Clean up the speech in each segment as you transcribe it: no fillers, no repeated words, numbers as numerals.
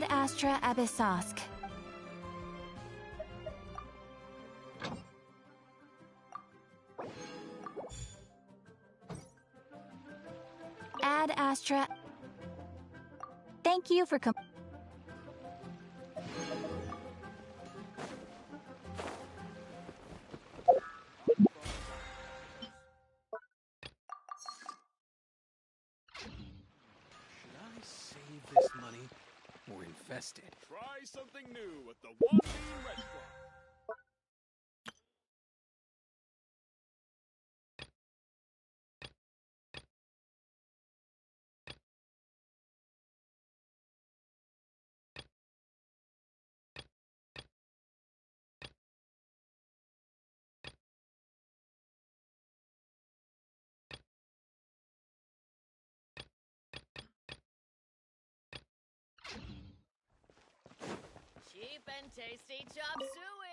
Ad Astra Abyssosk. Ad Astra. Thank you for this money or invest it. Try something new at the One Bean Restaurant. Cheap and tasty chop suey!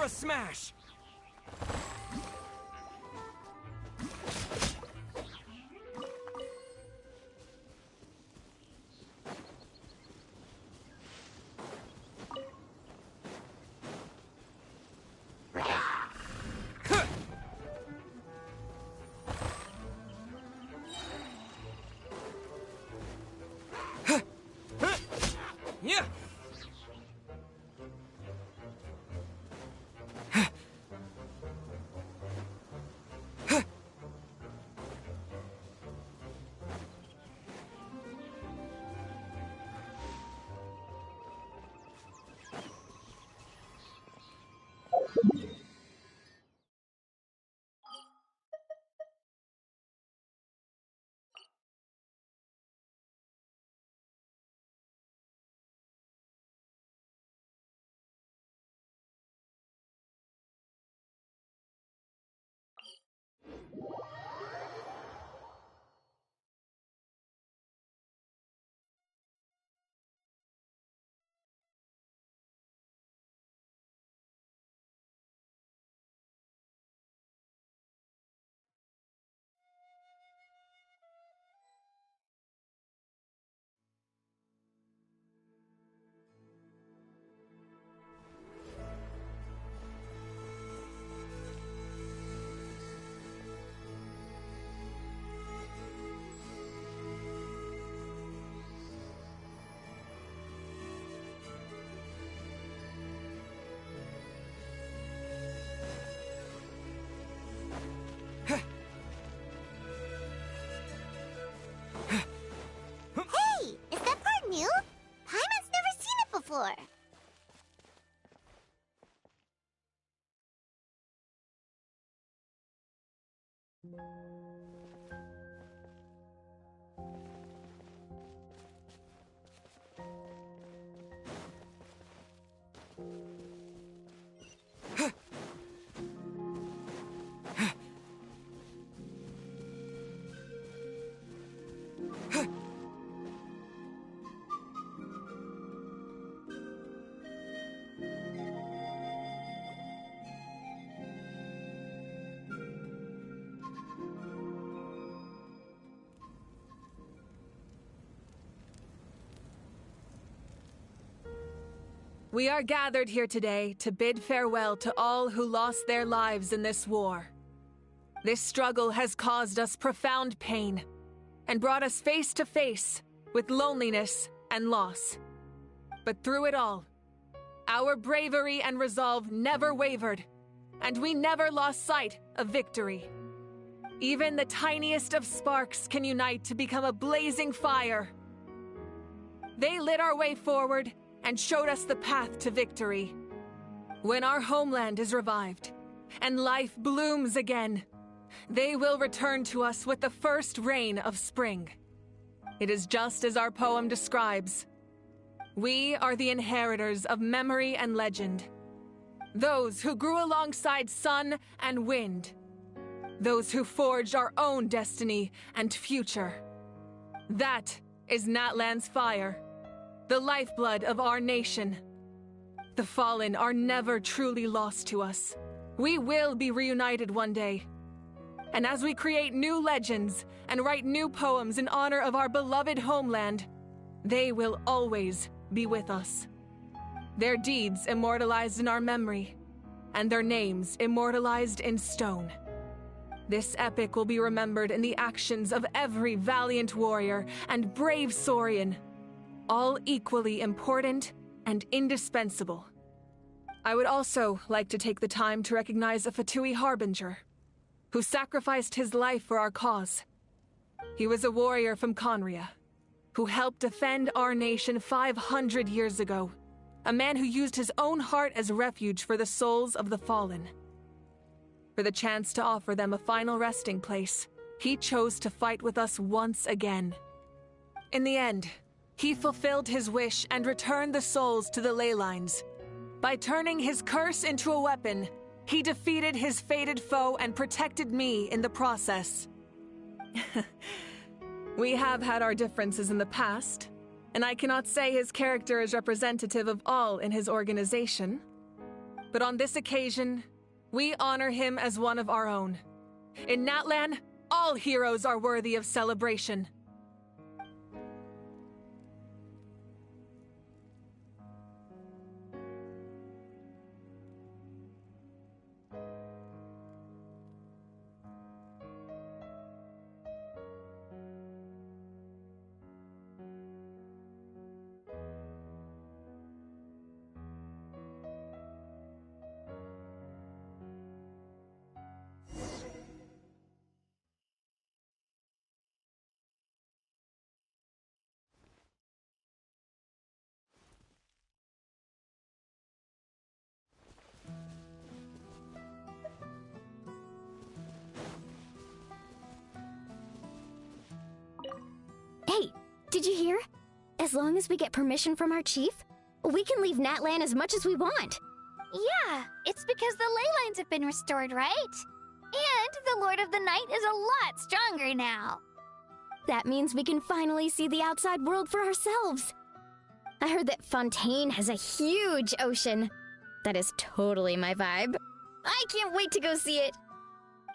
Ultra Smash! Yeah! Hey! Is that part new? Paimon's never seen it before. We are gathered here today to bid farewell to all who lost their lives in this war. This struggle has caused us profound pain and brought us face to face with loneliness and loss. But through it all, our bravery and resolve never wavered, and we never lost sight of victory. Even the tiniest of sparks can unite to become a blazing fire. They lit our way forward and showed us the path to victory. When our homeland is revived and life blooms again, they will return to us with the first rain of spring. It is just as our poem describes. We are the inheritors of memory and legend. Those who grew alongside sun and wind. Those who forged our own destiny and future. That is Natlan's fire, the lifeblood of our nation. The fallen are never truly lost to us. We will be reunited one day. And as we create new legends and write new poems in honor of our beloved homeland, they will always be with us. Their deeds immortalized in our memory, and their names immortalized in stone. This epic will be remembered in the actions of every valiant warrior and brave Saurian, all equally important and indispensable. I would also like to take the time to recognize a Fatui Harbinger, who sacrificed his life for our cause. He was a warrior from Conria, who helped defend our nation 500 years ago, a man who used his own heart as refuge for the souls of the fallen. For the chance to offer them a final resting place, he chose to fight with us once again. In the end, he fulfilled his wish and returned the souls to the ley lines. By turning his curse into a weapon, he defeated his fated foe and protected me in the process. We have had our differences in the past, and I cannot say his character is representative of all in his organization. but on this occasion, we honor him as one of our own. In Natlan, all heroes are worthy of celebration. Hey, did you hear? As long as we get permission from our chief, we can leave Natlan as much as we want. Yeah, it's because the ley lines have been restored, right? And the Lord of the Night is a lot stronger now. That means we can finally see the outside world for ourselves. I heard that Fontaine has a huge ocean. That is totally my vibe. I can't wait to go see it.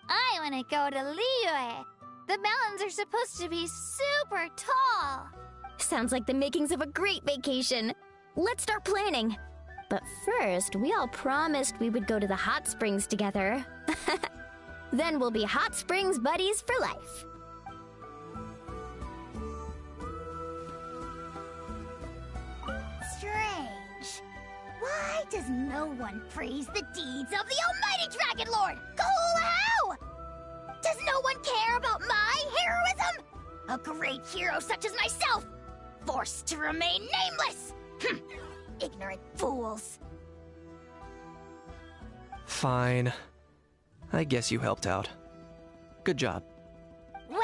I want to go to Liyue. The mountains are supposed to be super tall. Sounds like the makings of a great vacation. Let's start planning. But first, we all promised we would go to the hot springs together. Then we'll be hot springs buddies for life. Strange. Why does no one praise the deeds of the Almighty Dragon Lord, Tlou? Does no one care about my heroism? A great hero such as myself, forced to remain nameless. Ignorant fools. Fine. I guess you helped out. Good job. Well.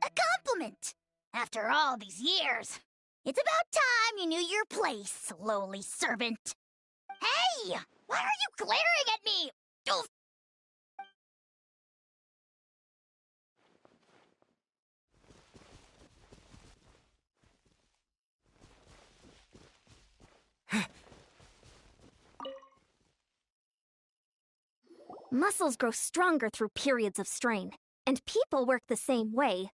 A compliment. After all these years, it's about time you knew your place, lowly servant. Hey! Why are you glaring at me? Oof. Muscles grow stronger through periods of strain, and people work the same way.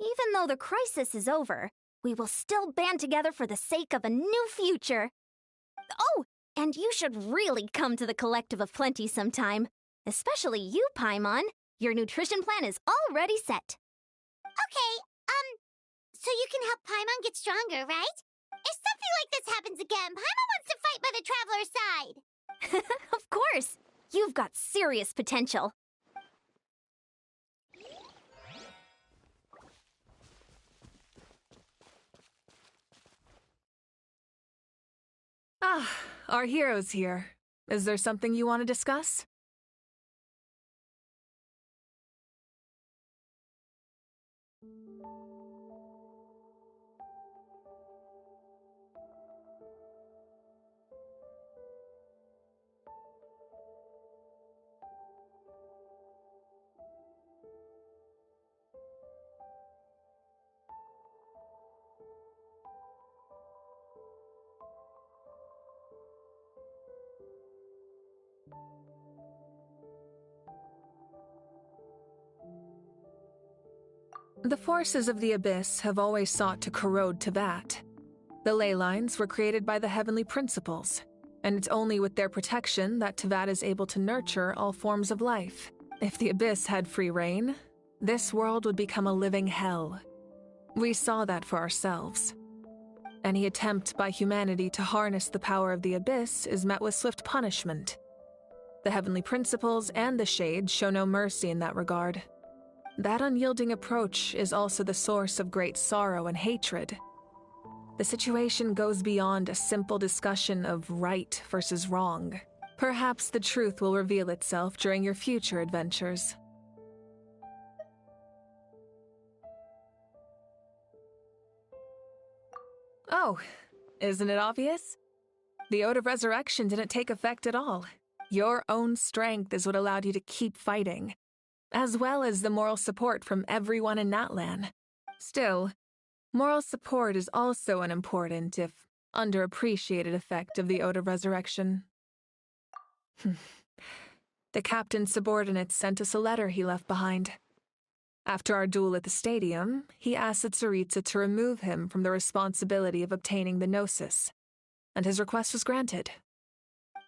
Even though the crisis is over, we will still band together for the sake of a new future. Oh, and you should really come to the Collective of Plenty sometime. Especially you, Paimon. Your nutrition plan is already set. Okay, so you can help Paimon get stronger, right? If something like this happens again, Paimon wants to fight by the Traveler's side. Of course! You've got serious potential. Ah, our hero's here. Is there something you want to discuss? The forces of the Abyss have always sought to corrode Teyvat. The ley lines were created by the heavenly principles, and it's only with their protection that Teyvat is able to nurture all forms of life. If the Abyss had free reign, this world would become a living hell. We saw that for ourselves. Any attempt by humanity to harness the power of the Abyss is met with swift punishment. The heavenly principles and the Shade show no mercy in that regard. That unyielding approach is also the source of great sorrow and hatred. The situation goes beyond a simple discussion of right versus wrong. Perhaps the truth will reveal itself during your future adventures. Oh, isn't it obvious? The Ode of Resurrection didn't take effect at all. Your own strength is what allowed you to keep fighting, as well as the moral support from everyone in Natlan. Still, moral support is also unimportant if underappreciated effect of the Ode of Resurrection. The captain's subordinates sent us a letter he left behind. After our duel at the stadium, he asked the Tsaritsa to remove him from the responsibility of obtaining the Gnosis, and his request was granted.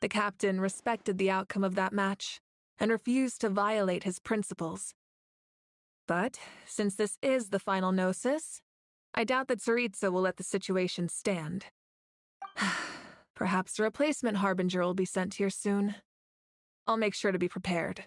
The captain respected the outcome of that match and refused to violate his principles. But, since this is the final Gnosis, I doubt that Tsaritsa will let the situation stand. Perhaps a replacement Harbinger will be sent here soon. I'll make sure to be prepared.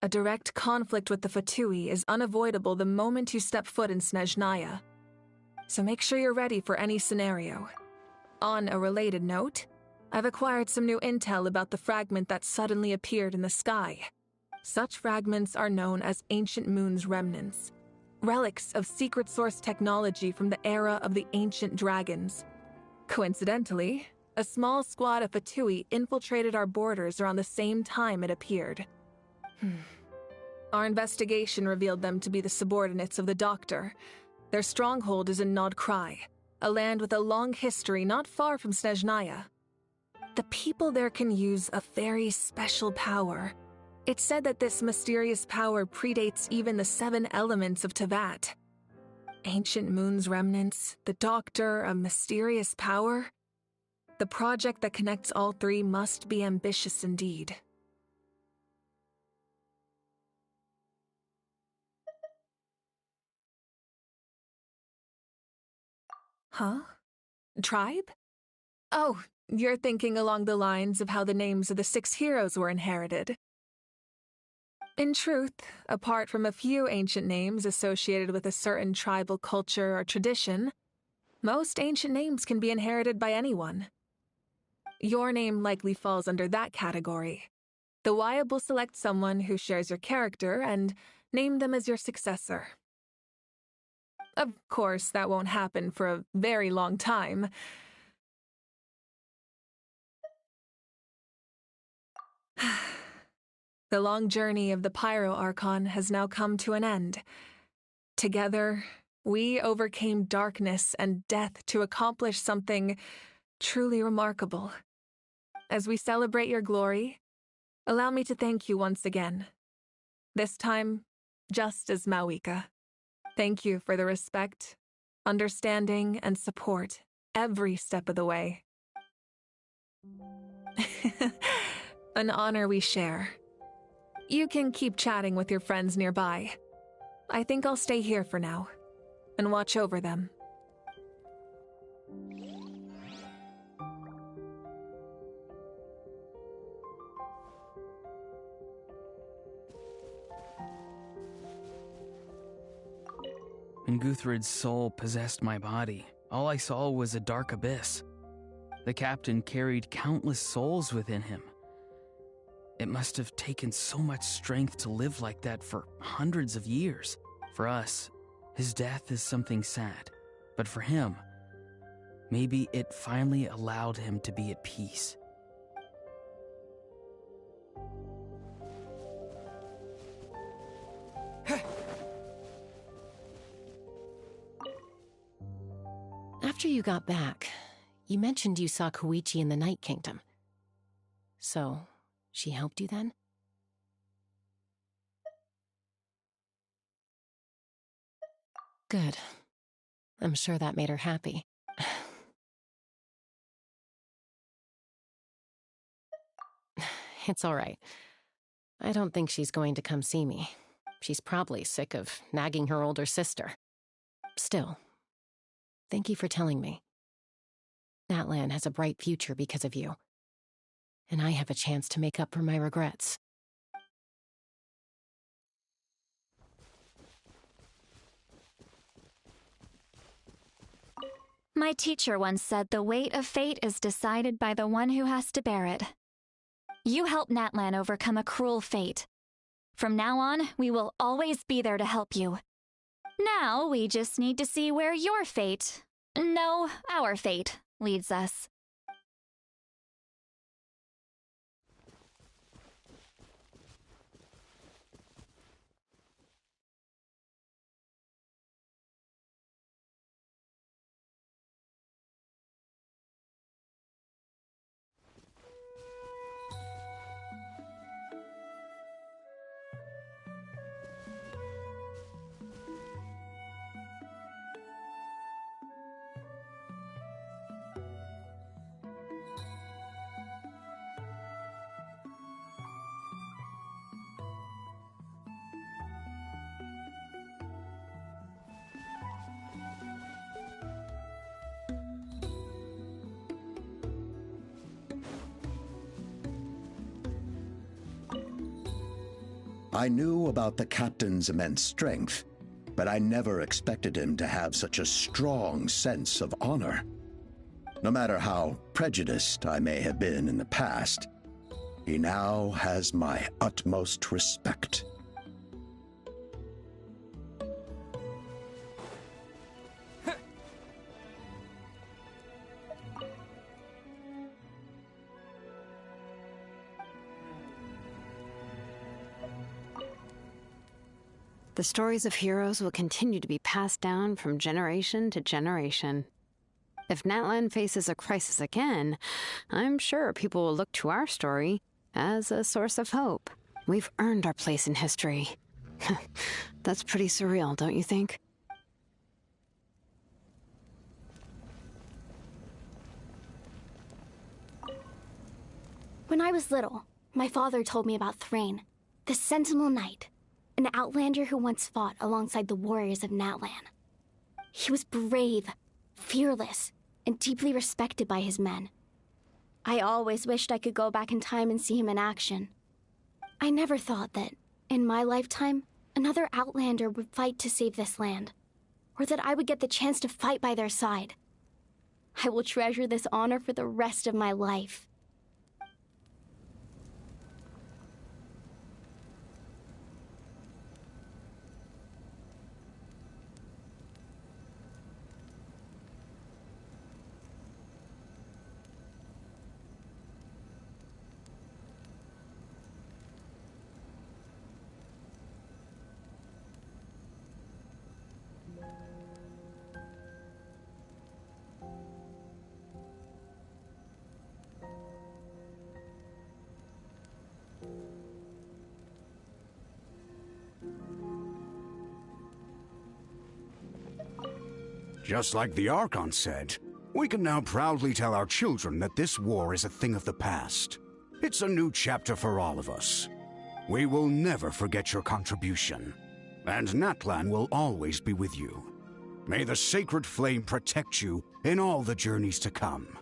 A direct conflict with the Fatui is unavoidable the moment you step foot in Snezhnaya. So make sure you're ready for any scenario. On a related note, I've acquired some new intel about the fragment that suddenly appeared in the sky. Such fragments are known as Ancient Moon's remnants, relics of secret source technology from the era of the ancient dragons. Coincidentally, a small squad of Fatui infiltrated our borders around the same time it appeared. Our investigation revealed them to be the subordinates of the Doctor. Their stronghold is in Nod Krai, a land with a long history not far from Snezhnaya. The people there can use a very special power. It's said that this mysterious power predates even the 7 elements of Tevat. Ancient Moon's remnants, the Doctor, a mysterious power? The project that connects all 3 must be ambitious indeed. Huh? Tribe? Oh, you're thinking along the lines of how the names of the 6 heroes were inherited. In truth, apart from a few ancient names associated with a certain tribal culture or tradition, most ancient names can be inherited by anyone. Your name likely falls under that category. The Wyab will select someone who shares your character and name them as your successor. Of course, that won't happen for a very long time. The long journey of the Pyro Archon has now come to an end. Together, we overcame darkness and death to accomplish something truly remarkable. As we celebrate your glory, allow me to thank you once again. This time, just as Mawika. Thank you for the respect, understanding, and support every step of the way. An honor we share. You can keep chatting with your friends nearby. I think I'll stay here for now and watch over them. When Guthred's soul possessed my body, all I saw was a dark abyss. The captain carried countless souls within him. It must have taken so much strength to live like that for hundreds of years. For us, his death is something sad, but for him, maybe it finally allowed him to be at peace. After you got back, you mentioned you saw Koichi in the Night Kingdom. So, she helped you then? Good. I'm sure that made her happy. It's all right. I don't think she's going to come see me. She's probably sick of nagging her older sister. Still, thank you for telling me. That land has a bright future because of you. And I have a chance to make up for my regrets. My teacher once said the weight of fate is decided by the one who has to bear it. You helped Natlan overcome a cruel fate. From now on, we will always be there to help you. Now, we just need to see where your fate No, our fate leads us. I knew about the captain's immense strength, but I never expected him to have such a strong sense of honor. No matter how prejudiced I may have been in the past, he now has my utmost respect. The stories of heroes will continue to be passed down from generation to generation. If Natlan faces a crisis again, I'm sure people will look to our story as a source of hope. We've earned our place in history. That's pretty surreal, don't you think? When I was little, my father told me about Thrain, the Sentinel Knight, an outlander who once fought alongside the warriors of Natlan. He was brave, fearless, and deeply respected by his men. I always wished I could go back in time and see him in action. I never thought that, in my lifetime, another outlander would fight to save this land, or that I would get the chance to fight by their side. I will treasure this honor for the rest of my life. Just like the Archon said, we can now proudly tell our children that this war is a thing of the past. It's a new chapter for all of us. We will never forget your contribution, and Natlan will always be with you. May the sacred flame protect you in all the journeys to come.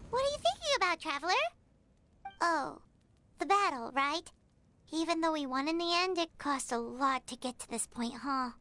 What are you thinking about, Traveler? Oh, the battle, right? Even though we won in the end, it cost a lot to get to this point, huh?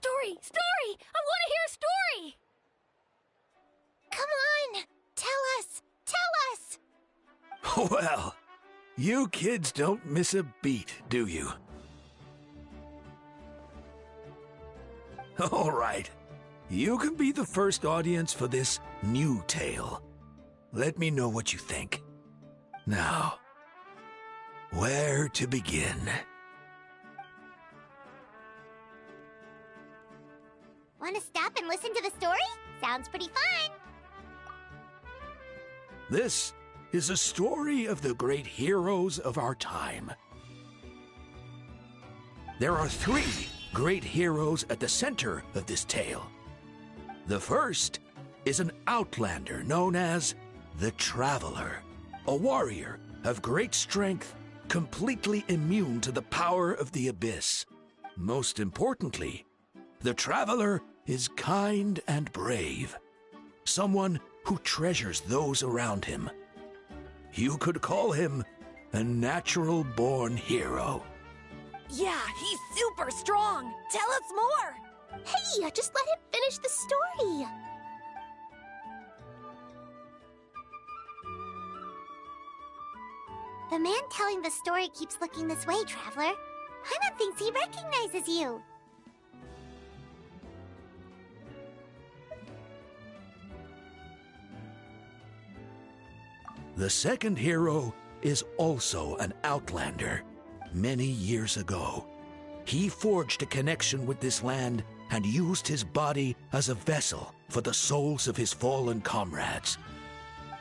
Story! Story! I want to hear a story! Come on! Tell us! Tell us! Well, you kids don't miss a beat, do you? All right. You can be the first audience for this new tale. Let me know what you think. Now, where to begin? Want to stop and listen to the story? Sounds pretty fun. This is a story of the great heroes of our time. There are 3 great heroes at the center of this tale. The first is an outlander known as the Traveler, a warrior of great strength, completely immune to the power of the abyss. Most importantly, the Traveler is kind and brave, someone who treasures those around him. You could call him a natural-born hero. Yeah, he's super strong. Tell us more. Hey, just let him finish the story. The man telling the story keeps looking this way, Traveler. Paimon thinks he recognizes you. The second hero is also an outlander. Many years ago, he forged a connection with this land and used his body as a vessel for the souls of his fallen comrades.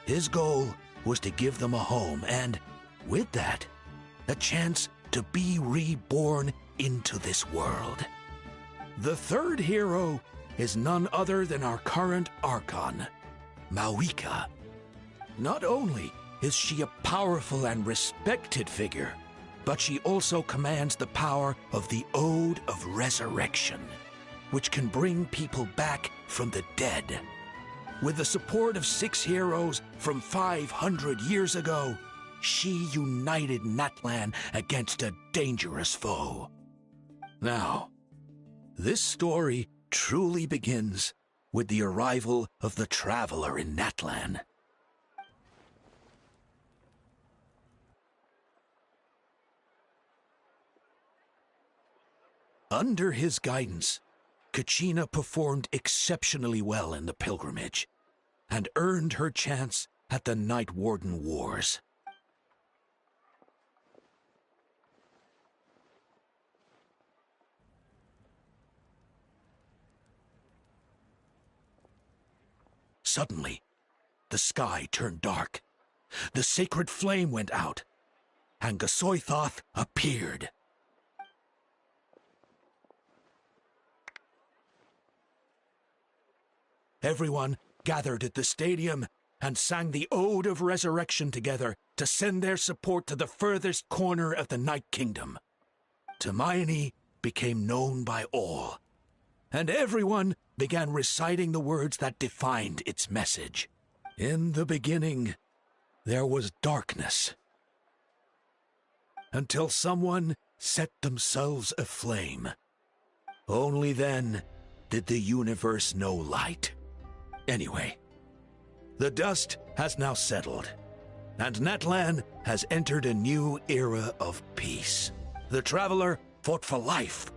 His goal was to give them a home and, with that, a chance to be reborn into this world. The third hero is none other than our current Archon, Mawika. Not only is she a powerful and respected figure, but she also commands the power of the Ode of Resurrection, which can bring people back from the dead. With the support of 6 heroes from 500 years ago, she united Natlan against a dangerous foe. Now, this story truly begins with the arrival of the Traveler in Natlan. Under his guidance, Kachina performed exceptionally well in the pilgrimage and earned her chance at the Night Warden Wars. Suddenly, the sky turned dark, the sacred flame went out, and Gasoithoth appeared. Everyone gathered at the stadium and sang the Ode of Resurrection together to send their support to the furthest corner of the Night Kingdom. Hermione became known by all, and everyone began reciting the words that defined its message. In the beginning, there was darkness, until someone set themselves aflame. Only then did the universe know light. Anyway, the dust has now settled, and Natlan has entered a new era of peace. The Traveler fought for life,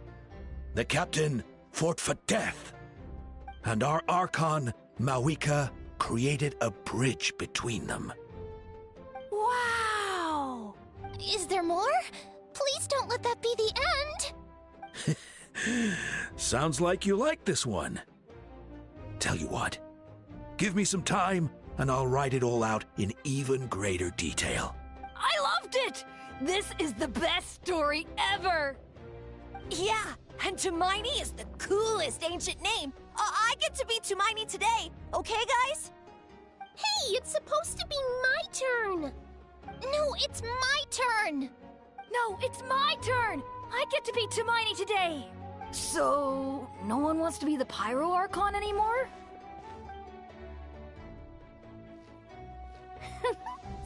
the Captain fought for death, and our Archon, Mawika, created a bridge between them. Wow! Is there more? Please don't let that be the end! Sounds like you like this one. Tell you what, give me some time and I'll write it all out in even greater detail. I loved it! This is the best story ever! Yeah, and Hermione is the coolest ancient name. I get to be Hermione today, okay, guys? Hey, it's supposed to be my turn. No, it's my turn. No, it's my turn! I get to be Hermione today! So, no one wants to be the Pyro Archon anymore?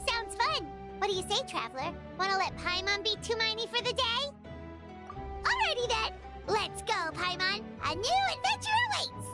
Sounds fun. What do you say, Traveler? Want to let Paimon be Hermione for the day? Alrighty then. Let's go, Paimon! A new adventure awaits!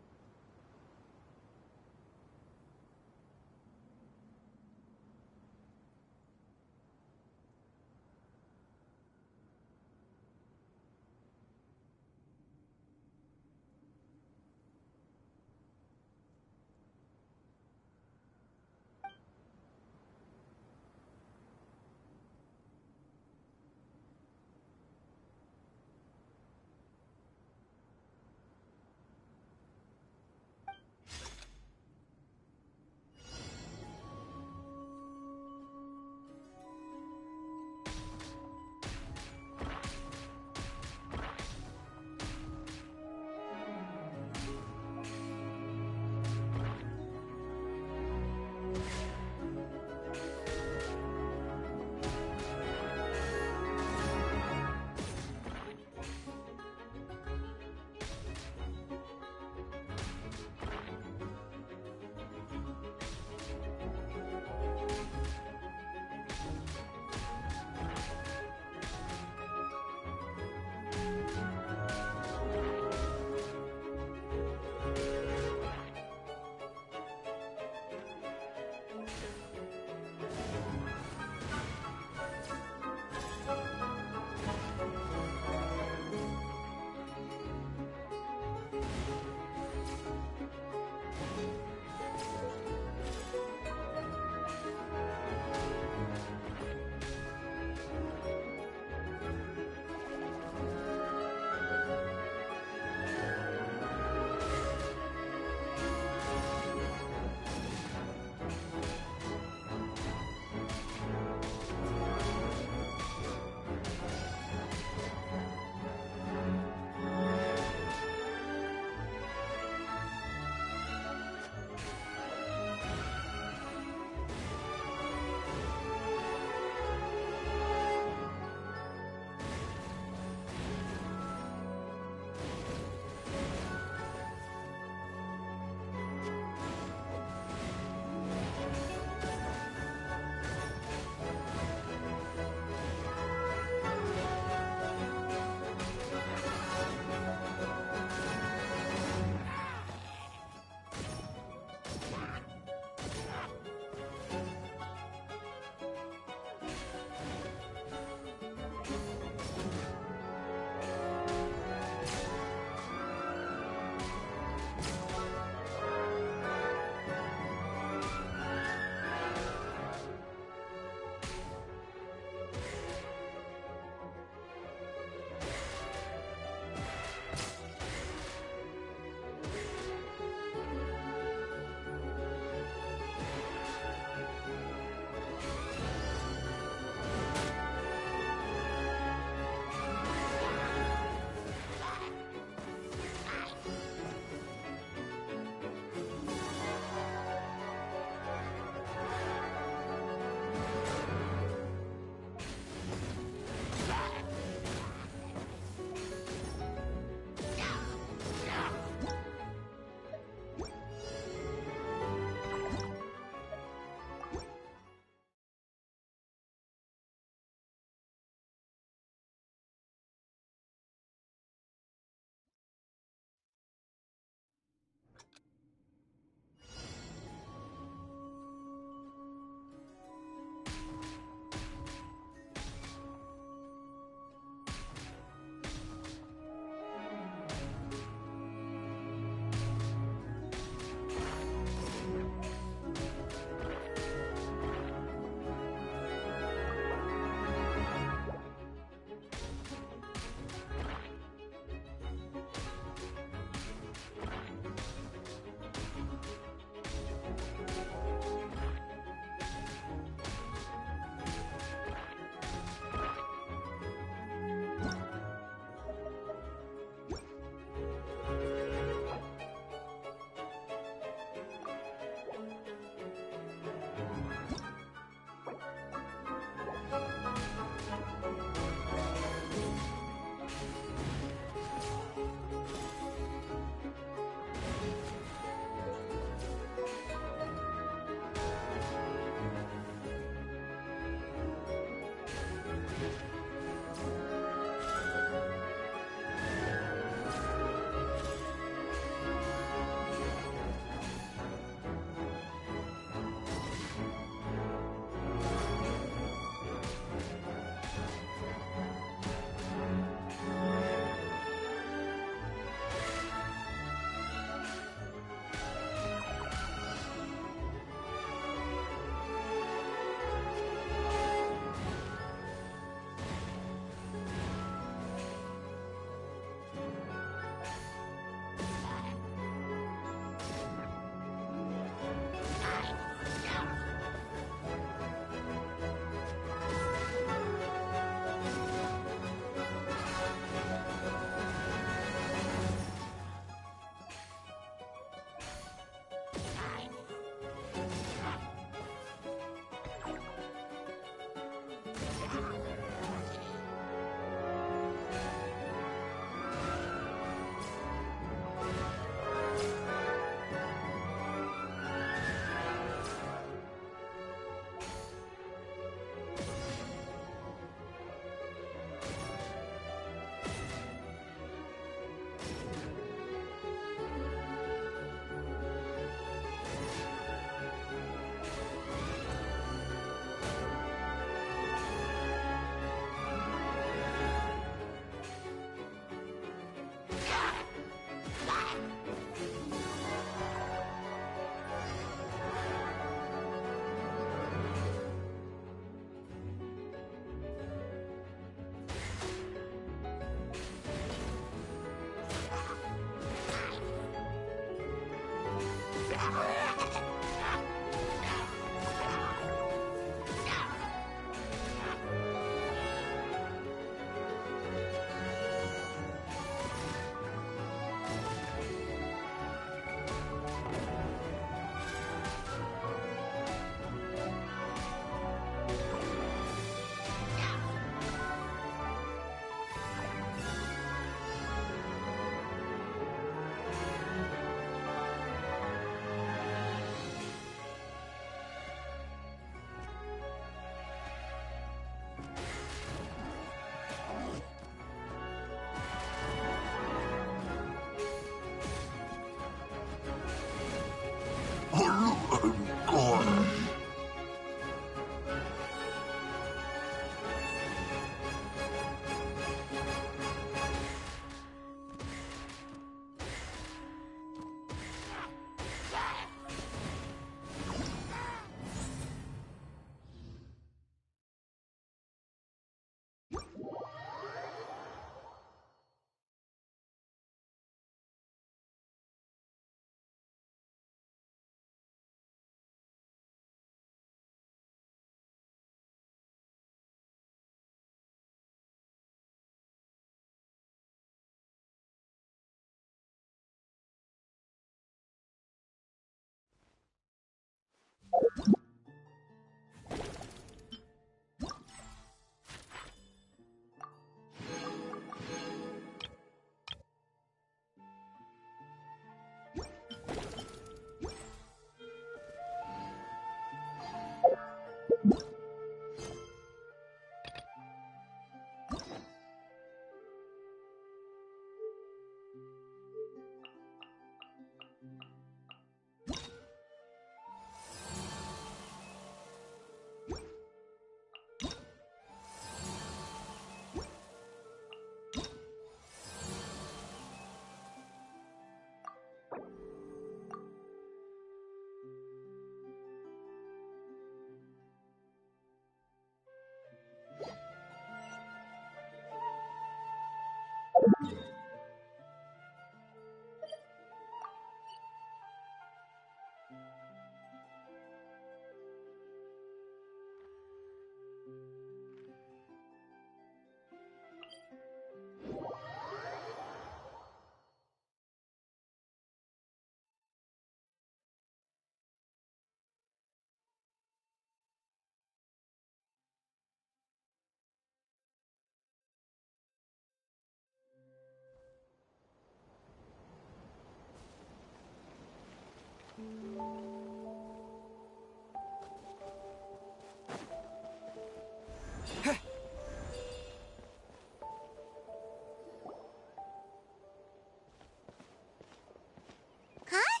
Huh?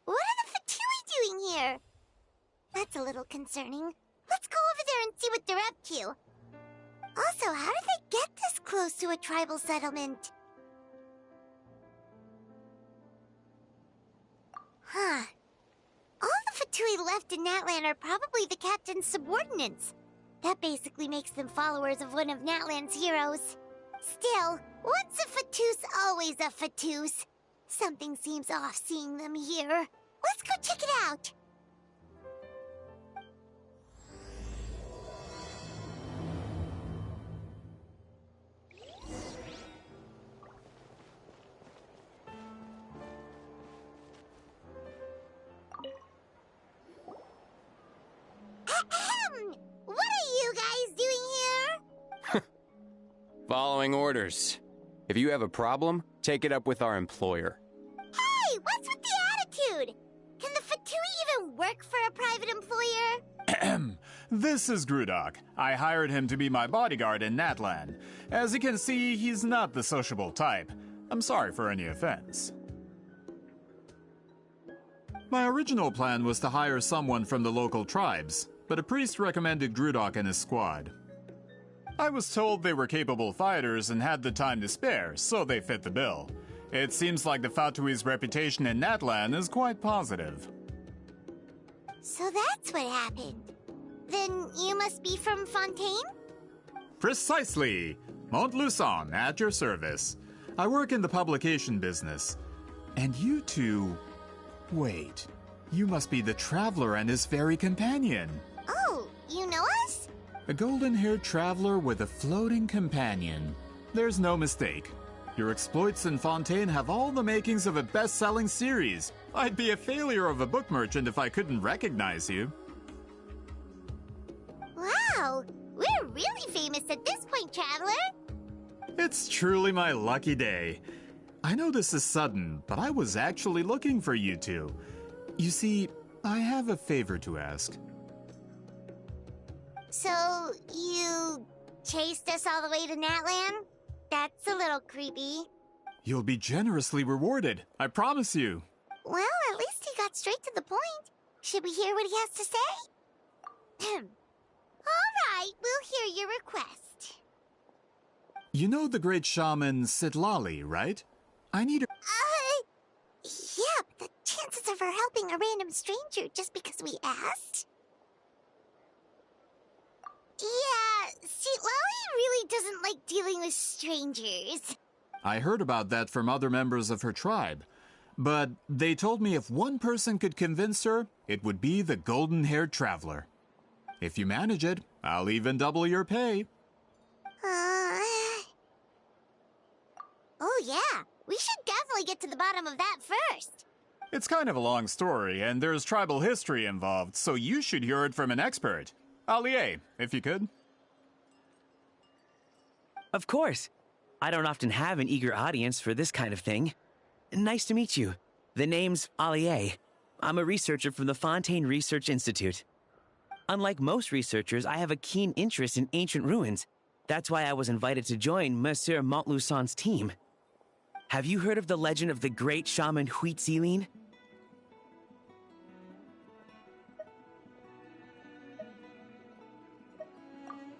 What are the Fatui doing here? That's a little concerning. Let's go over there and see what they're up to. Also, how did they get this close to a tribal settlement? Huh. All the Fatui left in Natlan are probably the captain's subordinates. That basically makes them followers of one of Natlan's heroes. Still, once a Fatus, always a Fatus. Something seems off seeing them here. Let's go check it out. Ahem! What are you guys doing here? Following orders. If you have a problem, take it up with our employer. Hey, what's with the attitude? Can the Fatui even work for a private employer? This is Bedrock. I hired him to be my bodyguard in Natlan. As you can see, he's not the sociable type. I'm sorry for any offense. My original plan was to hire someone from the local tribes, but a priest recommended Bedrock and his squad. I was told they were capable fighters and had the time to spare, so they fit the bill. It seems like the Fatui's reputation in Natlan is quite positive. So that's what happened. Then you must be from Fontaine? Precisely! Montluçon, at your service. I work in the publication business. And you two... Wait. You must be the traveler and his fairy companion. Oh, you know us? A golden-haired traveler with a floating companion. There's no mistake. Your exploits in Fontaine have all the makings of a best-selling series. I'd be a failure of a book merchant if I couldn't recognize you. Wow, we're really famous at this point, Traveler. It's truly my lucky day. I know this is sudden, but I was actually looking for you two. You see, I have a favor to ask. So, you chased us all the way to Natlan? That's a little creepy. You'll be generously rewarded, I promise you. Well, at least he got straight to the point. Should we hear what he has to say? All right, we'll hear your request. You know the great shaman Sitlali, right? I need her. Yeah, but the chances of her helping a random stranger just because we asked? Yeah, see, Lolly really doesn't like dealing with strangers. I heard about that from other members of her tribe. But they told me if one person could convince her, it would be the golden-haired traveler. If you manage it, I'll even double your pay. Oh yeah, we should definitely get to the bottom of that first. It's kind of a long story, and there's tribal history involved, so you should hear it from an expert. Allier, if you could. Of course. I don't often have an eager audience for this kind of thing. Nice to meet you. The name's Allier. I'm a researcher from the Fontaine Research Institute. Unlike most researchers, I have a keen interest in ancient ruins. That's why I was invited to join Monsieur Montluçon's team. Have you heard of the legend of the great shaman Huitzilin?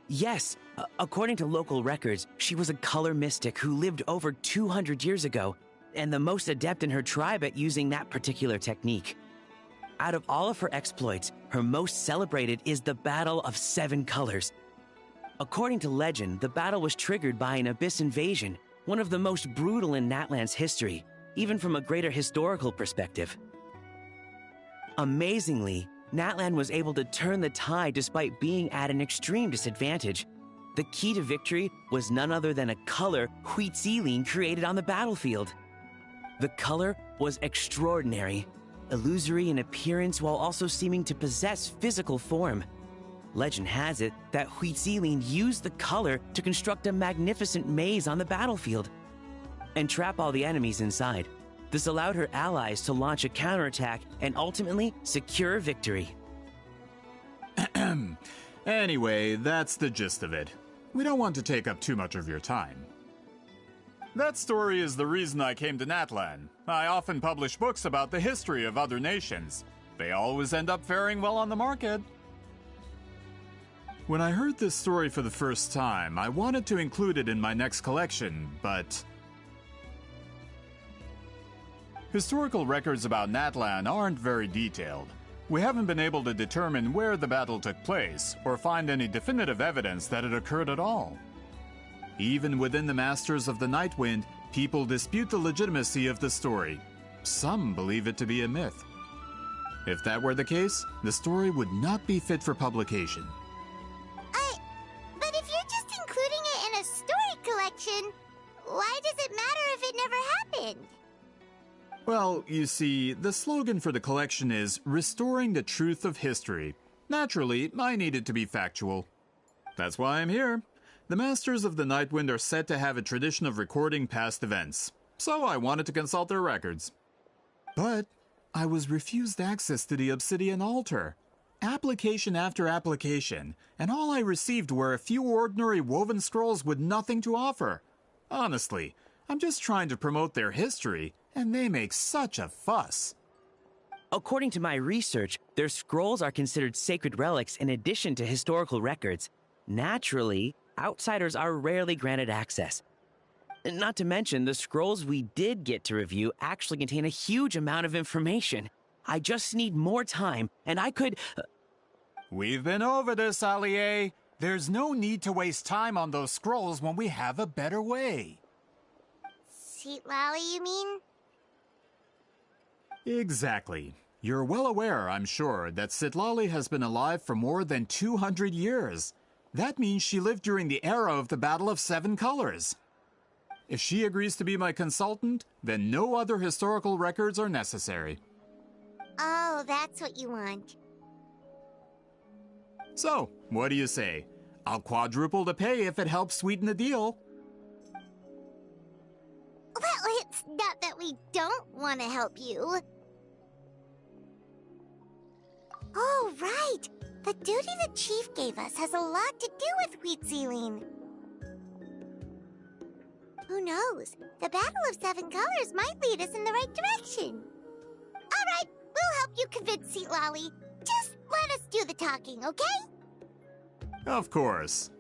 Yes, according to local records, she was a color mystic who lived over 200 years ago, and the most adept in her tribe at using that particular technique. Out of all of her exploits, her most celebrated is the Battle of Seven Colors. According to legend, the battle was triggered by an abyss invasion, one of the most brutal in Natlan's history, even from a greater historical perspective. Amazingly, Natlan was able to turn the tide despite being at an extreme disadvantage. The key to victory was none other than a color Huitzilin created on the battlefield. The color was extraordinary, illusory in appearance while also seeming to possess physical form. Legend has it that Huitzilin used the color to construct a magnificent maze on the battlefield and trap all the enemies inside. This allowed her allies to launch a counterattack and ultimately secure victory. Anyway, that's the gist of it. We don't want to take up too much of your time. That story is the reason I came to Natlan. I often publish books about the history of other nations. They always end up faring well on the market. When I heard this story for the first time, I wanted to include it in my next collection, but historical records about Natlan aren't very detailed. We haven't been able to determine where the battle took place, or find any definitive evidence that it occurred at all. Even within the Masters of the Nightwind, people dispute the legitimacy of the story. Some believe it to be a myth. If that were the case, the story would not be fit for publication. But if you're just including it in a story collection, why does it matter if it never happened? Well, you see, the slogan for the collection is Restoring the Truth of History. Naturally, I need it to be factual. That's why I'm here. The Masters of the Nightwind are said to have a tradition of recording past events, so I wanted to consult their records. But I was refused access to the Obsidian Altar. Application after application, and all I received were a few ordinary woven scrolls with nothing to offer. Honestly, I'm just trying to promote their history, and they make such a fuss. According to my research, their scrolls are considered sacred relics in addition to historical records. Naturally, outsiders are rarely granted access. Not to mention, the scrolls we did get to review actually contain a huge amount of information. I just need more time, and I could... We've been over this, Allier. There's no need to waste time on those scrolls when we have a better way. Seat Lally, you mean? Exactly. You're well aware, I'm sure, that Citlali has been alive for more than 200 years. That means she lived during the era of the Battle of Seven Colors. If she agrees to be my consultant, then no other historical records are necessary. Oh, that's what you want. So, what do you say? I'll quadruple the pay if it helps sweeten the deal. Well, it's not that we don't want to help you. Oh, right! The duty the chief gave us has a lot to do with wheat sealing. Who knows? The Battle of Seven Colors might lead us in the right direction. All right, we'll help you convince Citlali. Just let us do the talking, okay? Of course.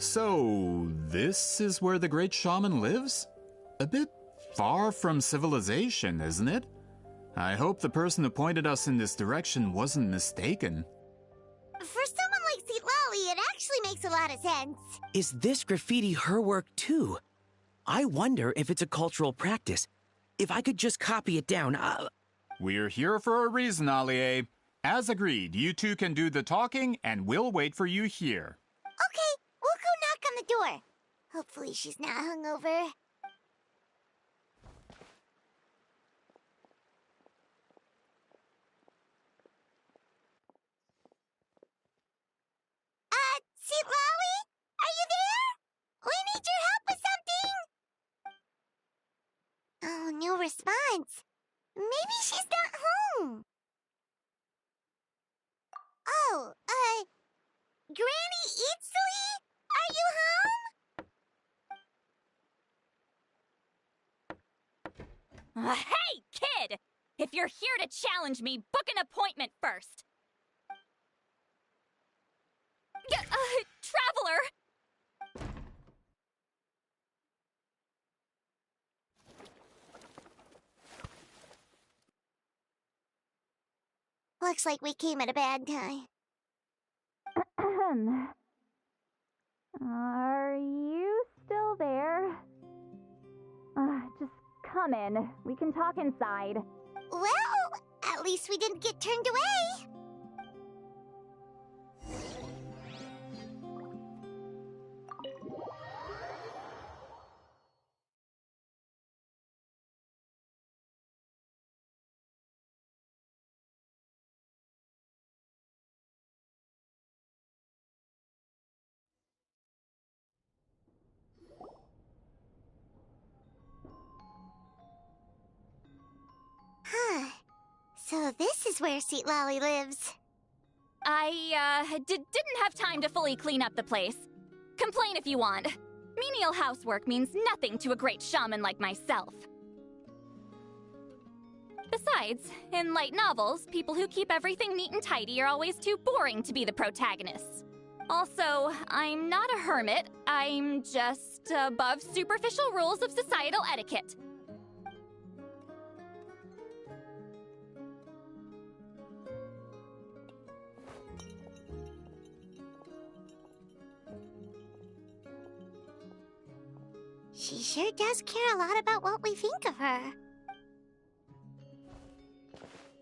So, this is where the great shaman lives? A bit far from civilization, isn't it? I hope the person who pointed us in this direction wasn't mistaken. For someone like Citlali, it actually makes a lot of sense. Is this graffiti her work too? I wonder if it's a cultural practice. If I could just copy it down, We're here for a reason, Allie. As agreed, you two can do the talking, and we'll wait for you here. Okay, we'll go knock on the door. Hopefully she's not hungover. Citlali? Are you there? We need your help with something! Oh, no response. Maybe she's not home. Oh, Granny Itsui? Are you home? Hey, kid! If you're here to challenge me, book an appointment first. Traveler! Looks like we came at a bad time. Are you still there? Just come in. We can talk inside. Well, at least we didn't get turned away. Huh. So this is where Citlali lives. I, didn't have time to fully clean up the place. Complain if you want. Menial housework means nothing to a great shaman like myself. Besides, in light novels, people who keep everything neat and tidy are always too boring to be the protagonists. Also, I'm not a hermit. I'm just above superficial rules of societal etiquette. She sure does care a lot about what we think of her.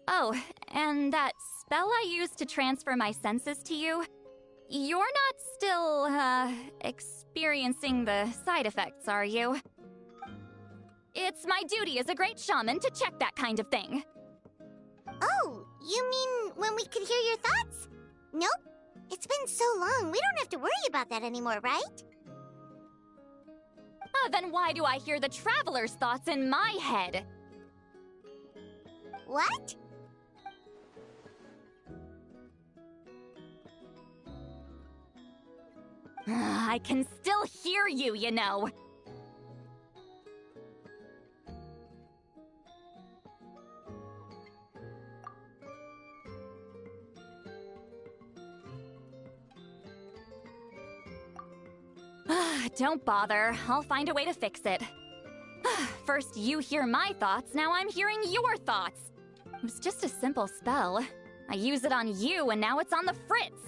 Oh, and that spell I used to transfer my senses to you, you're not still, experiencing the side effects, are you? It's my duty as a great shaman to check that kind of thing. Oh, you mean when we could hear your thoughts? Nope. It's been so long, we don't have to worry about that anymore, right? Then why do I hear the traveler's thoughts in my head? What? I can still hear you, you know. Don't bother. I'll find a way to fix it. First you hear my thoughts, now I'm hearing your thoughts. It was just a simple spell. I use it on you, and now it's on the Fritz.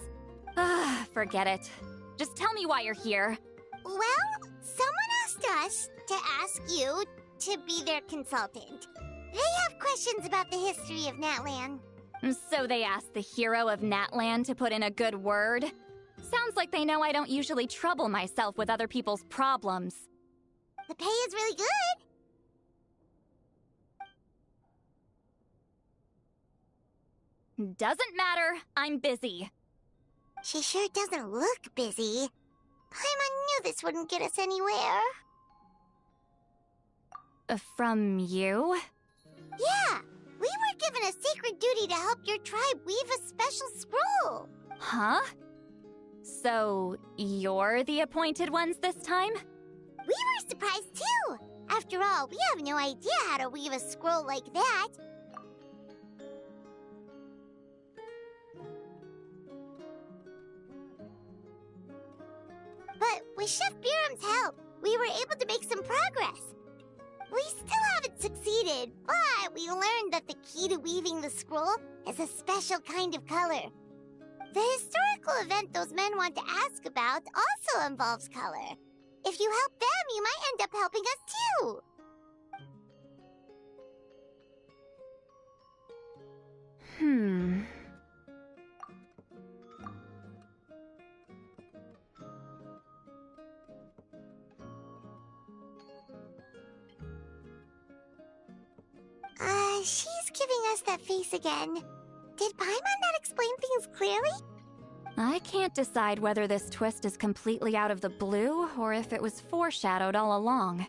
Forget it. Just tell me why you're here. Well, someone asked us to ask you to be their consultant. They have questions about the history of Natlan. So they asked the hero of Natlan to put in a good word? Sounds like they know I don't usually trouble myself with other people's problems. The pay is really good. Doesn't matter. I'm busy. She sure doesn't look busy. Paimon knew this wouldn't get us anywhere. From you? Yeah, we were given a sacred duty to help your tribe weave a special scroll. Huh? So, you're the appointed ones this time? We were surprised too! After all, we have no idea how to weave a scroll like that. But with Chef Biram's help, we were able to make some progress. We still haven't succeeded, but we learned that the key to weaving the scroll is a special kind of color. The historical event those men want to ask about also involves color. If you help them, you might end up helping us too. She's giving us that face again. Did Paimon not explain things clearly? I can't decide whether this twist is completely out of the blue or if it was foreshadowed all along.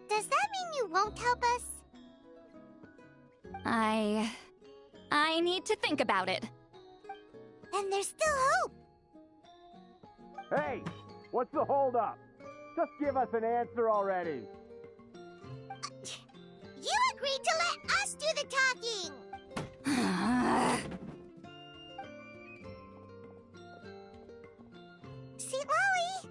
Does that mean you won't help us? I need to think about it. Then there's still hope. Hey, what's the holdup? Just give us an answer already. You agreed to let us do the talking! St. Lolly!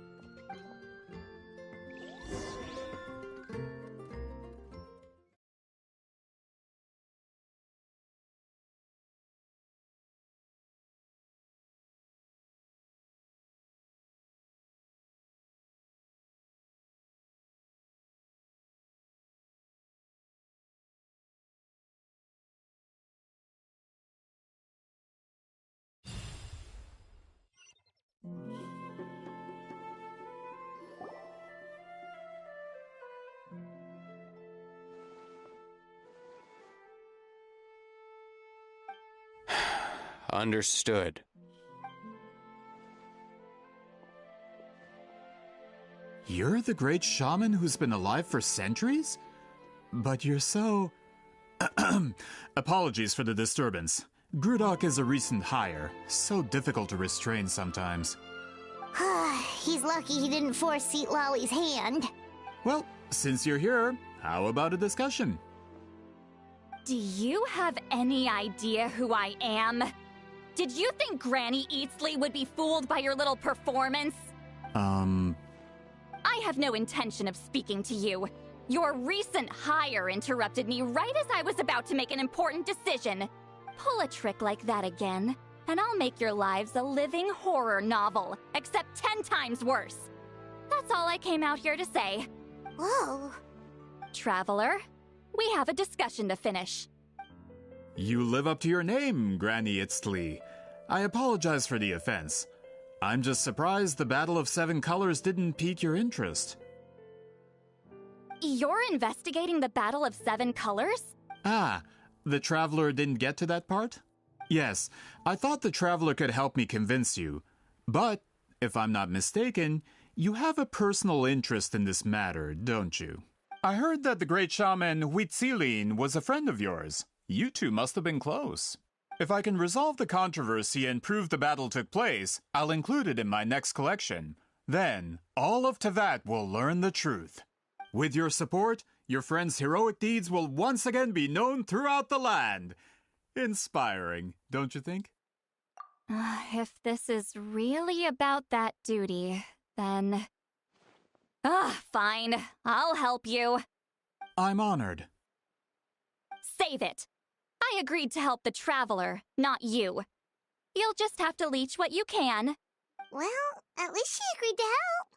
Understood. You're the great shaman who's been alive for centuries? But you're so... Apologies for the disturbance. Bedrock is a recent hire, so difficult to restrain sometimes. He's lucky he didn't force St. Lolly's hand. Well, since you're here, how about a discussion? Do you have any idea who I am? Did you think Granny Eatsley would be fooled by your little performance? I have no intention of speaking to you. Your recent hire interrupted me right as I was about to make an important decision. Pull a trick like that again, and I'll make your lives a living horror novel, except 10 times worse. That's all I came out here to say. Whoa. Traveler, we have a discussion to finish. You live up to your name, Granny Itztli. I apologize for the offense. I'm just surprised the Battle of Seven Colors didn't pique your interest. You're investigating the Battle of Seven Colors? Ah, the Traveler didn't get to that part? Yes, I thought the Traveler could help me convince you. But, if I'm not mistaken, you have a personal interest in this matter, don't you? I heard that the great shaman Huitzilin was a friend of yours. You two must have been close. If I can resolve the controversy and prove the battle took place, I'll include it in my next collection. Then, all of Tevat will learn the truth. With your support, your friend's heroic deeds will once again be known throughout the land. Inspiring, don't you think? If this is really about that duty, then... fine. I'll help you. I'm honored. Save it. I agreed to help the Traveler, not you. You'll just have to leech what you can. Well, at least she agreed to help.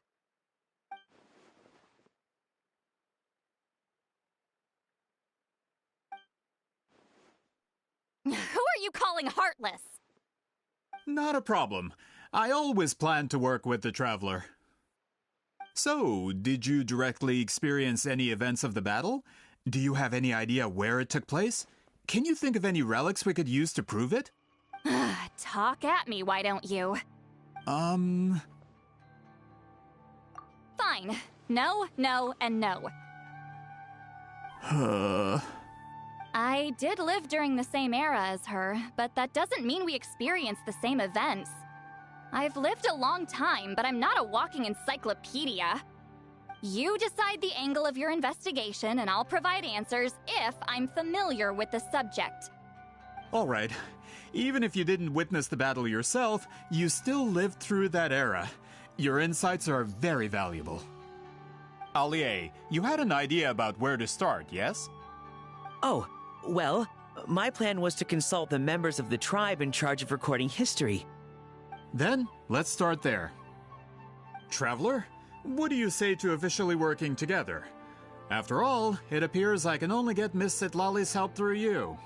Who are you calling heartless? Not a problem. I always planned to work with the Traveler. So, did you directly experience any events of the battle? Do you have any idea where it took place? Can you think of any relics we could use to prove it? Talk at me, why don't you? Fine. No, no, and no. I did live during the same era as her, but that doesn't mean we experienced the same events. I've lived a long time, but I'm not a walking encyclopedia. You decide the angle of your investigation, and I'll provide answers if I'm familiar with the subject. All right. Even if you didn't witness the battle yourself, you still lived through that era. Your insights are very valuable. Allie, you had an idea about where to start, yes? Oh, well, my plan was to consult the members of the tribe in charge of recording history. Then, let's start there. Traveler, what do you say to officially working together? After all, it appears I can only get Miss Citlali's help through you.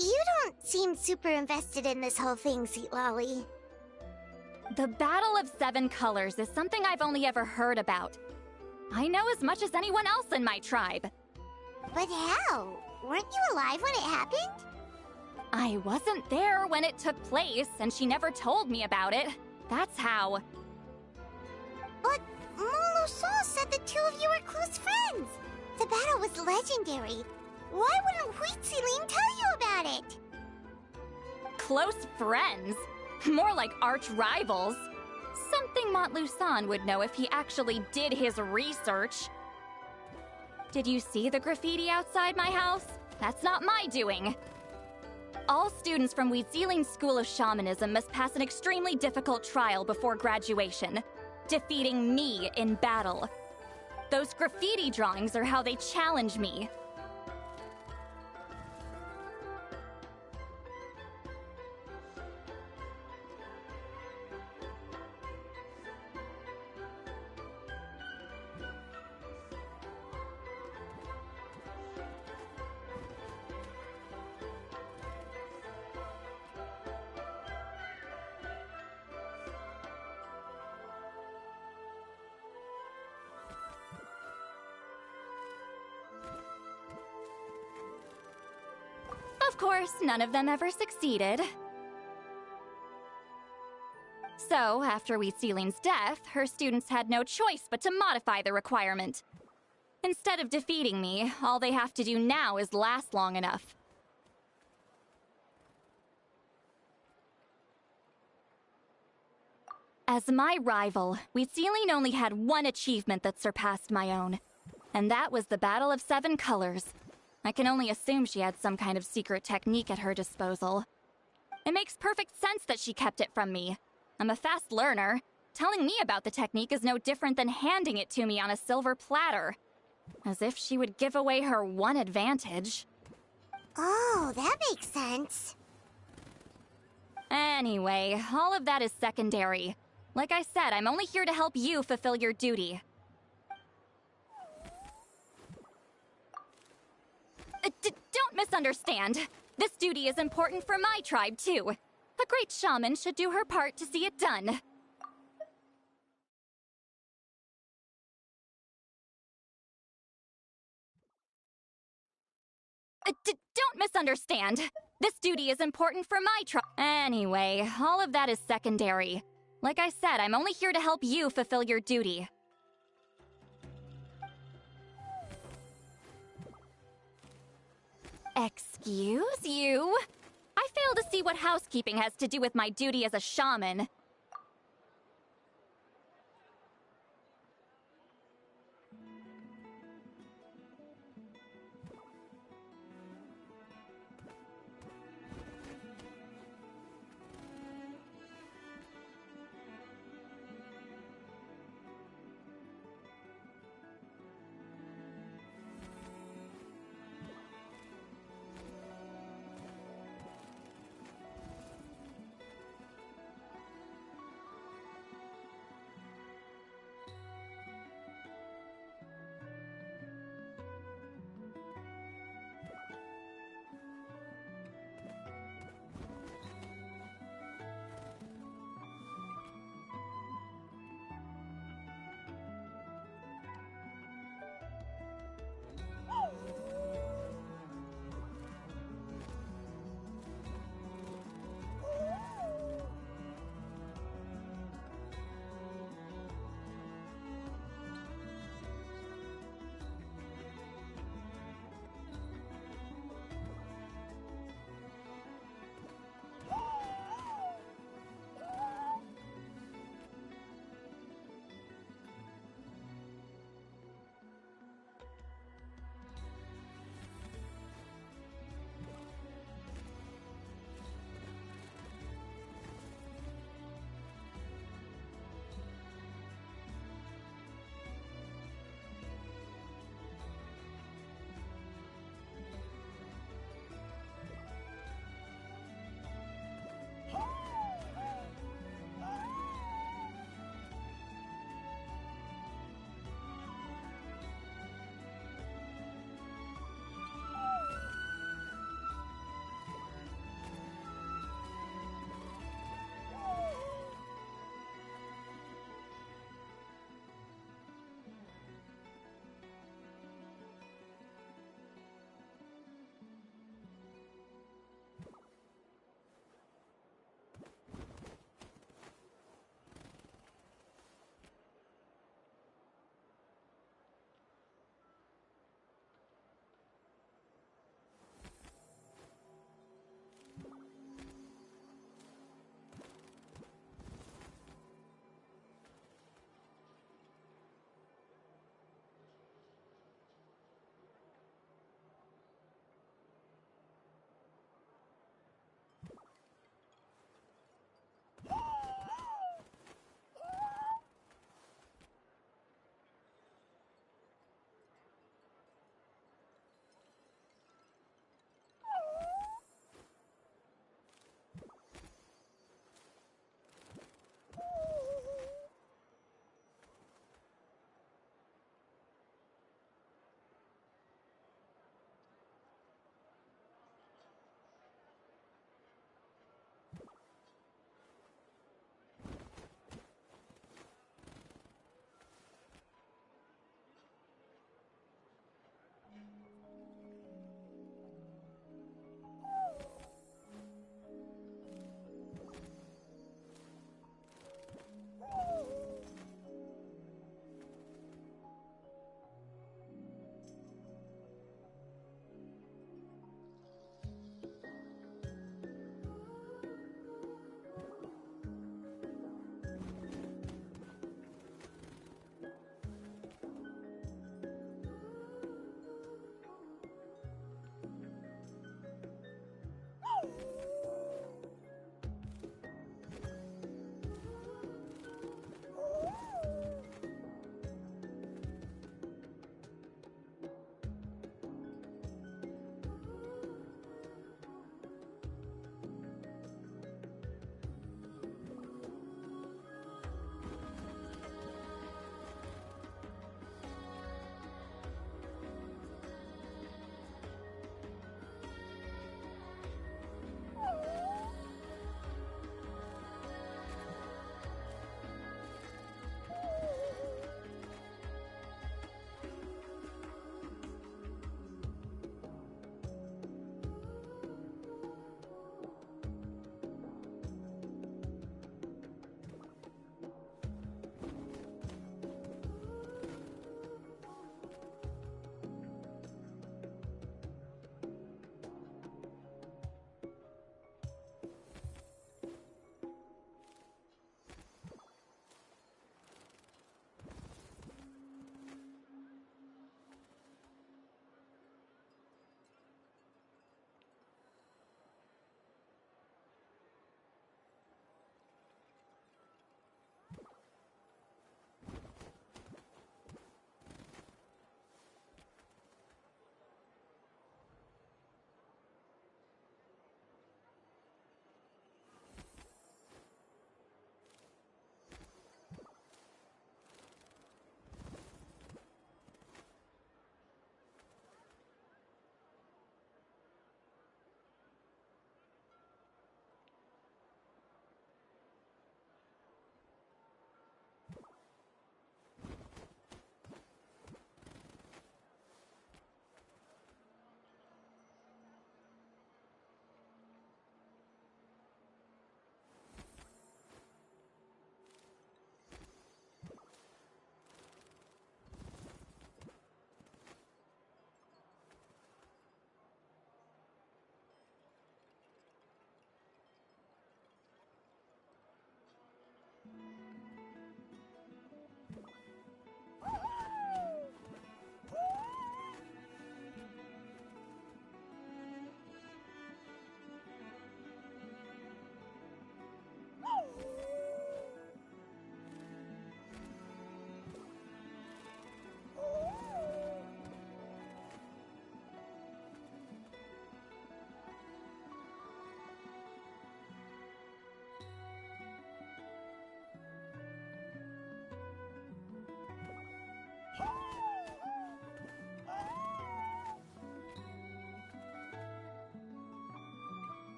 You don't seem super invested in this whole thing, Citlali. The Battle of Seven Colors is something I've only ever heard about. I know as much as anyone else in my tribe. But how? Weren't you alive when it happened? I wasn't there when it took place, and she never told me about it. That's how. But Molo-Sol said the two of you were close friends. The battle was legendary. Why wouldn't Huitzilin tell you about it? Close friends? More like arch rivals. Something Montluçon would know if he actually did his research. Did you see the graffiti outside my house? That's not my doing. All students from Huitzilin's School of Shamanism must pass an extremely difficult trial before graduation, defeating me in battle. Those graffiti drawings are how they challenge me. Of course, none of them ever succeeded. So, after Wheat Ceiling's death, her students had no choice but to modify the requirement. Instead of defeating me, all they have to do now is last long enough. As my rival, Wheat Ceiling only had one achievement that surpassed my own. And that was the Battle of Seven Colors. I can only assume she had some kind of secret technique at her disposal. It makes perfect sense that she kept it from me. I'm a fast learner. Telling me about the technique is no different than handing it to me on a silver platter. As if she would give away her one advantage. Oh, that makes sense. Anyway, all of that is secondary. Like I said, I'm only here to help you fulfill your duty. Don't misunderstand. This duty is important for my tribe, too. A great shaman should do her part to see it done. Don't misunderstand. This duty is important for my tribe. Anyway, all of that is secondary. Like I said, I'm only here to help you fulfill your duty. Excuse you? I fail to see what housekeeping has to do with my duty as a shaman.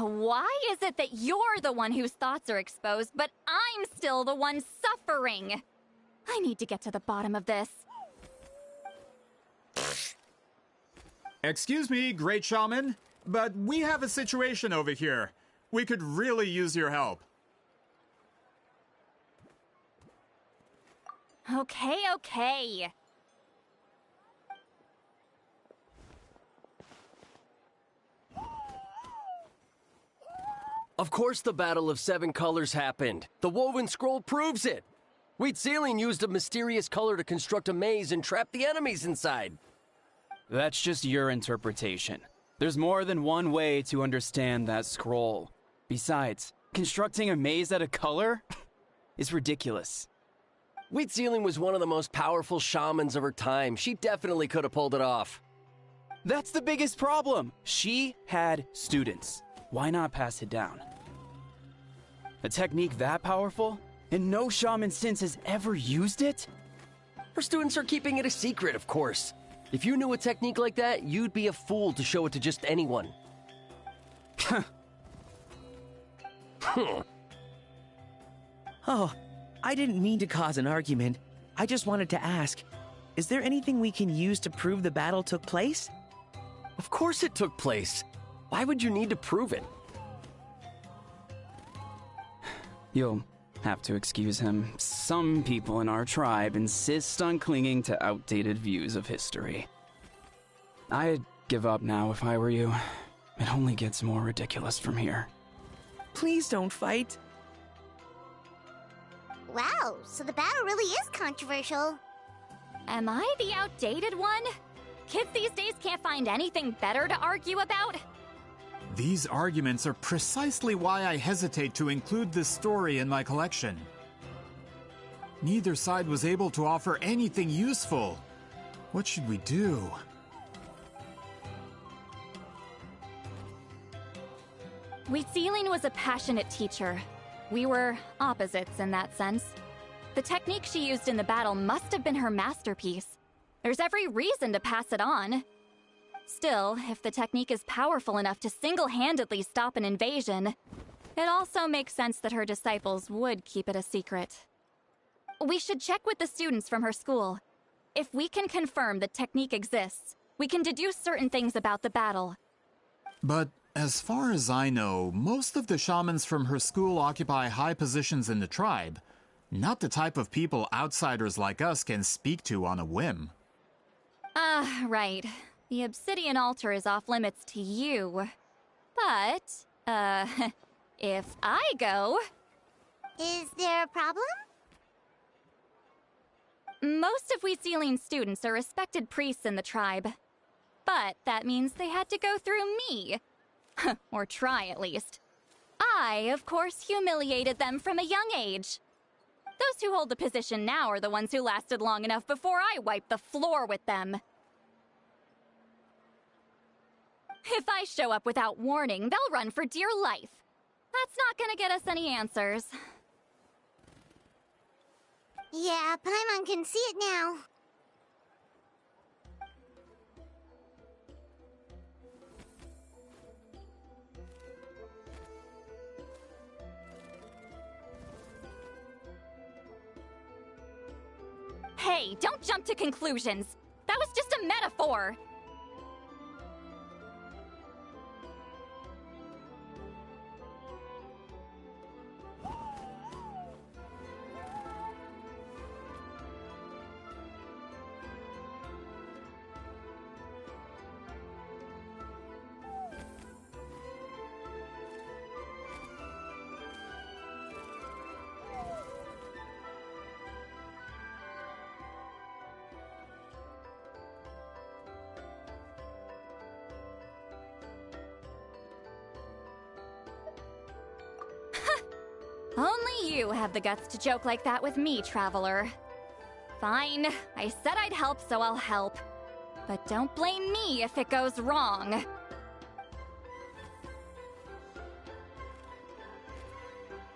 Why is it that you're the one whose thoughts are exposed, but I'm still the one suffering? I need to get to the bottom of this. Excuse me, Great Shaman, but we have a situation over here. We could really use your help. Okay. Of course the Battle of Seven Colors happened. The Woven Scroll proves it. Wheat Ceiling used a mysterious color to construct a maze and trap the enemies inside. That's just your interpretation. There's more than one way to understand that scroll. Besides, constructing a maze out of color is ridiculous. Wheat Ceiling was one of the most powerful shamans of her time. She definitely could have pulled it off. That's the biggest problem. She had students. Why not pass it down? A technique that powerful? And no shaman since has ever used it? Her students are keeping it a secret, of course. If you knew a technique like that, you'd be a fool to show it to just anyone. Oh, I didn't mean to cause an argument. I just wanted to ask, is there anything we can use to prove the battle took place? Of course it took place. Why would you need to prove it? You'll have to excuse him. Some people in our tribe insist on clinging to outdated views of history. I'd give up now if I were you. It only gets more ridiculous from here. Please don't fight. Wow, so the battle really is controversial. Am I the outdated one? Kids these days can't find anything better to argue about? These arguments are precisely why I hesitate to include this story in my collection. Neither side was able to offer anything useful. What should we do? Wheat Ceiling was a passionate teacher. We were opposites in that sense. The technique she used in the battle must have been her masterpiece. There's every reason to pass it on. Still, if the technique is powerful enough to single-handedly stop an invasion, it also makes sense that her disciples would keep it a secret. We should check with the students from her school. If we can confirm the technique exists, we can deduce certain things about the battle. But as far as I know, most of the shamans from her school occupy high positions in the tribe. Not the type of people outsiders like us can speak to on a whim. Right. The obsidian altar is off limits to you. But, if I go... Is there a problem? Most of Wheat Ceiling's students are respected priests in the tribe. But that means they had to go through me. Or try, at least. I, of course, humiliated them from a young age. Those who hold the position now are the ones who lasted long enough before I wiped the floor with them. If I show up without warning, they'll run for dear life. That's not gonna get us any answers. Yeah, Paimon can see it now. Hey, don't jump to conclusions. That was just a metaphor. Only you have the guts to joke like that with me, Traveler. Fine, I said I'd help, so I'll help. But don't blame me if it goes wrong.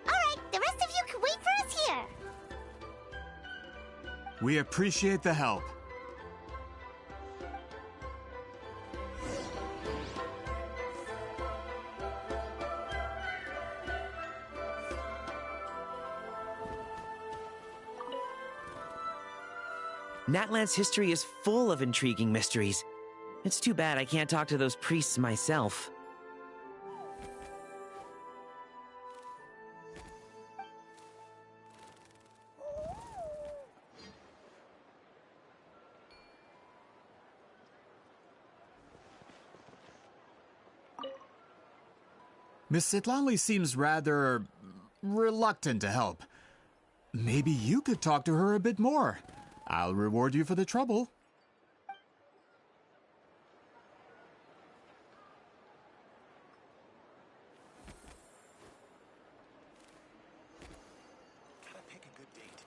Alright, the rest of you can wait for us here. We appreciate the help. Natlan's history is full of intriguing mysteries. It's too bad I can't talk to those priests myself. Miss Citlali seems rather reluctant to help. Maybe you could talk to her a bit more. I'll reward you for the trouble. Gotta pick a good date.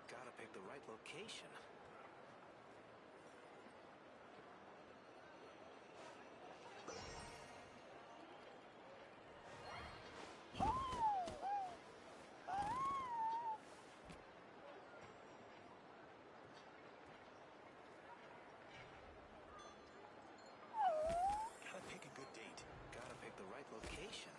Gotta pick the right location. Gotta pick a good date. Gotta pick the right location.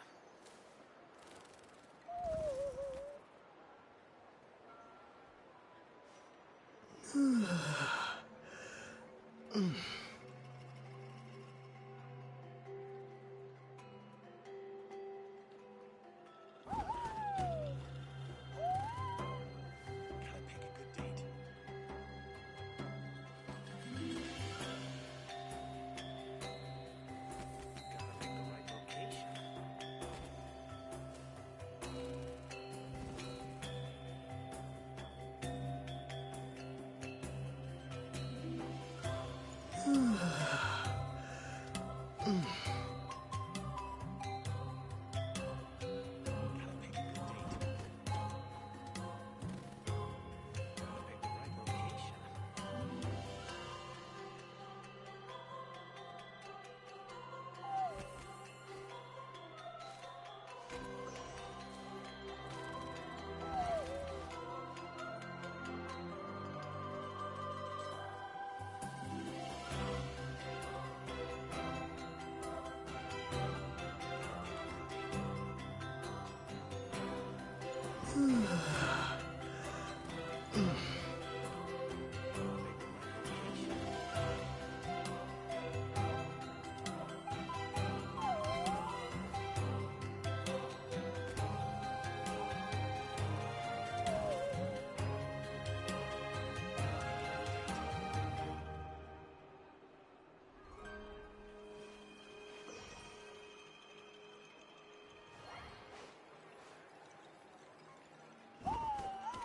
Gotta pick a good date. Gotta pick the right location.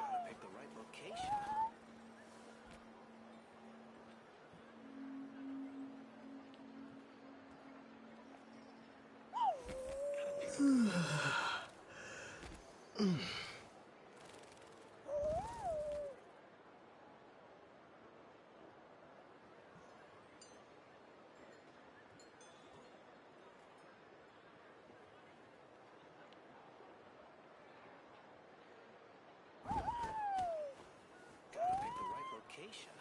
Gotta pick the right location. Gotta pick the right location.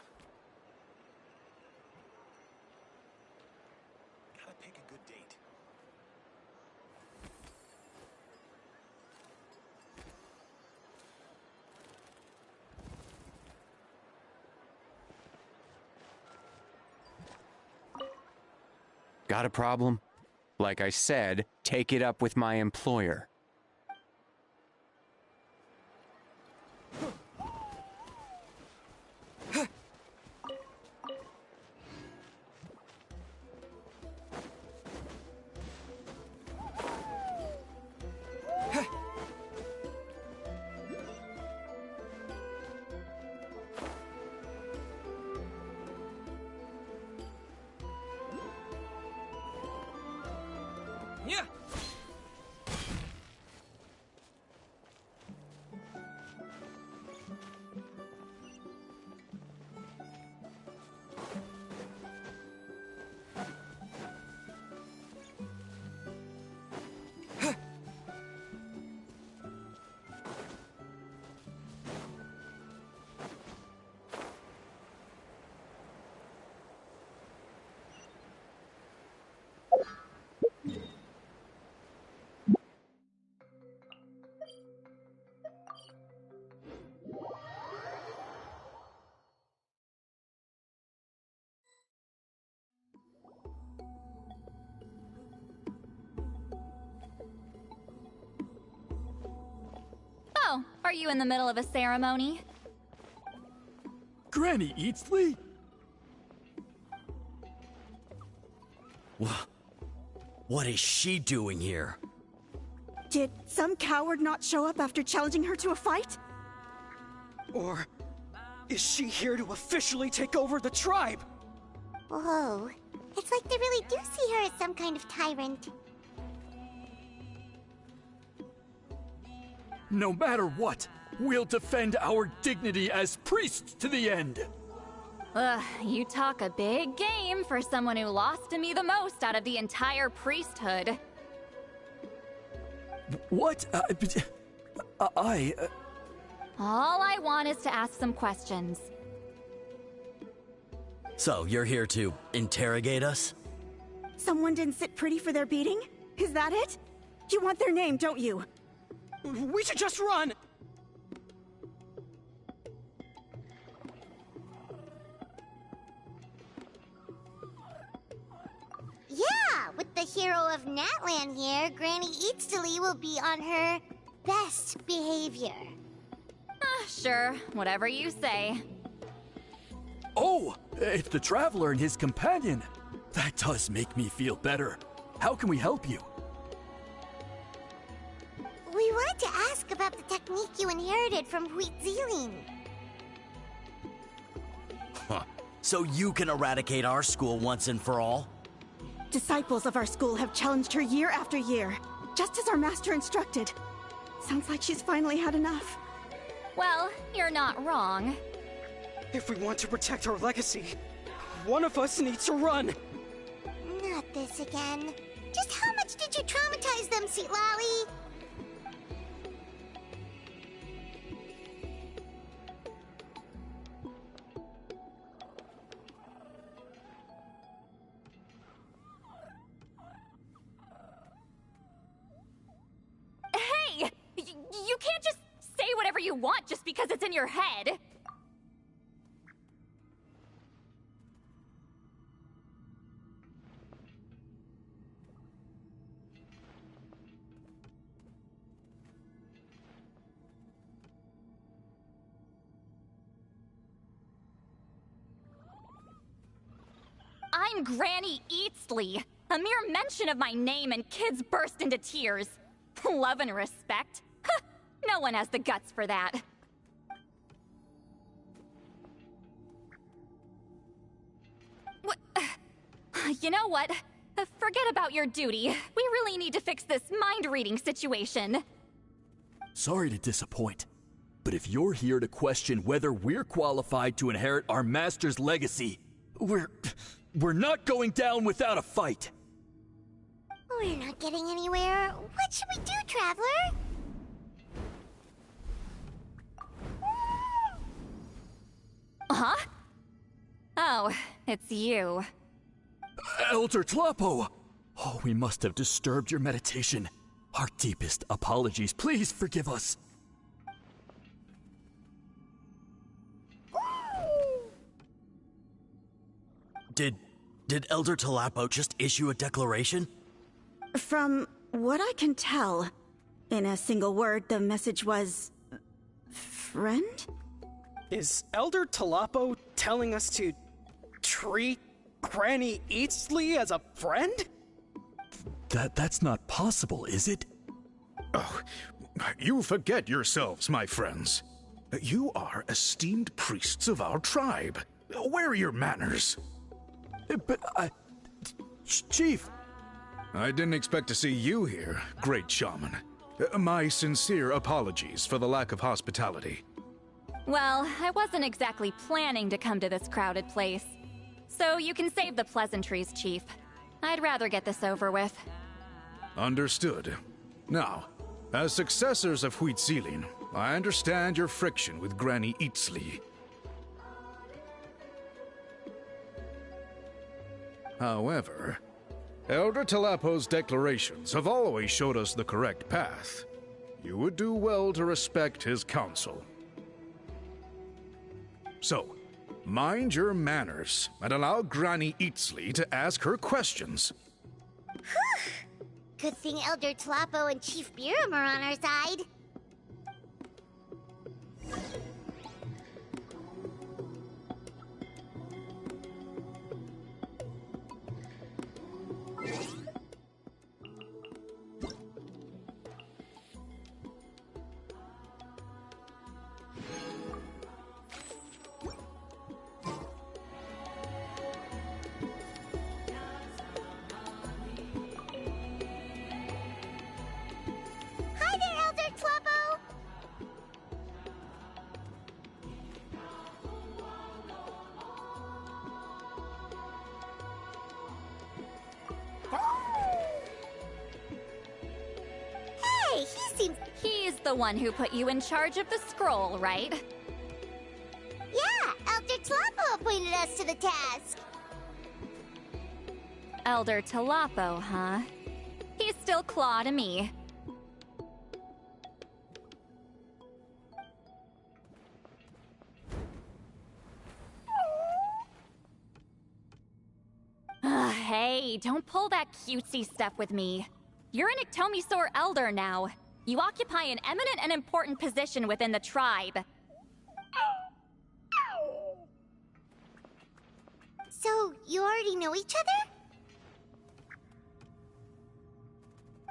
Gotta pick a good date. Got a problem? Like I said, take it up with my employer. Yeah. Oh, are you in the middle of a ceremony? Granny Eatsley? What is she doing here? Did some coward not show up after challenging her to a fight? Or is she here to officially take over the tribe? Whoa. It's like they really do see her as some kind of tyrant. No matter what, we'll defend our dignity as priests to the end. Ugh, you talk a big game for someone who lost to me the most out of the entire priesthood. What? All I want is to ask some questions. So, you're here to interrogate us? Someone didn't sit pretty for their beating? Is that it? You want their name, don't you? We should just run! Yeah, with the hero of Natlan here, Granny Eatsley will be on her best behavior. Sure, whatever you say. Oh, it's the Traveler and his companion. That does make me feel better. How can we help you? We wanted to ask about the technique you inherited from Huitziling. Huh. So you can eradicate our school once and for all? Disciples of our school have challenged her year after year, just as our master instructed. Sounds like she's finally had enough. Well, you're not wrong. If we want to protect our legacy, one of us needs to run. Not this again. Just how much did you traumatize them, tlou? Hey! You can't just say whatever you want just because it's in your head. I'm Granny Eatsley. A mere mention of my name and kids burst into tears. Love and respect? Huh, no one has the guts for that. What? You know what? Forget about your duty. We really need to fix this mind-reading situation. Sorry to disappoint, but if you're here to question whether we're qualified to inherit our master's legacy, we're not going down without a fight. We're not getting anywhere. What should we do, Traveler? Huh? Oh, it's you. Elder Tlou! Oh, we must have disturbed your meditation. Our deepest apologies. Please forgive us. Did Elder Tlou just issue a declaration? From what I can tell, in a single word, the message was... friend? Is Elder Tlou telling us to treat Granny Eatsley as a friend? That's not possible, is it? Oh, you forget yourselves, my friends. You are esteemed priests of our tribe. Where are your manners? But Chief... I didn't expect to see you here, great shaman. My sincere apologies for the lack of hospitality. Well, I wasn't exactly planning to come to this crowded place. So you can save the pleasantries, Chief. I'd rather get this over with. Understood. Now, as successors of Huitziling, I understand your friction with Granny Eatsley. However, Elder Tlau's declarations have always showed us the correct path. You would do well to respect his counsel. So, mind your manners and allow Granny Eatsley to ask her questions. Good thing Elder Tlou and Chief Biram are on our side. Hi there, Elder Tlou! Hey, he seems... He's the one who put you in charge of the scroll, right? Yeah, Elder Tlou appointed us to the task. Elder tlou, huh? He's still Claw to me. Hey, don't pull that cutesy stuff with me. You're an Iktomisaur Elder now. You occupy an eminent and important position within the tribe. So, you already know each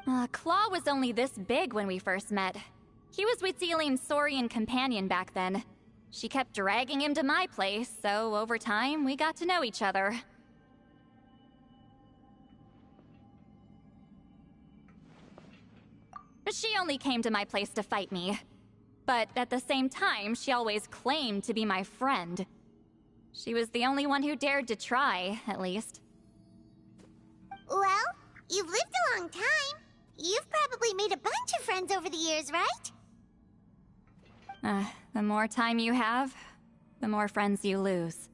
other? Claw was only this big when we first met. He was Witzeline's Saurian companion back then. She kept dragging him to my place, so over time, we got to know each other. She only came to my place to fight me. But at the same time, she always claimed to be my friend. She was the only one who dared to try, at least. Well, you've lived a long time. You've probably made a bunch of friends over the years, right? The more time you have, the more friends you lose.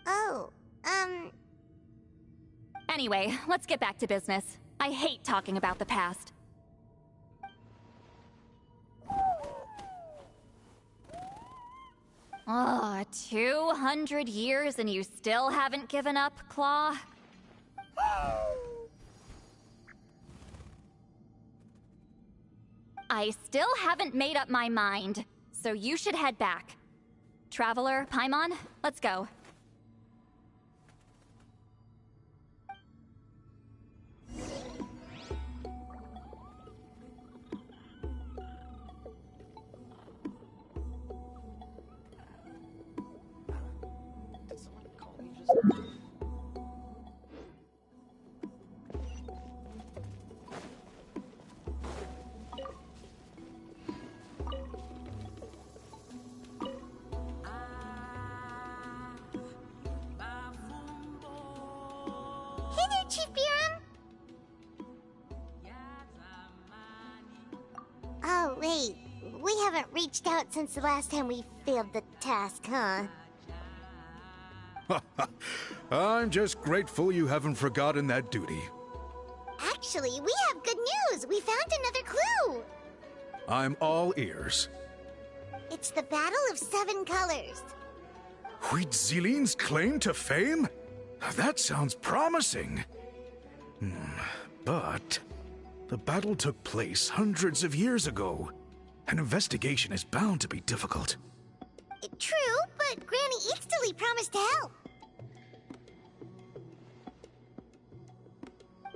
Oh, Anyway, let's get back to business. I hate talking about the past. Oh, 200 years and you still haven't given up, Claw? I still haven't made up my mind, so you should head back. Traveler, Paimon, let's go. Hey there, Chief Biram! Oh, wait. We haven't reached out since the last time we failed the task, huh? I'm just grateful you haven't forgotten that duty. Actually, we have good news! We found another clue! I'm all ears. It's the Battle of Seven Colors. Huitziline's claim to fame? That sounds promising. But the battle took place hundreds of years ago. An investigation is bound to be difficult. True, but Granny Eatstily promised to help.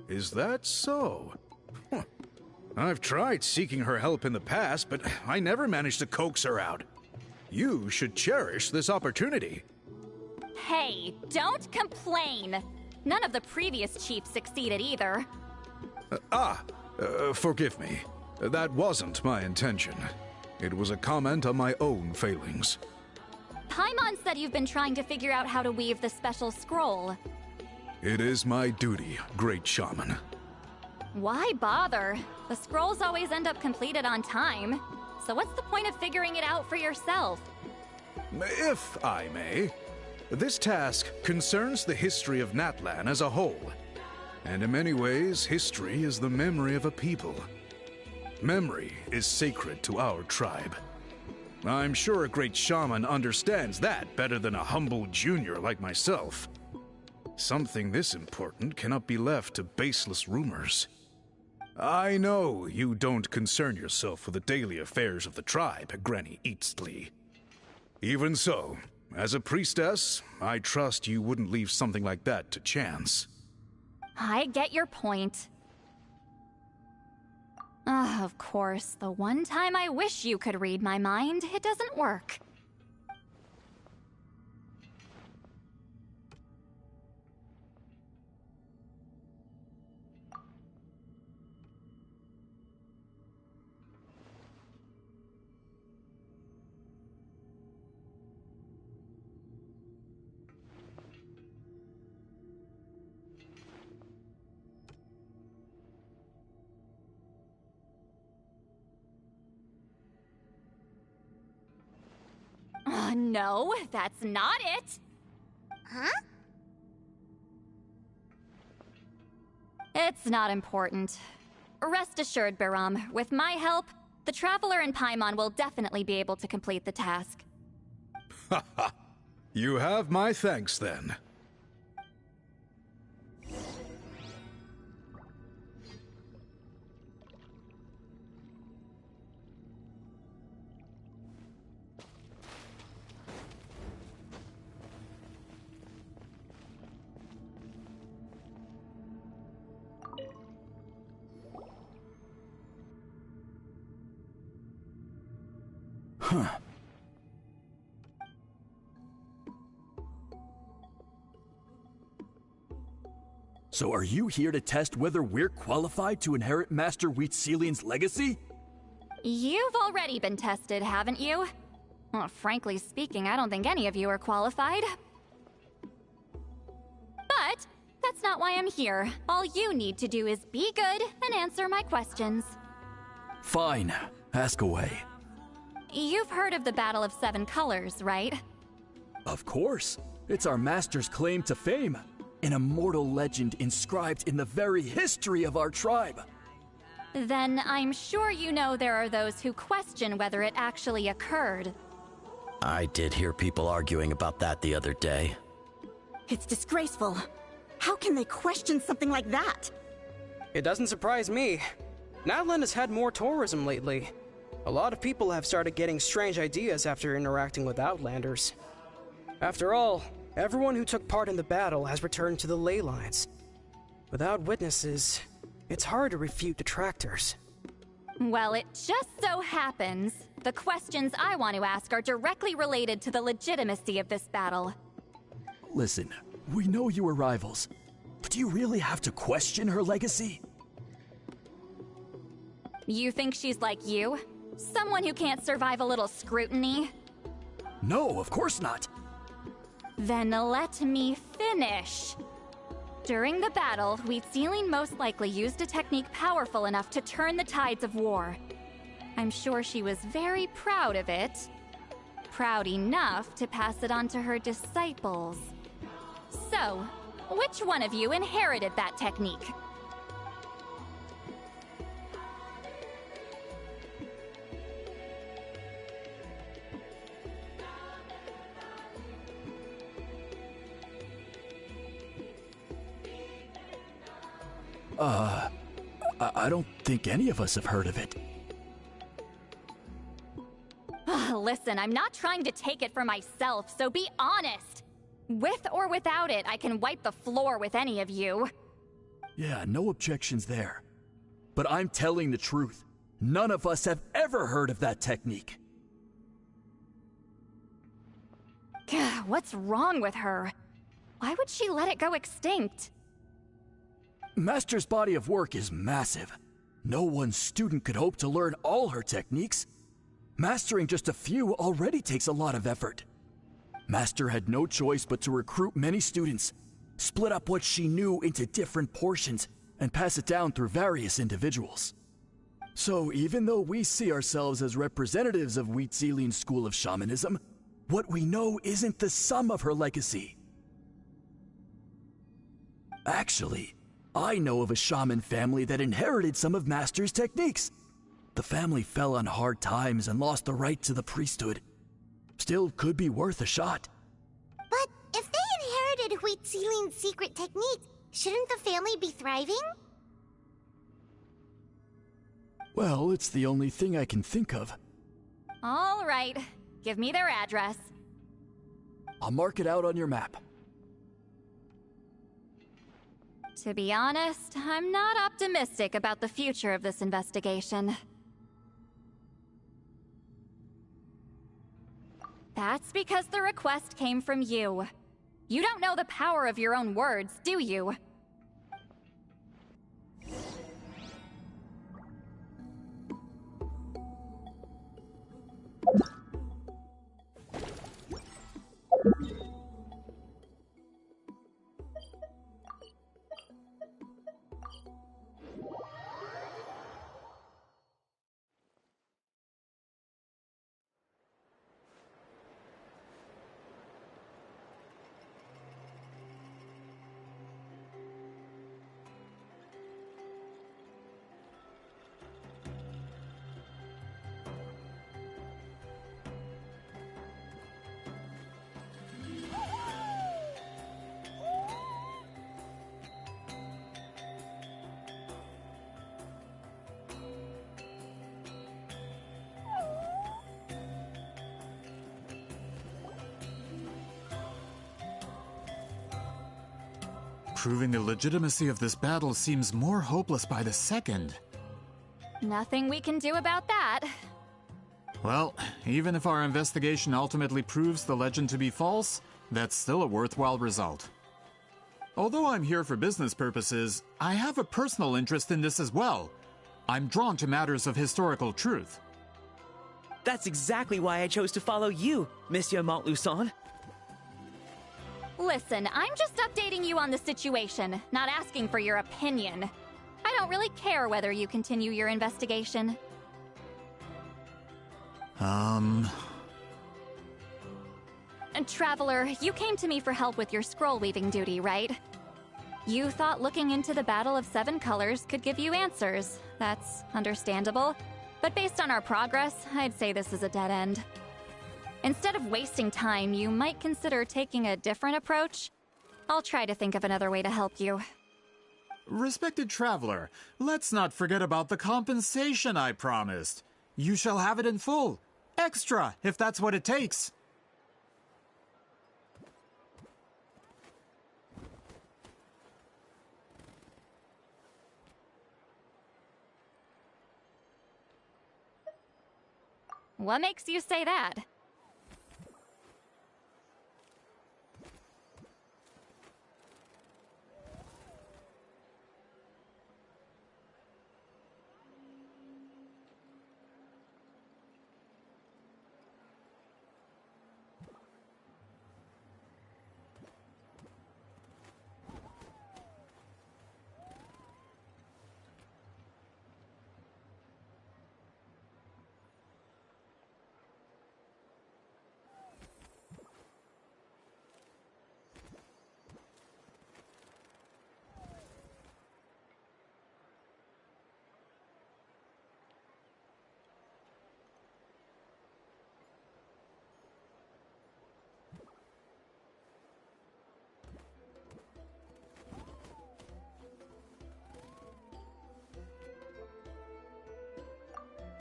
Is that so? Huh. I've tried seeking her help in the past, but I never managed to coax her out. You should cherish this opportunity. Hey, don't complain! None of the previous chiefs succeeded either. Forgive me. That wasn't my intention. It was a comment on my own failings. Paimon said you've been trying to figure out how to weave the special scroll. It is my duty, great shaman. Why bother? The scrolls always end up completed on time. So what's the point of figuring it out for yourself? If I may, this task concerns the history of Natlan as a whole. And in many ways, history is the memory of a people. Memory is sacred to our tribe. I'm sure a great shaman understands that better than a humble junior like myself. Something this important cannot be left to baseless rumors. I know you don't concern yourself with the daily affairs of the tribe, Granny Eatsley. Even so, as a priestess, I trust you wouldn't leave something like that to chance. I get your point. Of course, the one time I wish you could read my mind, it doesn't work. No, that's not it. Huh? It's not important. Rest assured, Biram, with my help, the Traveler and Paimon will definitely be able to complete the task. Haha. You have my thanks, then. Huh. So are you here to test whether we're qualified to inherit Master Wheatselian's legacy? You've already been tested, haven't you? Well, frankly speaking, I don't think any of you are qualified. But that's not why I'm here. All you need to do is be good and answer my questions. Fine. Ask away. You've heard of the Battle of Seven Colors, right? Of course. It's our master's claim to fame. An immortal legend inscribed in the very history of our tribe. Then I'm sure you know there are those who question whether it actually occurred. I did hear people arguing about that the other day. It's disgraceful. How can they question something like that? It doesn't surprise me. Natlan has had more tourism lately. A lot of people have started getting strange ideas after interacting with Outlanders. After all, everyone who took part in the battle has returned to the ley lines. Without witnesses, it's hard to refute detractors. Well, it just so happens the questions I want to ask are directly related to the legitimacy of this battle. Listen, we know you were rivals, but do you really have to question her legacy? You think she's like you? Someone who can't survive a little scrutiny? No, of course not. Then let me finish. During the battle, Wheatselian most likely used a technique powerful enough to turn the tides of war. I'm sure she was very proud of it. Proud enough to pass it on to her disciples. So, which one of you inherited that technique? I don't think any of us have heard of it. Listen, I'm not trying to take it for myself, so be honest. With or without it, I can wipe the floor with any of you. Yeah, no objections there. But I'm telling the truth. None of us have ever heard of that technique. What's wrong with her? Why would she let it go extinct? Master's body of work is massive. No one student could hope to learn all her techniques. Mastering just a few already takes a lot of effort. Master had no choice but to recruit many students, split up what she knew into different portions, and pass it down through various individuals. So even though we see ourselves as representatives of Wheatselian's school of shamanism, what we know isn't the sum of her legacy. Actually, I know of a shaman family that inherited some of Master's techniques. The family fell on hard times and lost the right to the priesthood. Still could be worth a shot. But if they inherited Wheatselian's secret technique, shouldn't the family be thriving? Well, it's the only thing I can think of. All right. Give me their address. I'll mark it out on your map. To be honest, I'm not optimistic about the future of this investigation. That's because the request came from you. You don't know the power of your own words, do you? Proving the legitimacy of this battle seems more hopeless by the second. Nothing we can do about that. Well, even if our investigation ultimately proves the legend to be false, that's still a worthwhile result. Although I'm here for business purposes, I have a personal interest in this as well. I'm drawn to matters of historical truth. That's exactly why I chose to follow you, Monsieur Montluçon. Listen, I'm just updating you on the situation, not asking for your opinion. I don't really care whether you continue your investigation. And Traveler, you came to me for help with your scroll weaving duty, right? You thought looking into the Battle of Seven Colors could give you answers. That's understandable. But based on our progress, I'd say this is a dead end. Instead of wasting time, you might consider taking a different approach. I'll try to think of another way to help you. Respected Traveler, let's not forget about the compensation I promised. You shall have it in full. Extra, if that's what it takes. What makes you say that?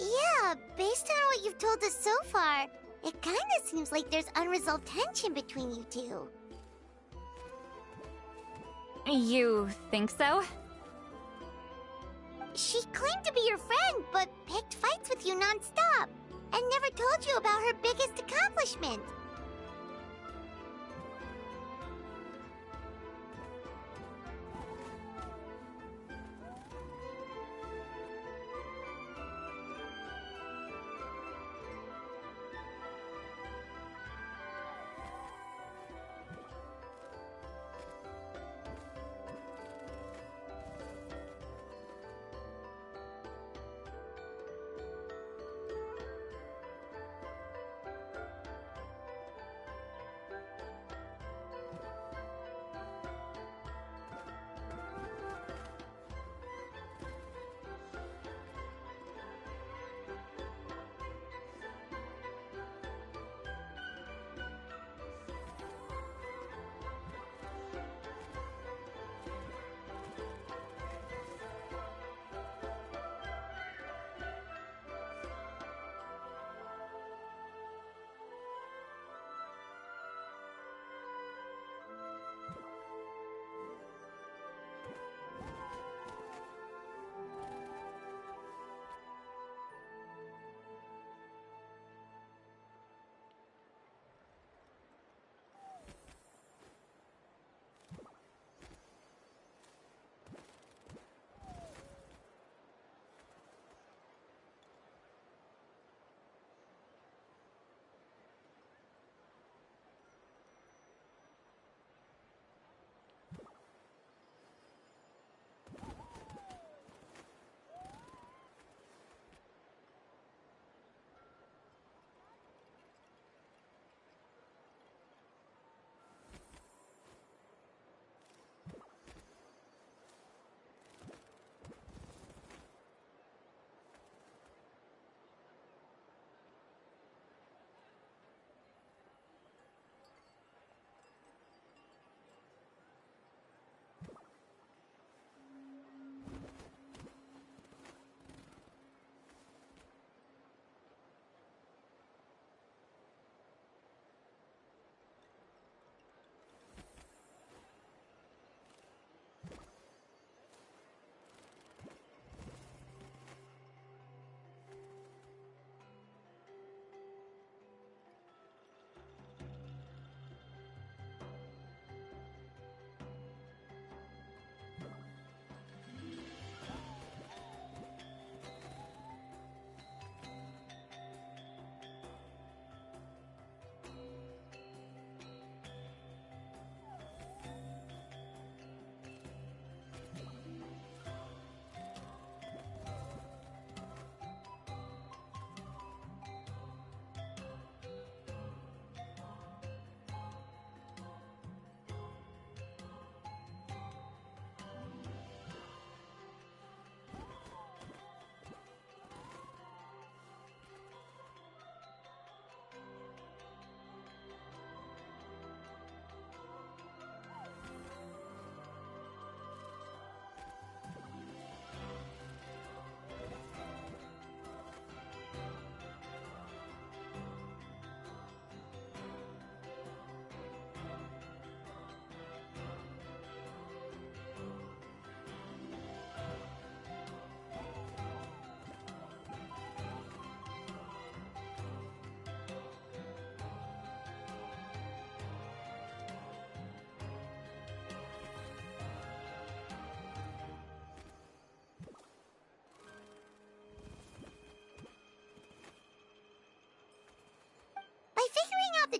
Yeah, based on what you've told us so far, it kinda seems like there's unresolved tension between you two. You think so? She claimed to be your friend, but picked fights with you non-stop, and never told you about her biggest accomplishment.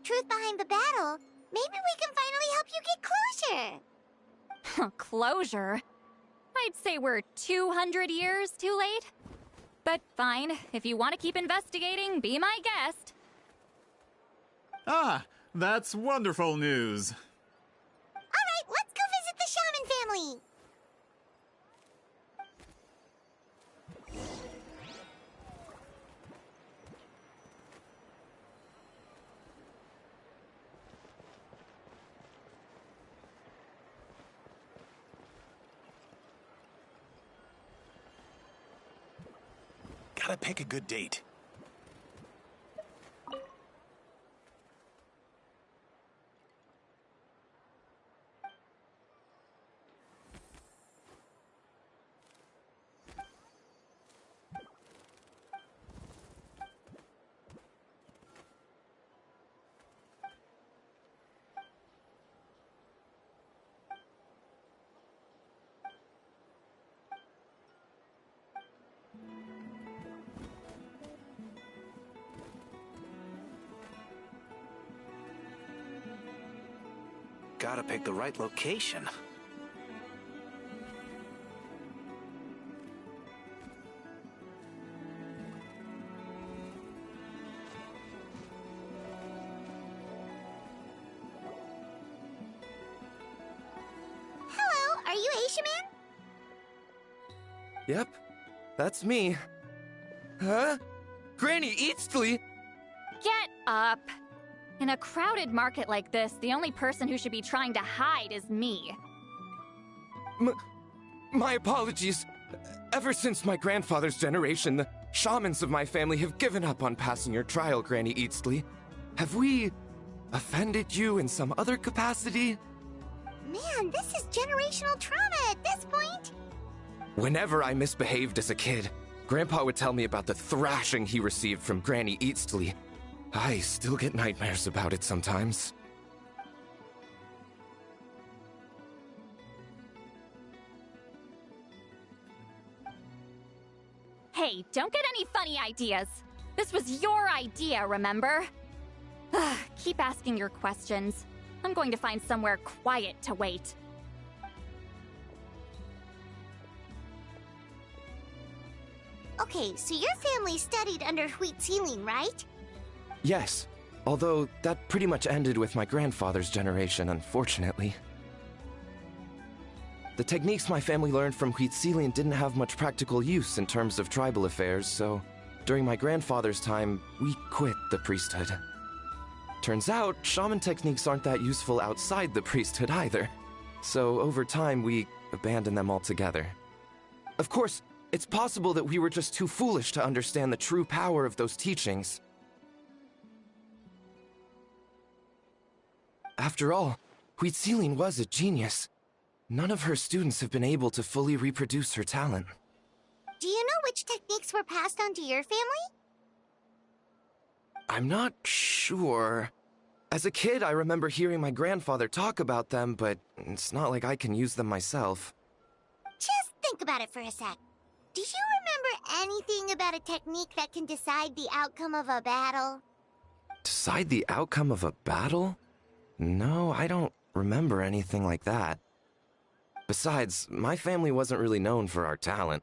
truth behind the battle, maybe we can finally help you get closure. Closure? I'd say we're 200 years too late. But fine, if you want to keep investigating, be my guest. Ah, that's wonderful news. Alright, let's go visit the shaman family. Gotta pick a good date. Gotta pick the right location. Hello, are you Aishaman? Yep, that's me. Huh? Granny Eastly? Get up! In a crowded market like this, the only person who should be trying to hide is me. My apologies. Ever since my grandfather's generation, the shamans of my family have given up on passing your trial, Granny Eastly. Have we offended you in some other capacity? Man, this is generational trauma at this point. Whenever I misbehaved as a kid, Grandpa would tell me about the thrashing he received from Granny Eastly. I still get nightmares about it sometimes. Hey, don't get any funny ideas. This was your idea, remember? Keep asking your questions. I'm going to find somewhere quiet to wait. Okay, so your family studied under Wheat Ceiling, right? Yes, although that pretty much ended with my grandfather's generation, unfortunately. The techniques my family learned from Wheat Ceiling didn't have much practical use in terms of tribal affairs, so during my grandfather's time, we quit the priesthood. Turns out, shaman techniques aren't that useful outside the priesthood either, so over time we abandoned them altogether. Of course, it's possible that we were just too foolish to understand the true power of those teachings. After all, Wheat Ceiling was a genius. None of her students have been able to fully reproduce her talent. Do you know which techniques were passed on to your family? I'm not sure. As a kid, I remember hearing my grandfather talk about them, but it's not like I can use them myself. Just think about it for a sec. Do you remember anything about a technique that can decide the outcome of a battle? Decide the outcome of a battle? No, I don't remember anything like that. Besides, my family wasn't really known for our talent.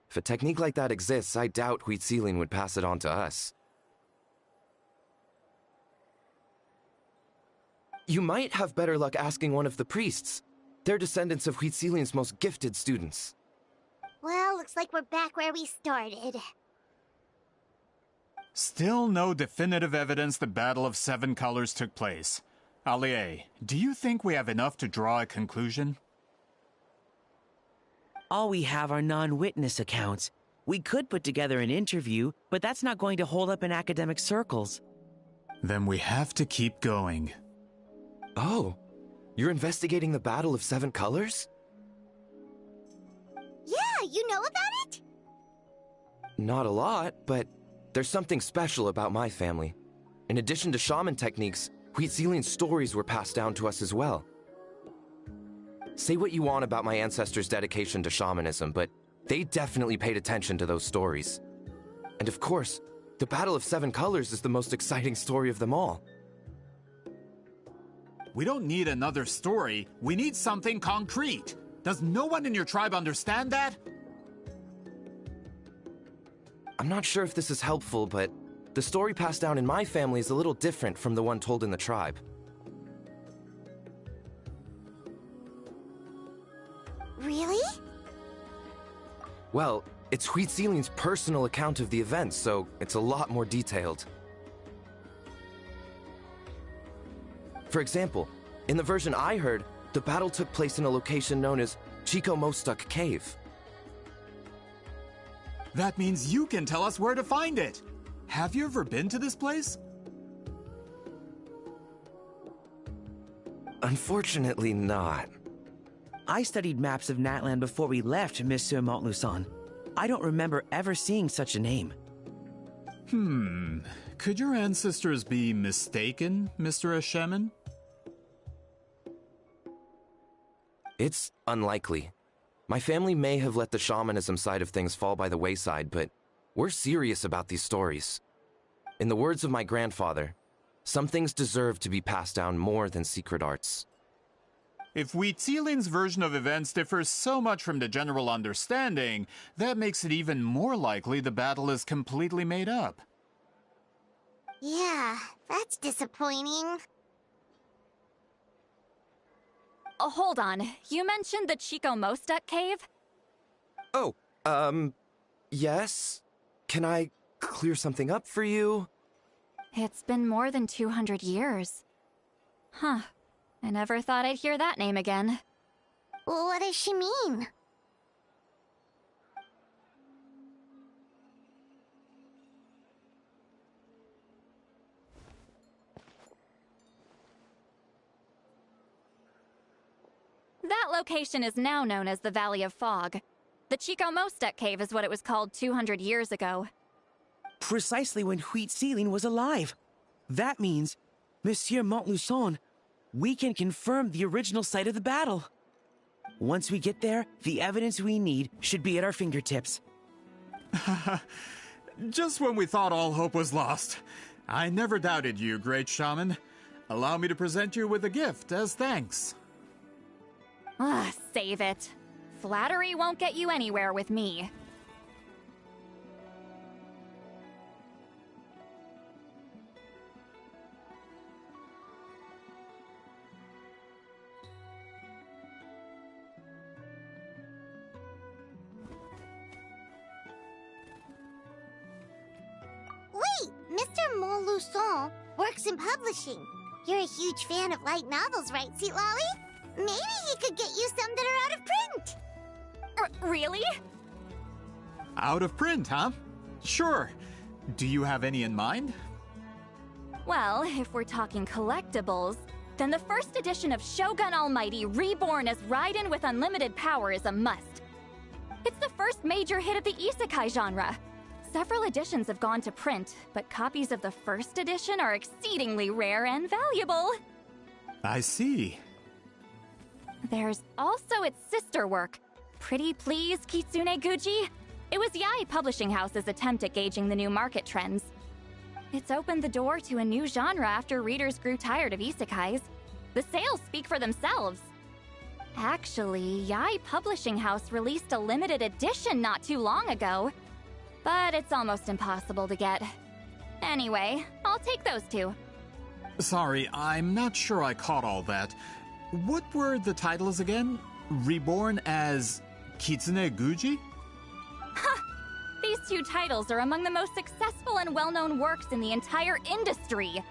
If a technique like that exists, I doubt Wheat Ceiling would pass it on to us. You might have better luck asking one of the priests. They're descendants of Wheat Ceiling's most gifted students. Well, looks like we're back where we started. Still no definitive evidence the Battle of Seven Colors took place. Allie, do you think we have enough to draw a conclusion? All we have are non-witness accounts. We could put together an interview, but that's not going to hold up in academic circles. Then we have to keep going. Oh, you're investigating the Battle of Seven Colors? Yeah, you know about it? Not a lot, but there's something special about my family. In addition to shaman techniques, Wheat Ceiling's stories were passed down to us as well. Say what you want about my ancestors' dedication to shamanism, but they definitely paid attention to those stories. And of course, the Battle of Seven Colors is the most exciting story of them all. We don't need another story. We need something concrete. Does no one in your tribe understand that? I'm not sure if this is helpful, but the story passed down in my family is a little different from the one told in the tribe. Really? Well, it's Huitzilian's personal account of the events, so it's a lot more detailed. For example, in the version I heard, the battle took place in a location known as Chico Mostuk Cave. That means you can tell us where to find it. Have you ever been to this place? Unfortunately not. I studied maps of Natlan before we left, Monsieur Montluçon. I don't remember ever seeing such a name. Could your ancestors be mistaken, Mr. Ashemin? It's unlikely. My family may have let the shamanism side of things fall by the wayside, but we're serious about these stories. In the words of my grandfather, some things deserve to be passed down more than secret arts. If Huitzilian's version of events differs so much from the general understanding, that makes it even more likely the battle is completely made up. Yeah, that's disappointing. Oh, hold on. You mentioned the Chico Mostuk cave? Oh, yes? Can I clear something up for you? It's been more than 200 years. Huh. I never thought I'd hear that name again. What does she mean? That location is now known as the Valley of Fog. The Chico Mostuk cave is what it was called 200 years ago. Precisely when Huitzilin was alive. That means, Monsieur Montluçon, we can confirm the original site of the battle. Once we get there, the evidence we need should be at our fingertips. Just when we thought all hope was lost. I never doubted you, great shaman. Allow me to present you with a gift as thanks. Save it. Flattery won't get you anywhere with me. Wait, Mr. Montluçon works in publishing. You're a huge fan of light novels, right, tlou? Maybe he could get you some that are out of print. Really? Out of print, huh? Sure. Do you have any in mind? Well, if we're talking collectibles, then the first edition of Shogun Almighty reborn as Raiden with unlimited power is a must. It's the first major hit of the isekai genre. Several editions have gone to print, but copies of the first edition are exceedingly rare and valuable. I see. There's also its sister work, Pretty Please Kitsune Guji. It was Yae Publishing House's attempt at gauging the new market trends. It's opened the door to a new genre after readers grew tired of isekais. The sales speak for themselves. Actually, Yae Publishing House released a limited edition not too long ago, but it's almost impossible to get. Anyway, I'll take those two. Sorry, I'm not sure I caught all that. What were the titles again? Reborn as Kitsune Guji? These two titles are among the most successful and well-known works in the entire industry.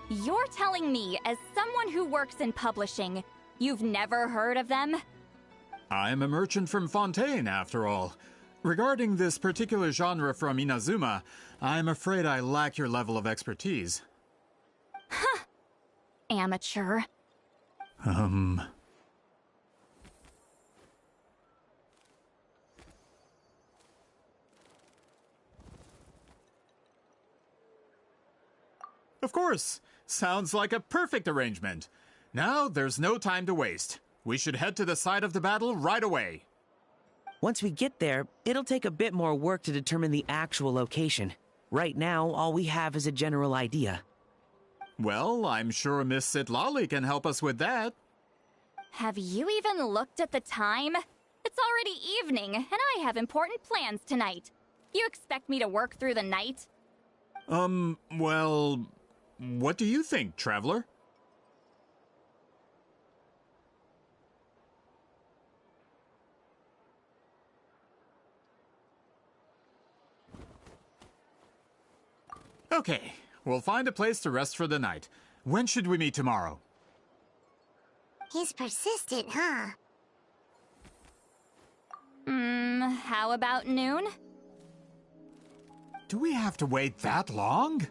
You're telling me, as someone who works in publishing, you've never heard of them? I'm a merchant from Fontaine, after all. Regarding this particular genre from Inazuma, I'm afraid I lack your level of expertise. Amateur. Of course. Sounds like a perfect arrangement. Now, there's no time to waste. We should head to the site of the battle right away. Once we get there, it'll take a bit more work to determine the actual location. Right now, all we have is a general idea. Well, I'm sure Miss Sitlali can help us with that. Have you even looked at the time? It's already evening, and I have important plans tonight. You expect me to work through the night? Well, what do you think, Traveler? Okay, we'll find a place to rest for the night. When should we meet tomorrow? He's persistent, huh? How about noon? Do we have to wait that long?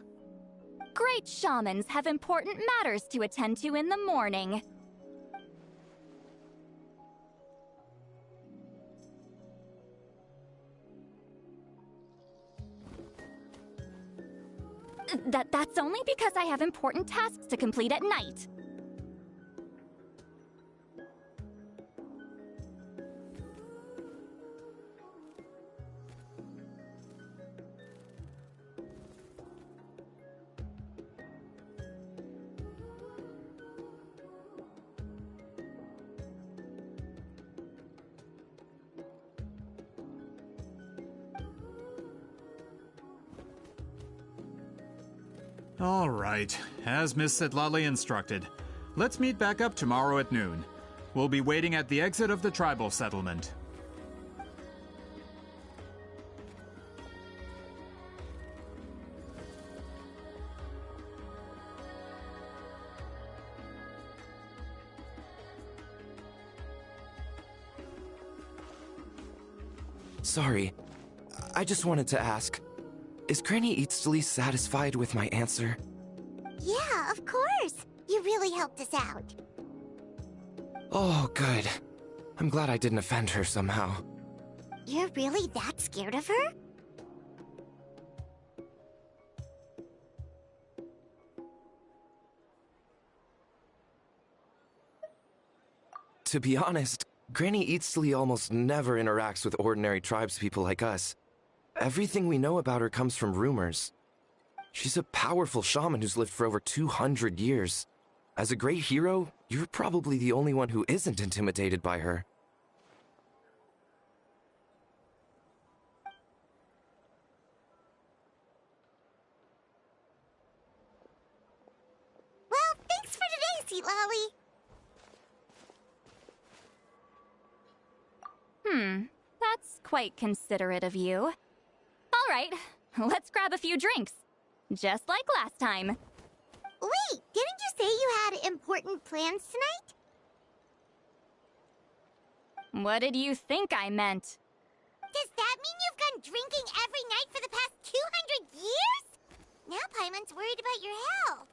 Great shamans have important matters to attend to in the morning. That's only because I have important tasks to complete at night. All right, as Miss Sitlali instructed. Let's meet back up tomorrow at noon. We'll be waiting at the exit of the tribal settlement. Sorry, I just wanted to ask, is Granny Eatsley satisfied with my answer? Yeah, of course. You really helped us out. Oh, good. I'm glad I didn't offend her somehow. You're really that scared of her? To be honest, Granny Eatsley almost never interacts with ordinary tribespeople like us. Everything we know about her comes from rumors. She's a powerful shaman who's lived for over 200 years. As a great hero, you're probably the only one who isn't intimidated by her. Well, thanks for today, Sweet Lolly. That's quite considerate of you. All right, let's grab a few drinks. Just like last time. Wait, didn't you say you had important plans tonight? What did you think I meant? Does that mean you've gone drinking every night for the past 200 years? Now Paimon's worried about your health.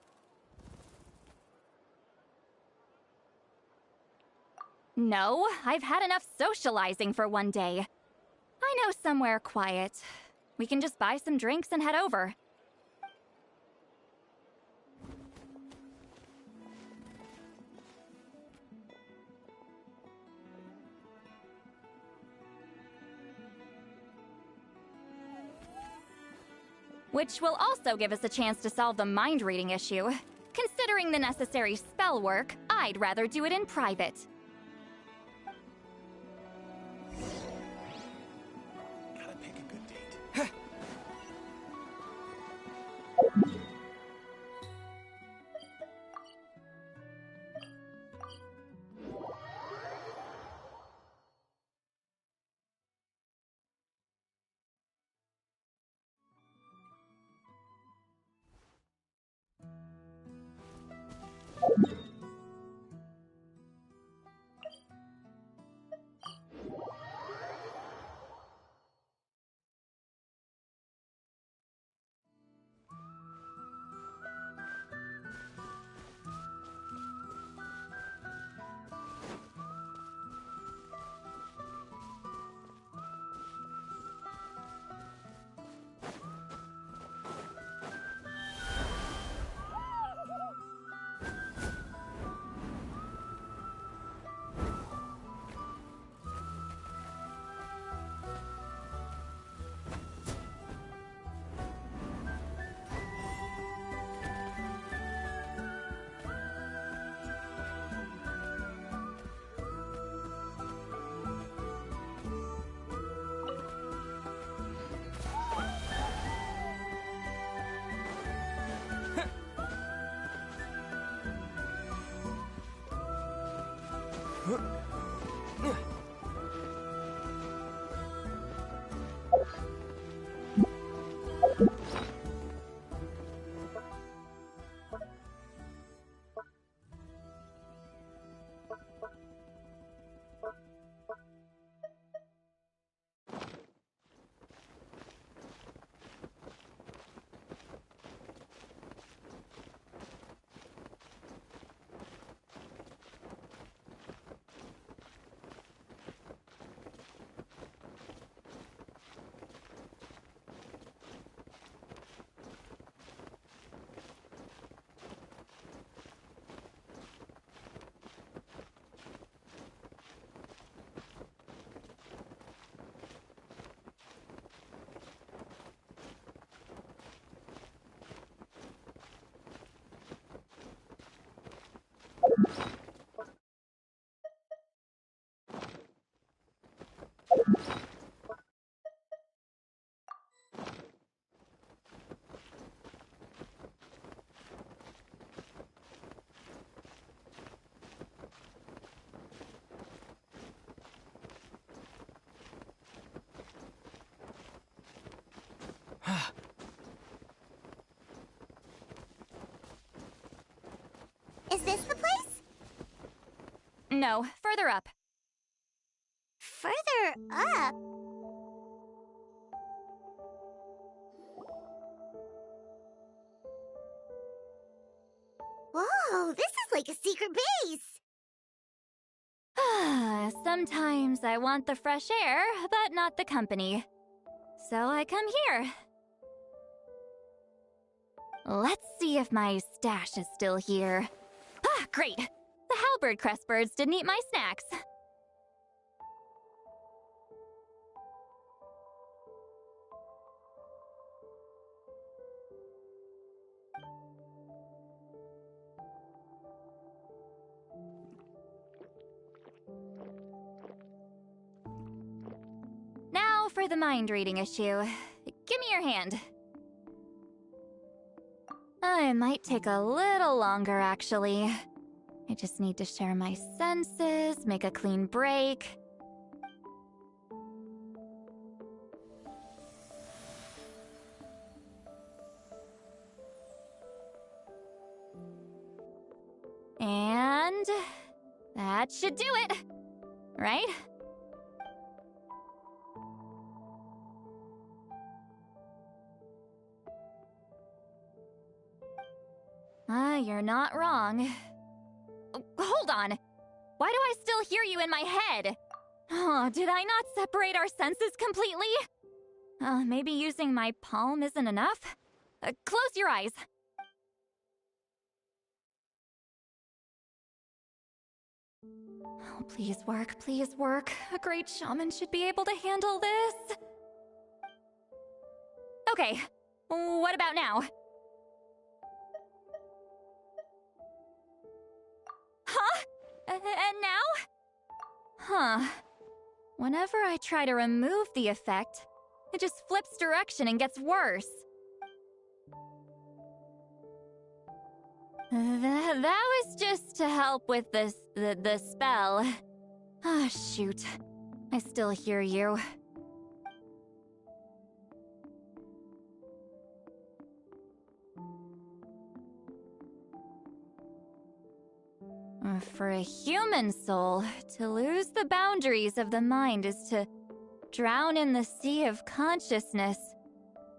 No, I've had enough socializing for one day. I know somewhere quiet. We can just buy some drinks and head over. Which will also give us a chance to solve the mind-reading issue. Considering the necessary spell work, I'd rather do it in private. Gotta pick a good date. Is this the place? No, further up. Further up? Whoa, this is like a secret base! Sometimes I want the fresh air, but not the company. So I come here. Let's see if my stash is still here. Ah, great! The halberd crest birds didn't eat my snacks. Now for the mind-reading issue. Give me your hand. It might take a little longer, actually. I just need to share my senses, make a clean break. And that should do it, right? You're not wrong. Hold on. Why do I still hear you in my head? Oh, did I not separate our senses completely? Maybe using my palm isn't enough? Close your eyes. Oh, please work, please work. A great shaman should be able to handle this. Okay, what about now? Huh? And now? Huh. Whenever I try to remove the effect, it just flips direction and gets worse. That was just to help with the spell. Ah, shoot. I still hear you. For a human soul, to lose the boundaries of the mind is to drown in the sea of consciousness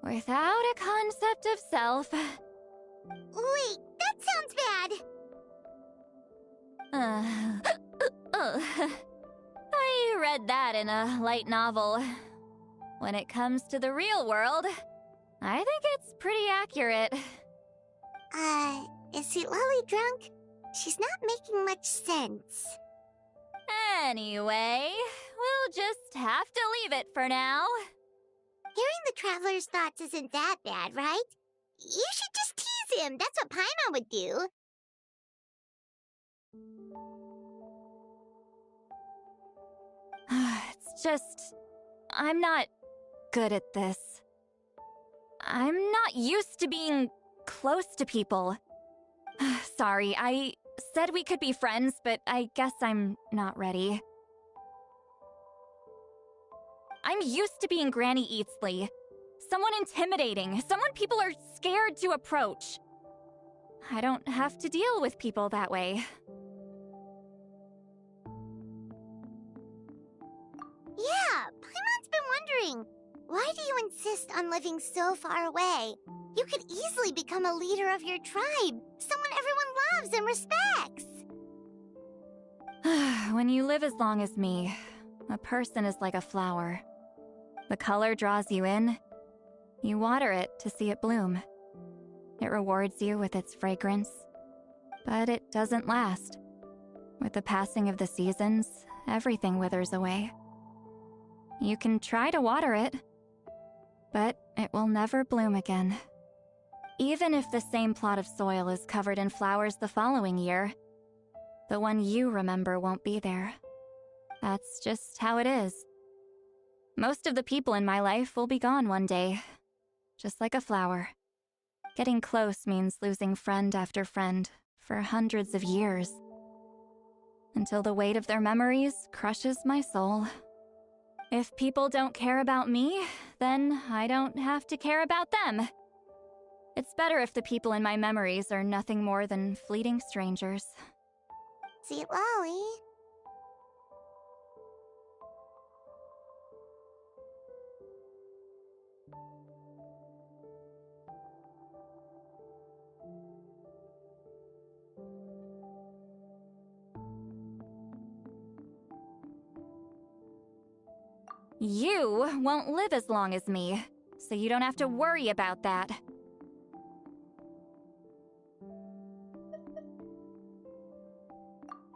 without a concept of self. Wait, that sounds bad! I read that in a light novel. When it comes to the real world, I think it's pretty accurate. Is tlou drunk? She's not making much sense. Anyway, we'll just have to leave it for now. Hearing the Traveler's thoughts isn't that bad, right? You should just tease him. That's what Paimon would do. It's just... I'm not good at this. I'm not used to being close to people. Sorry, I said we could be friends, but I guess I'm not ready. I'm used to being Granny Eatsley. Someone intimidating, someone people are scared to approach. I don't have to deal with people that way. Yeah, Paimon's been wondering, why do you insist on living so far away? You could easily become a leader of your tribe, someone everyone loves and respects. When you live as long as me, a person is like a flower. The color draws you in. You water it to see it bloom. It rewards you with its fragrance, but it doesn't last. With the passing of the seasons, everything withers away. You can try to water it, but it will never bloom again. Even if the same plot of soil is covered in flowers the following year, the one you remember won't be there. That's just how it is. Most of the people in my life will be gone one day, just like a flower. Getting close means losing friend after friend for hundreds of years, until the weight of their memories crushes my soul. If people don't care about me, then I don't have to care about them. It's better if the people in my memories are nothing more than fleeting strangers. See, Lolly. You won't live as long as me, so you don't have to worry about that.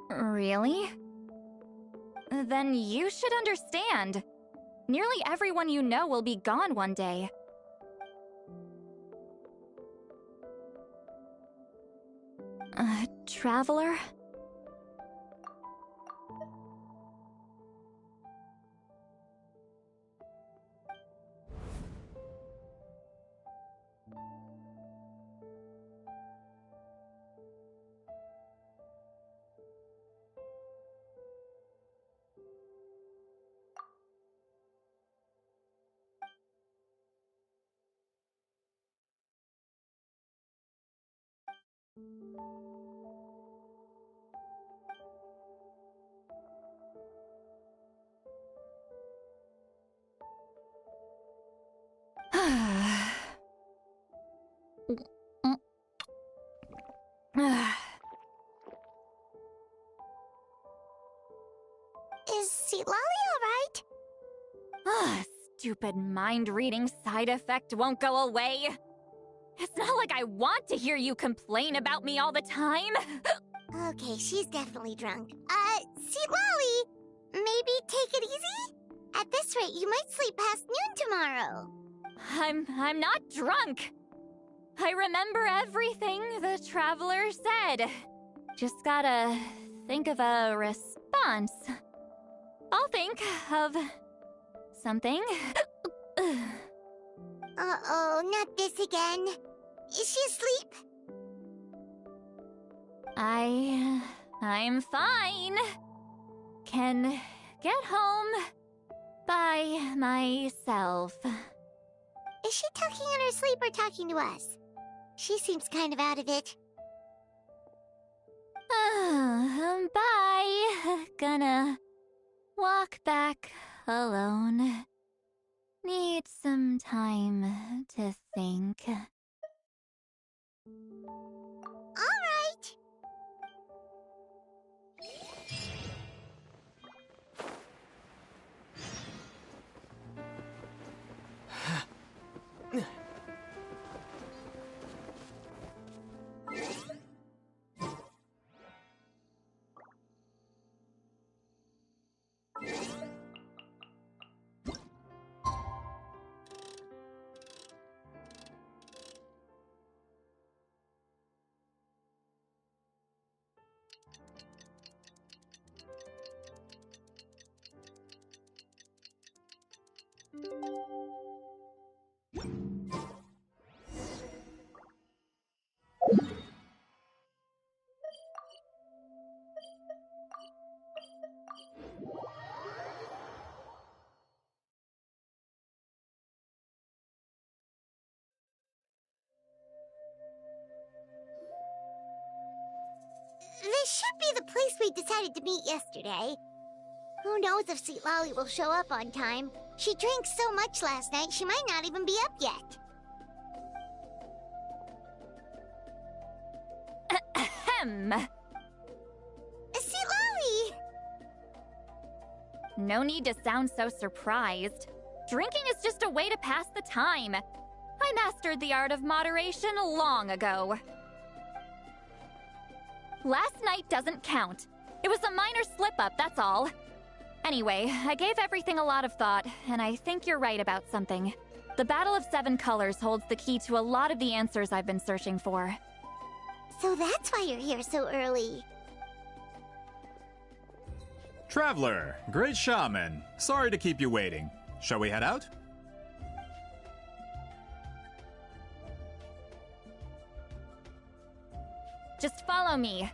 Really? Then you should understand. Nearly everyone you know will be gone one day. Traveler? Is Seat Lolly alright? Stupid mind-reading side effect won't go away. It's not like I want to hear you complain about me all the time. Okay, she's definitely drunk. Seat Lolly, maybe take it easy? At this rate, you might sleep past noon tomorrow. I'm not drunk. I remember everything the traveler said. Just gotta think of a response. I'll think of something. Uh-oh, not this again. Is she asleep? I'm fine. Can get home by myself. Is she talking in her sleep or talking to us? She seems kind of out of it. Bye. Gonna walk back alone. Need some time to think. All right. This should be the place we decided to meet yesterday. Who knows if Seat Lolly will show up on time? She drank so much last night, she might not even be up yet. Ahem. Seat Lolly! No need to sound so surprised. Drinking is just a way to pass the time. I mastered the art of moderation long ago. Last night doesn't count. It was a minor slip-up, that's all. Anyway, I gave everything a lot of thought, and I think you're right about something. The Battle of Seven Colors holds the key to a lot of the answers I've been searching for. So that's why you're here so early. Traveler, great shaman. Sorry to keep you waiting. Shall we head out? Just follow me.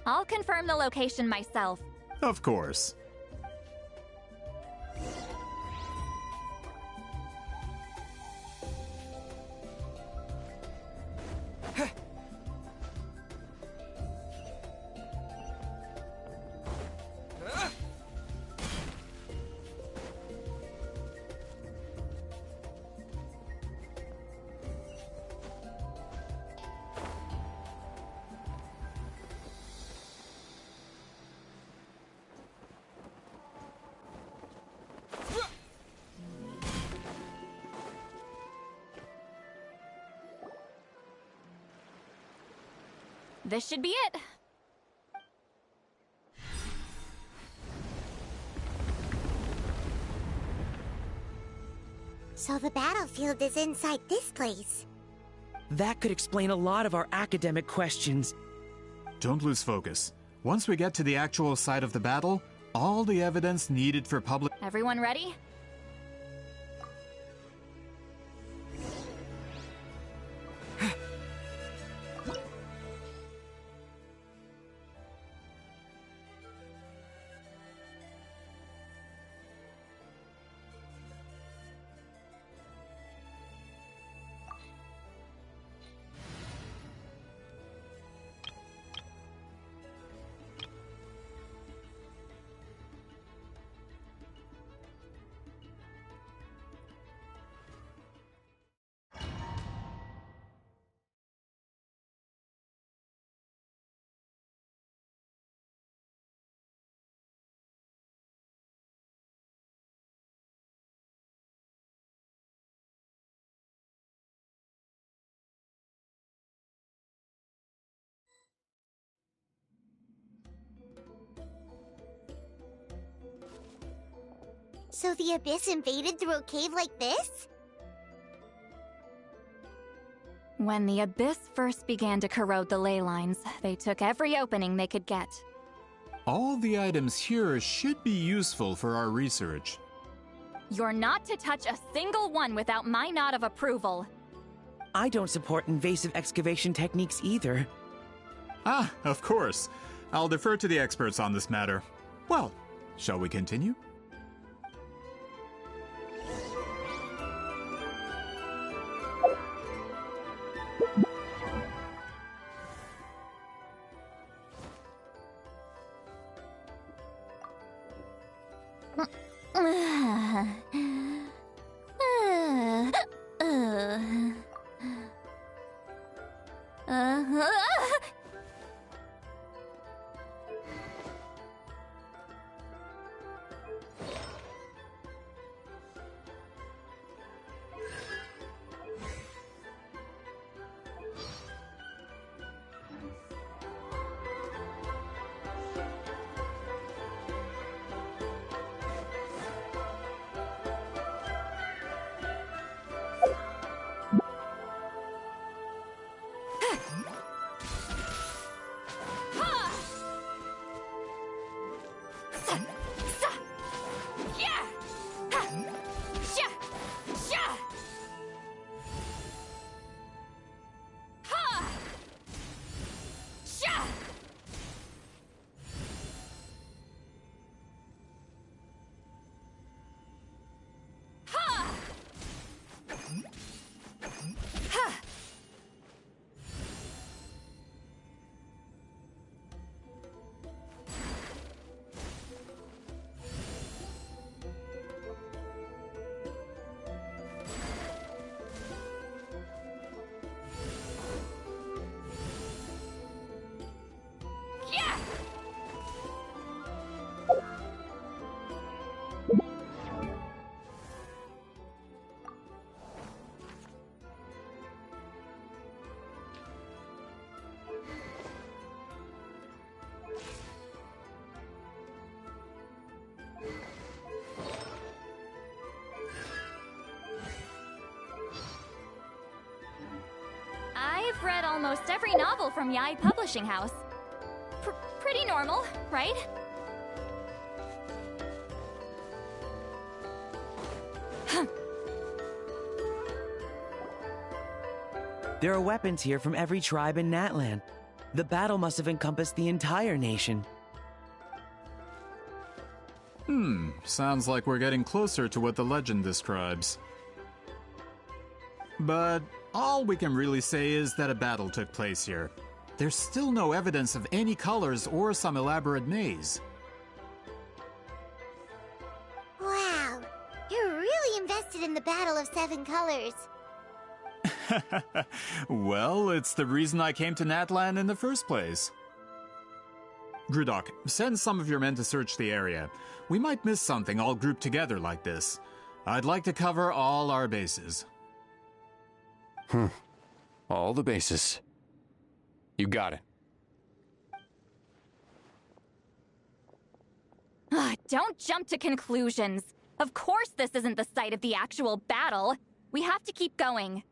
I'll confirm the location myself. Of course. This should be it. So the battlefield is inside this place. That could explain a lot of our academic questions. Don't lose focus. Once we get to the actual site of the battle, all the evidence needed for public... Everyone ready? So the Abyss invaded through a cave like this? When the Abyss first began to corrode the ley lines, they took every opening they could get. All the items here should be useful for our research. You're not to touch a single one without my nod of approval. I don't support invasive excavation techniques either. Ah, of course. I'll defer to the experts on this matter. Well, shall we continue? I've read almost every novel from Yae Publishing House. Pretty normal, right? There are weapons here from every tribe in Natlan. The battle must have encompassed the entire nation. Sounds like we're getting closer to what the legend describes. But all we can really say is that a battle took place here. There's still no evidence of any colors or some elaborate maze. Wow, you're really invested in the Battle of Seven Colors. Well, it's the reason I came to Natlan in the first place. Grudock, send some of your men to search the area. We might miss something all grouped together like this. I'd like to cover all our bases. All the bases. You got it. Don't jump to conclusions. Of course this isn't the site of the actual battle. We have to keep going.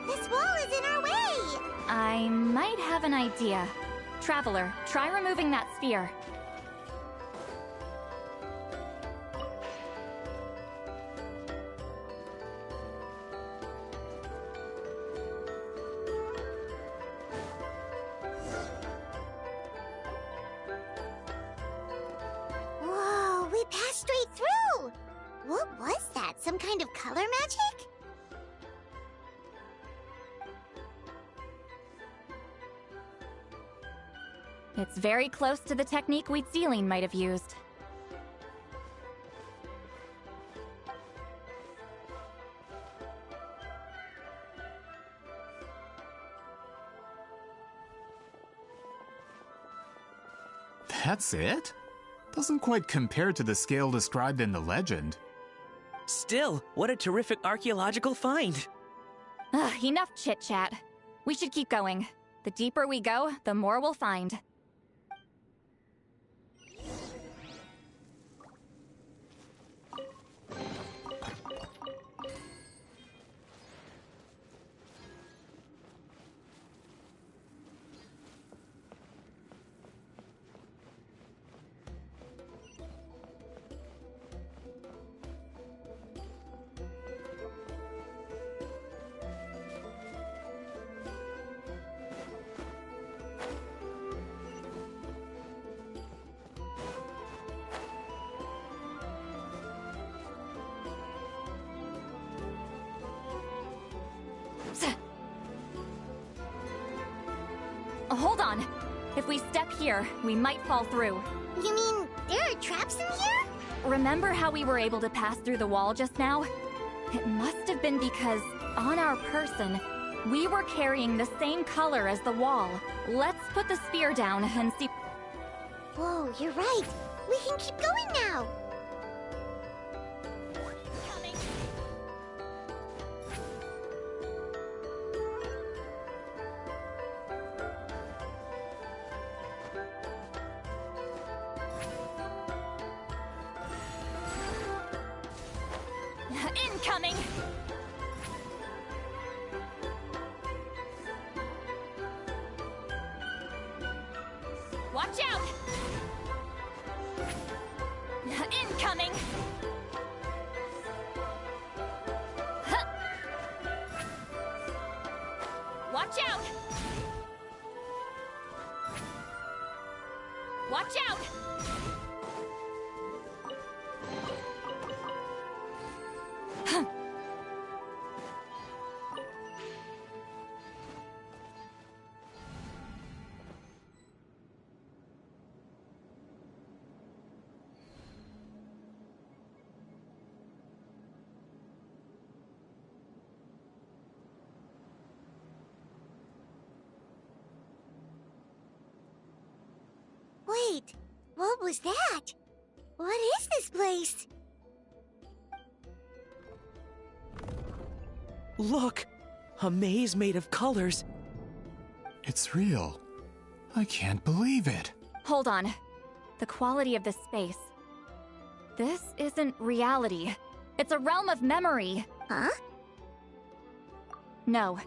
This wall is in our way! I might have an idea. Traveler, try removing that sphere. Whoa, we passed straight through! What was that? Some kind of color magic? It's very close to the technique Wheatsealing might have used. That's it? Doesn't quite compare to the scale described in the legend. Still, what a terrific archaeological find. Enough chit-chat. We should keep going. The deeper we go, the more we'll find. Hold on. If we step here, we might fall through. You mean there are traps in here? Remember how we were able to pass through the wall just now? It must have been because, on our person, we were carrying the same color as the wall. Let's put the spear down and see... Whoa, you're right. We can keep going now. Incoming! Watch out! Incoming! Huh. Watch out! Watch out! Wait, what was that? What is this place? Look! A maze made of colors. It's real. I can't believe it. Hold on. The quality of this space. This isn't reality. It's a realm of memory. Huh? No.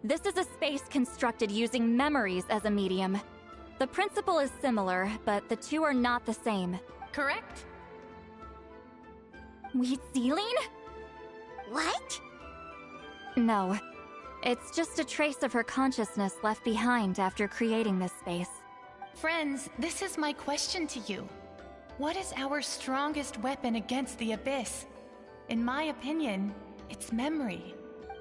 This is a space constructed using memories as a medium. The principle is similar, but the two are not the same. Correct? Wheatsealing? What? No. It's just a trace of her consciousness left behind after creating this space. Friends, this is my question to you. What is our strongest weapon against the Abyss? In my opinion, it's memory.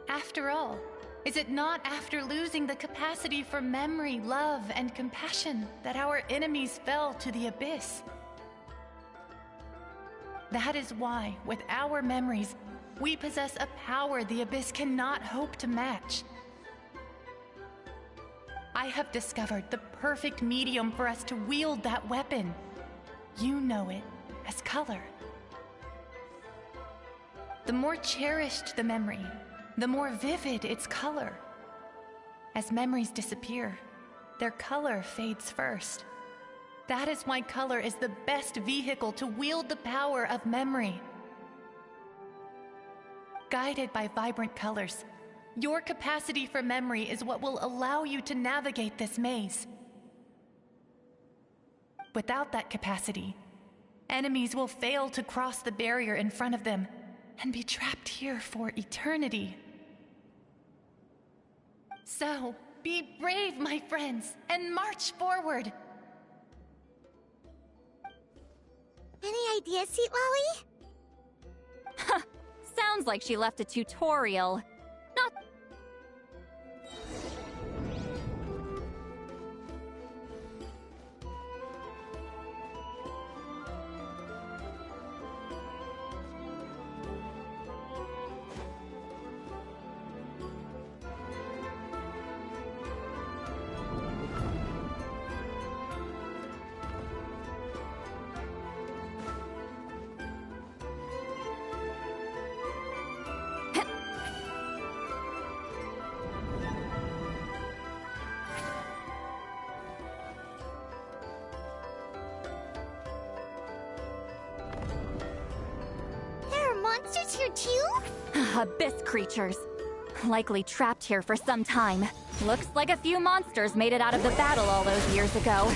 After all, is it not after losing the capacity for memory, love, and compassion that our enemies fell to the abyss? That is why, with our memories, we possess a power the abyss cannot hope to match. I have discovered the perfect medium for us to wield that weapon. You know it as color. The more cherished the memory, the more vivid its color. As memories disappear, their color fades first. That is why color is the best vehicle to wield the power of memory. Guided by vibrant colors, your capacity for memory is what will allow you to navigate this maze. Without that capacity, enemies will fail to cross the barrier in front of them and be trapped here for eternity. So, be brave, my friends, and march forward. Any ideas, Sweet Lolly? Sounds like she left a tutorial. Not... Monsters here too? Abyss creatures. Likely trapped here for some time. Looks like a few monsters made it out of the battle all those years ago.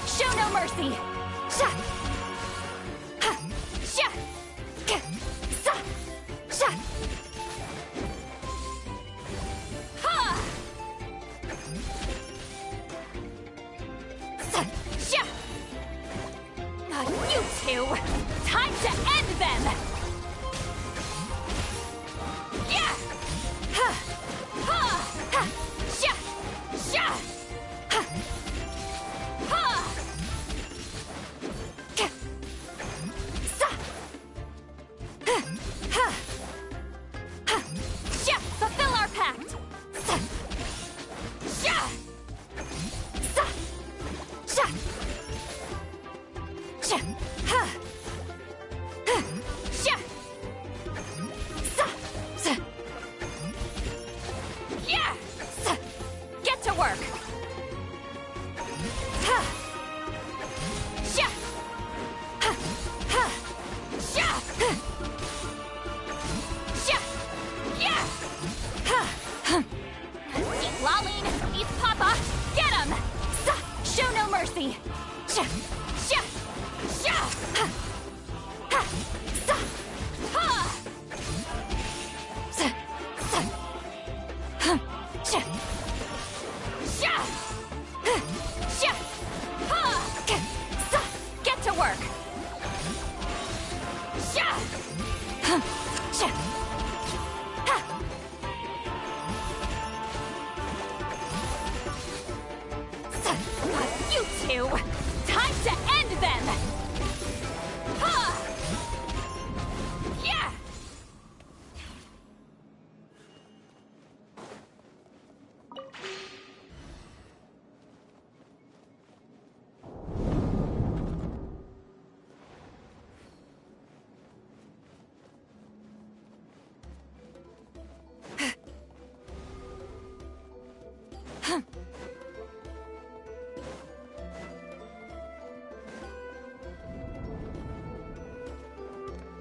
Show no mercy! Sha! Ha! Sha! Ka! Sa! Sha! Ha! Sa! Sha! Not you two! Time to end them! Yeah! Ha! Ha! Ha! Sha! Sha! Ha! Ha! Fulfill our pact! Get to work! You two! Time to end them! Yeah!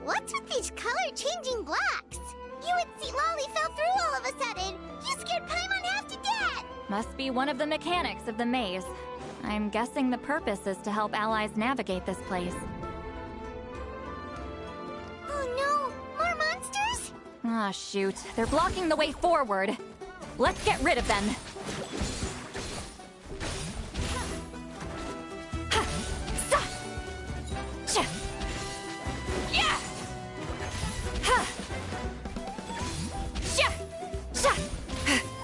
What's with these color-changing blocks? You and Lolly fell through all of a sudden. You scared Paimon half to death. Must be one of the mechanics of the maze. I'm guessing the purpose is to help allies navigate this place. Oh no, more monsters? Ah, shoot. They're blocking the way forward. Let's get rid of them.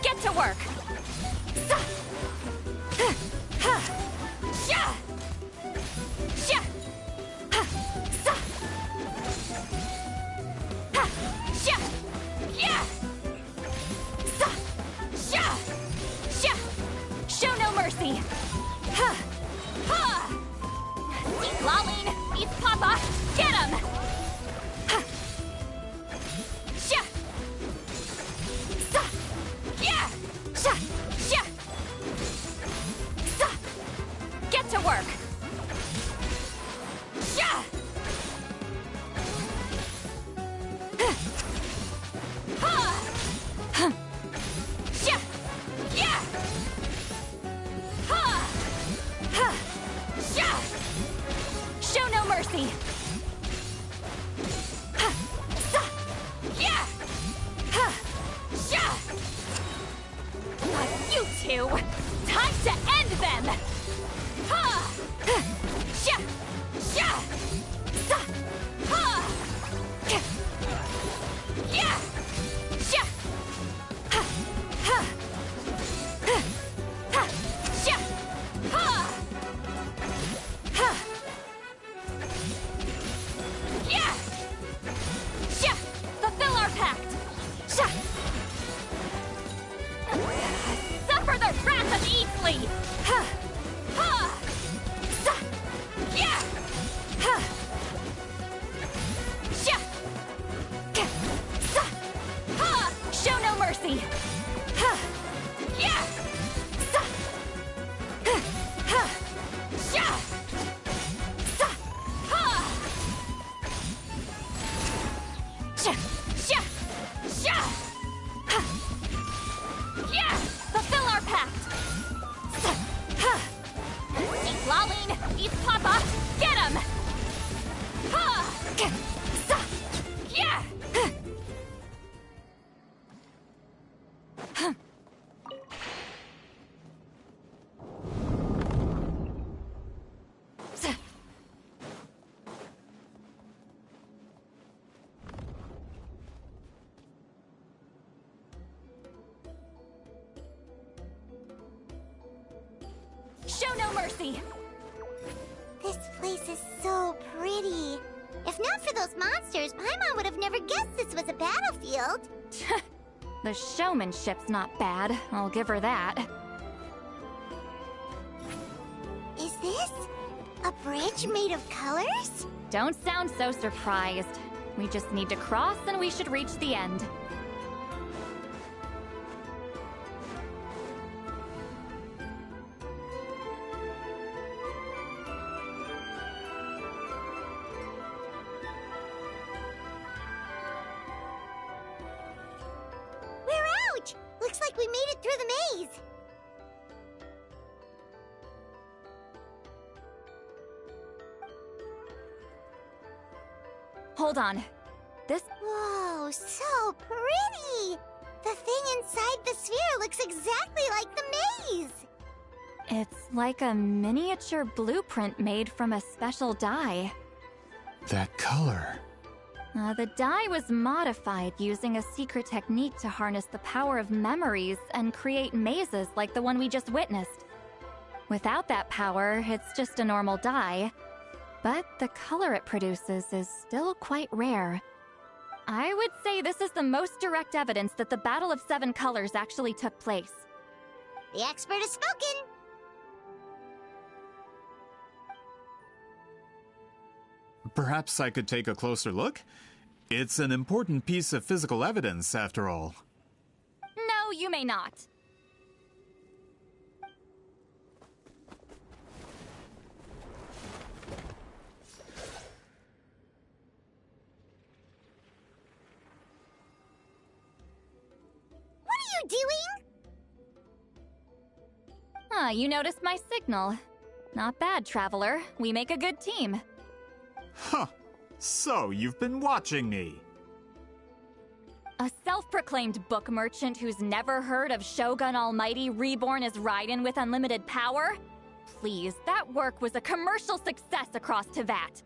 Get to work. Show no mercy. Deep Lolling, East Papa, get him! Get to work. Show no mercy. You two, time to end them. Fulfill our pact. Suffer the wrath of Eastly. Show no mercy. Fulfill our pact. Deep Lolling, East Papa, get him! Show no mercy! This place is so pretty. If not for those monsters, Paimon would have never guessed this was a battlefield. The showmanship's not bad, I'll give her that. Is this a bridge made of colors? Don't sound so surprised. We just need to cross and we should reach the end. We're out! Looks like we made it through the maze. Hold on. This... Whoa, so pretty! The thing inside the sphere looks exactly like the maze! It's like a miniature blueprint made from a special dye. That color. The dye was modified using a secret technique to harness the power of memories and create mazes like the one we just witnessed. Without that power, it's just a normal dye, but the color it produces is still quite rare. I would say this is the most direct evidence that the Battle of Seven Colors actually took place. The expert has spoken! Perhaps I could take a closer look? It's an important piece of physical evidence, after all. No, you may not. What are you doing? You noticed my signal. Not bad, Traveler. We make a good team. Huh. So, you've been watching me. A self-proclaimed book merchant who's never heard of Shogun Almighty reborn as Raiden with unlimited power? Please, that work was a commercial success across Teyvat.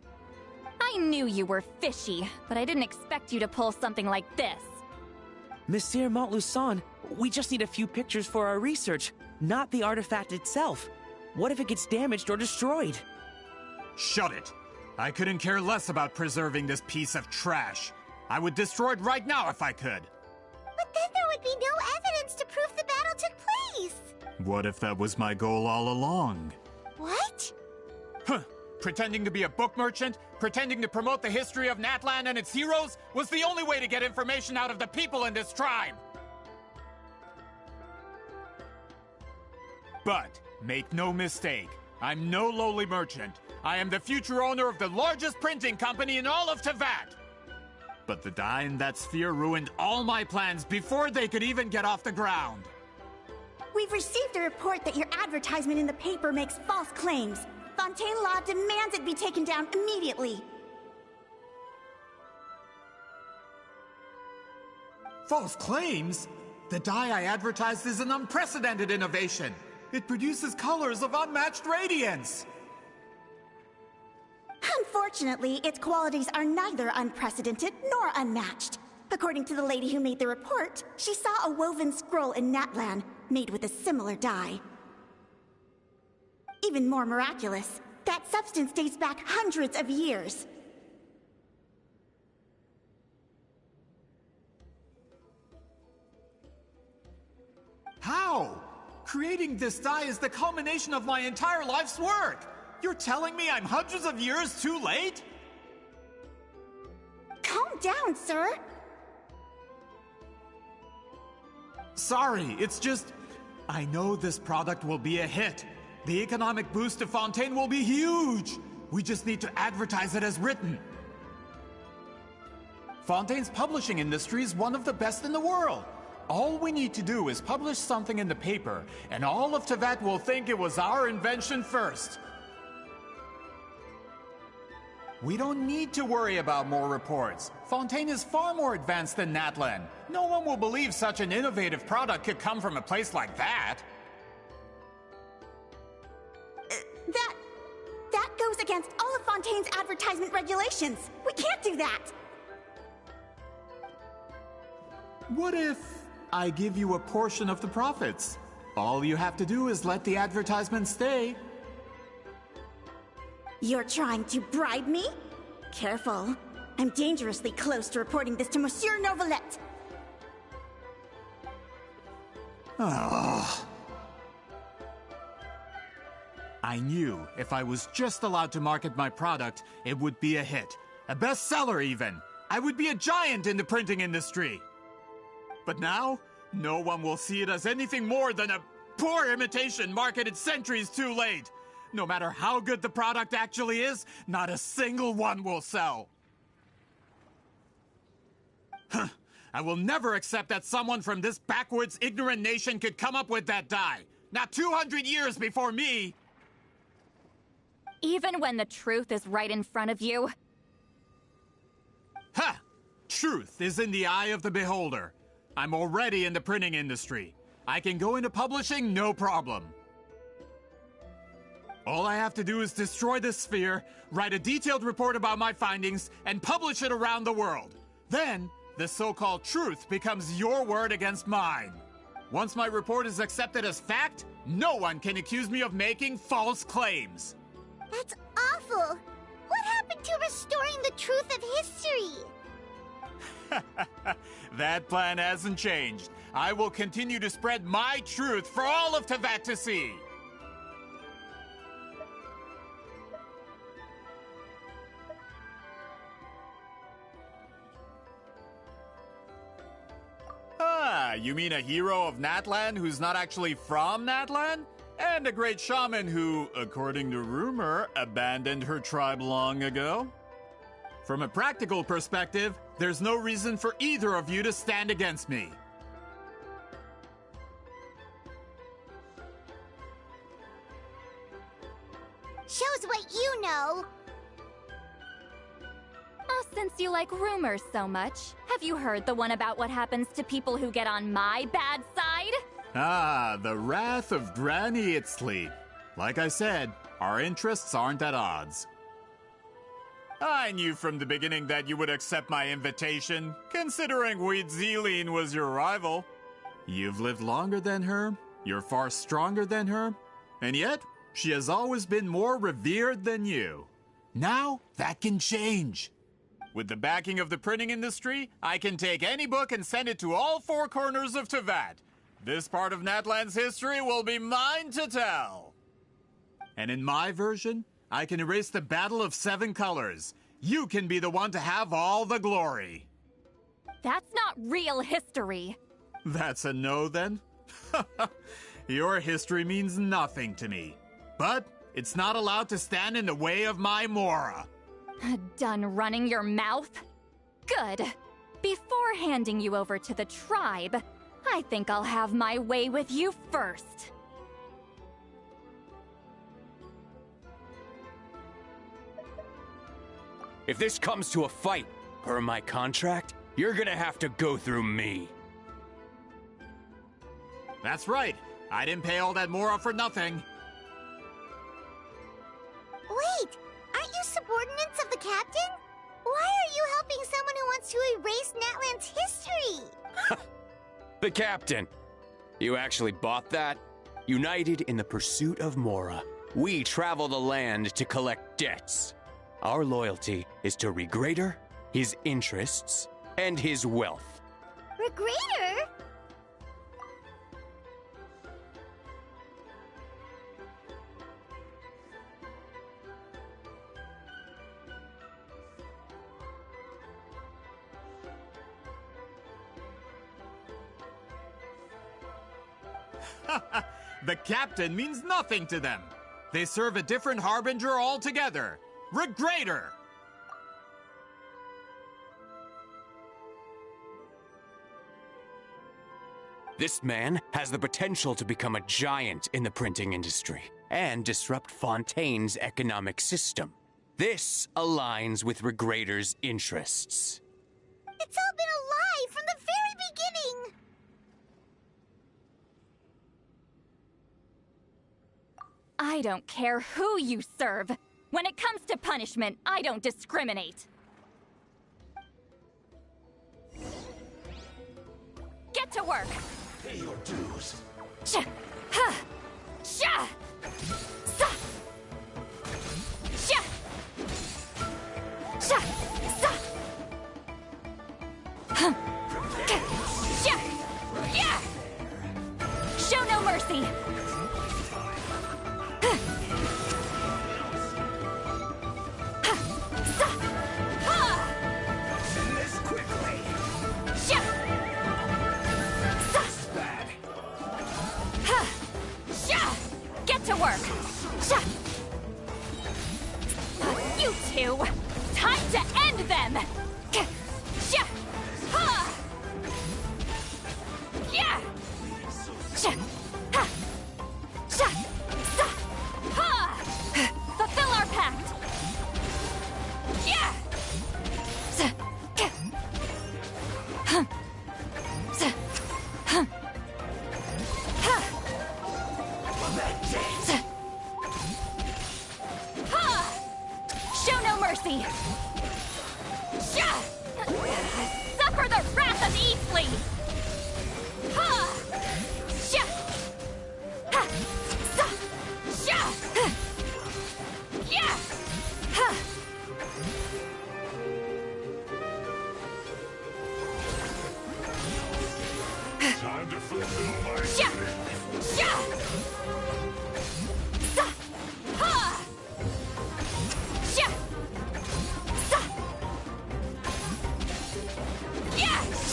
I knew you were fishy, but I didn't expect you to pull something like this. Monsieur Montluçon, we just need a few pictures for our research, not the artifact itself. What if it gets damaged or destroyed? Shut it! I couldn't care less about preserving this piece of trash. I would destroy it right now if I could. But then there would be no evidence to prove the battle took place. What if that was my goal all along? What? Huh. Pretending to be a book merchant, pretending to promote the history of Natlan and its heroes, was the only way to get information out of the people in this tribe. But, make no mistake, I'm no lowly merchant. I am the future owner of the largest printing company in all of Teyvat. But the dye in that sphere ruined all my plans before they could even get off the ground. We've received a report that your advertisement in the paper makes false claims. Fontaine Law demands it be taken down immediately. False claims? The dye I advertised is an unprecedented innovation. It produces colors of unmatched radiance. Unfortunately, its qualities are neither unprecedented nor unmatched. According to the lady who made the report, she saw a woven scroll in Natlan made with a similar dye. Even more miraculous, that substance dates back hundreds of years. How? Creating this dye is the culmination of my entire life's work! You're telling me I'm hundreds of years too late? Calm down, sir. Sorry, it's just... I know this product will be a hit. The economic boost to Fontaine will be huge. We just need to advertise it as written. Fontaine's publishing industry is one of the best in the world. All we need to do is publish something in the paper, and all of Teyvat will think it was our invention first. We don't need to worry about more reports. Fontaine is far more advanced than Natlan. No one will believe such an innovative product could come from a place like that. That goes against all of Fontaine's advertisement regulations. We can't do that. What if I give you a portion of the profits? All you have to do is let the advertisement stay. You're trying to bribe me? Careful. I'm dangerously close to reporting this to Monsieur Novelette. Oh. I knew if I was just allowed to market my product, it would be a hit. A bestseller, even. I would be a giant in the printing industry. But now, no one will see it as anything more than a poor imitation marketed centuries too late. No matter how good the product actually is, not a single one will sell. Huh. I will never accept that someone from this backwards, ignorant nation could come up with that dye. Not 200 years before me! Even when the truth is right in front of you? Ha! Truth is in the eye of the beholder. I'm already in the printing industry. I can go into publishing, no problem. All I have to do is destroy this sphere, write a detailed report about my findings, and publish it around the world. Then, the so-called truth becomes your word against mine. Once my report is accepted as fact, no one can accuse me of making false claims. That's awful. What happened to restoring the truth of history? That plan hasn't changed. I will continue to spread my truth for all of Teyvat to see. Ah, you mean a hero of Natlan who's not actually from Natlan? And a great shaman who, according to rumor, abandoned her tribe long ago? From a practical perspective, there's no reason for either of you to stand against me. Shows what you know. Since you like rumors so much, have you heard the one about what happens to people who get on my bad side? Ah, the wrath of Granny Itzli. Like I said, our interests aren't at odds. I knew from the beginning that you would accept my invitation, considering Huitziline was your rival. You've lived longer than her, you're far stronger than her, and yet, she has always been more revered than you. Now, that can change. With the backing of the printing industry, I can take any book and send it to all four corners of Teyvat. This part of Natlan's history will be mine to tell. And in my version, I can erase the Battle of Seven Colors. You can be the one to have all the glory. That's not real history. That's a no, then? Your history means nothing to me. But it's not allowed to stand in the way of my Mora. Done running your mouth? Good. Before handing you over to the tribe, I think I'll have my way with you first. If this comes to a fight, per my contract, you're gonna have to go through me. That's right. I didn't pay all that Mora for nothing. Wait, aren't you subordinates of the captain? Why are you helping someone who wants to erase Natlan's history? The captain. You actually bought that? United in the pursuit of Mora, we travel the land to collect debts. Our loyalty is to Regrader, his interests, and his wealth. Regrader? The captain means nothing to them. They serve a different harbinger altogether. Regrader! This man has the potential to become a giant in the printing industry and disrupt Fontaine's economic system. This aligns with Regrader's interests. It's all been a lie from the very beginning! I don't care who you serve. When it comes to punishment, I don't discriminate. Get to work! Pay your dues. Sha! Ha! Sha! Sa! Sha! Sha! Sa! Hum! Sha! Yeah! Show no mercy! To work! You two! Time to end them!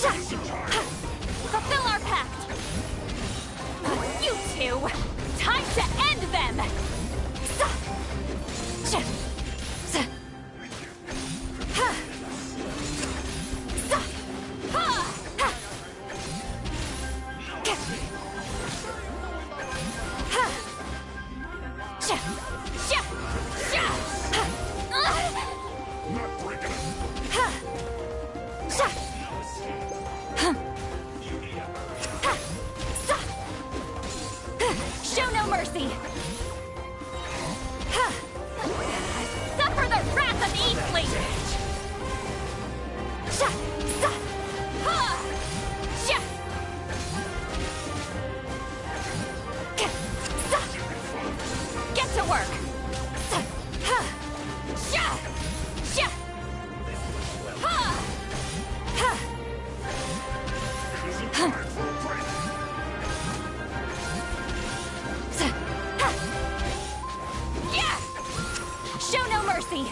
Fulfill our pact! You two! Time to end them! Show no mercy! Suffer the wrath of Eastling! Get to work! Show no mercy!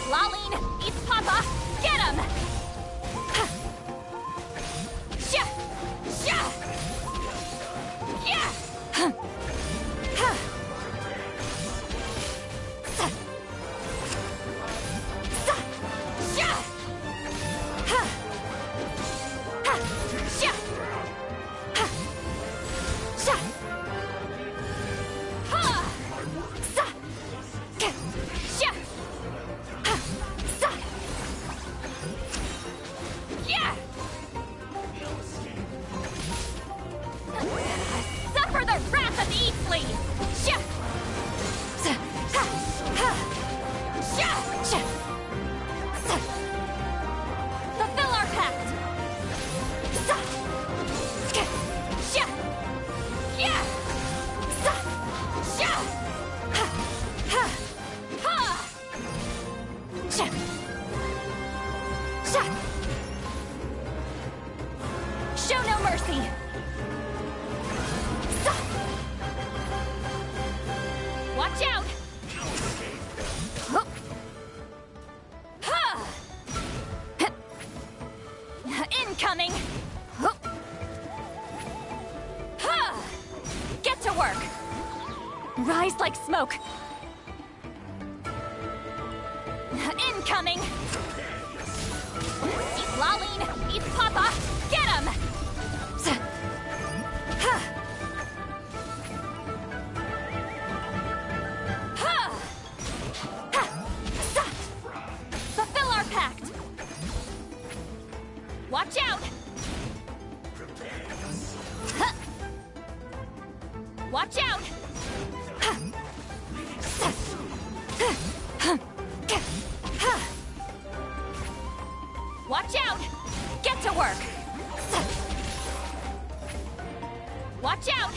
Laline, East Papa, get him! Suffer the wrath of Eastling! Fulfill our pact! Show no mercy! Watch out! Incoming! Get to work! Rise like smoke! Incoming! Laline, East Papa, get him! Fulfill our pact! Watch out! Watch out! Watch out! Get to work! Watch out!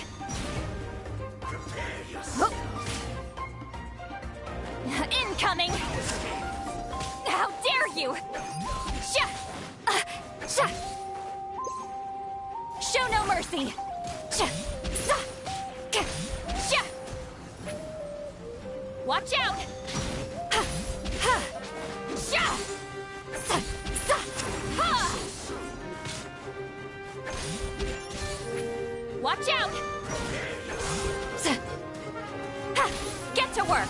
Incoming! How dare you! Show no mercy! Watch out! Watch out! Get to work!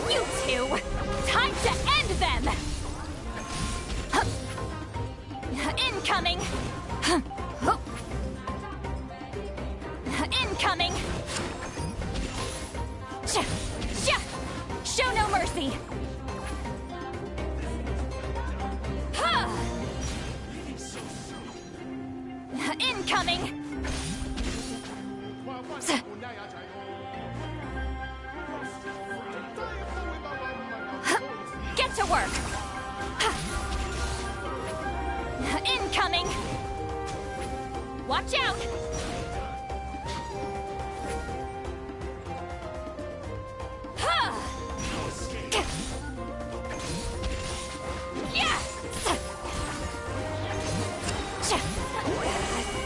You two! Time to end them! Incoming! Incoming! Show no mercy! Incoming! Get to work! Incoming! Watch out!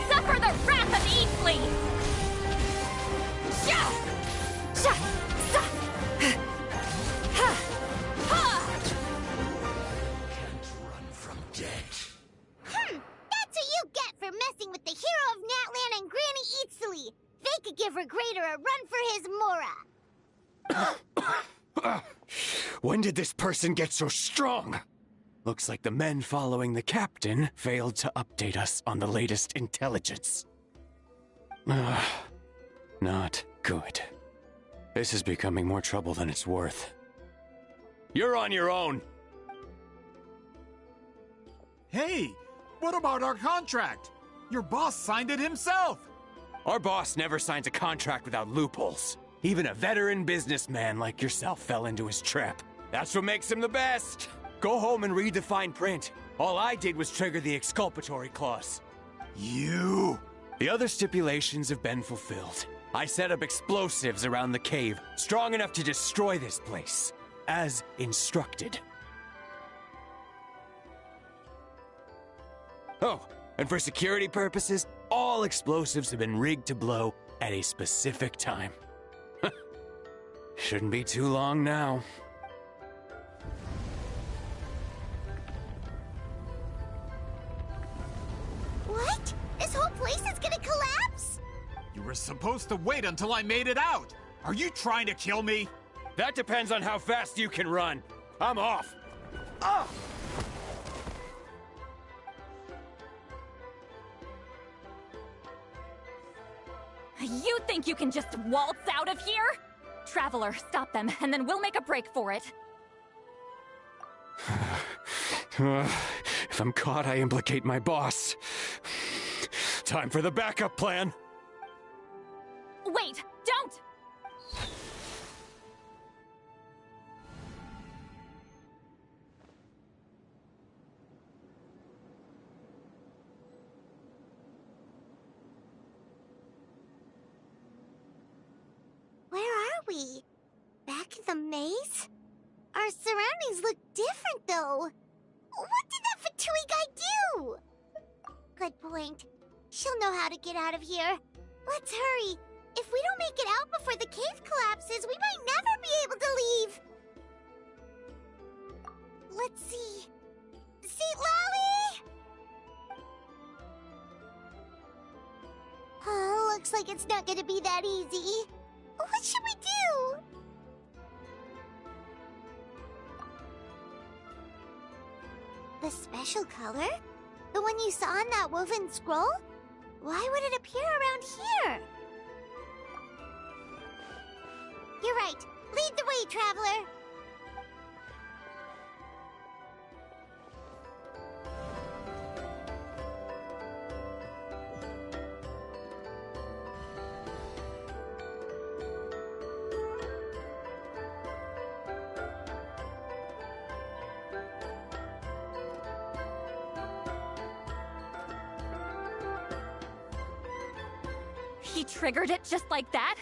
Suffer the wrath of Eastling! greater a run for his Mora. When did this person get so strong? Looks like the men following the captain failed to update us on the latest intelligence. Not good. This is becoming more trouble than it's worth. You're on your own! Hey, what about our contract? Your boss signed it himself! Our boss never signs a contract without loopholes. Even a veteran businessman like yourself fell into his trap. That's what makes him the best! Go home and read the fine print. All I did was trigger the exculpatory clause. You! The other stipulations have been fulfilled. I set up explosives around the cave, strong enough to destroy this place, as instructed. Oh, and for security purposes, all explosives have been rigged to blow at a specific time. Shouldn't be too long now. What? This whole place is gonna collapse? You were supposed to wait until I made it out! Are you trying to kill me? That depends on how fast you can run. I'm off. Ah! You think you can just waltz out of here? Traveler, stop them, and then we'll make a break for it. If I'm caught, I implicate my boss. Time for the backup plan. Wait, don't! Where are we? Back in the maze? Our surroundings look different, though. What did that Fatui guy do? Good point. She'll know how to get out of here. Let's hurry. If we don't make it out before the cave collapses, we might never be able to leave. Let's see. tlou! Oh, looks like it's not gonna be that easy. What should we do? The special color? The one you saw in that woven scroll? Why would it appear around here? You're right. Lead the way, traveler. He triggered it just like that?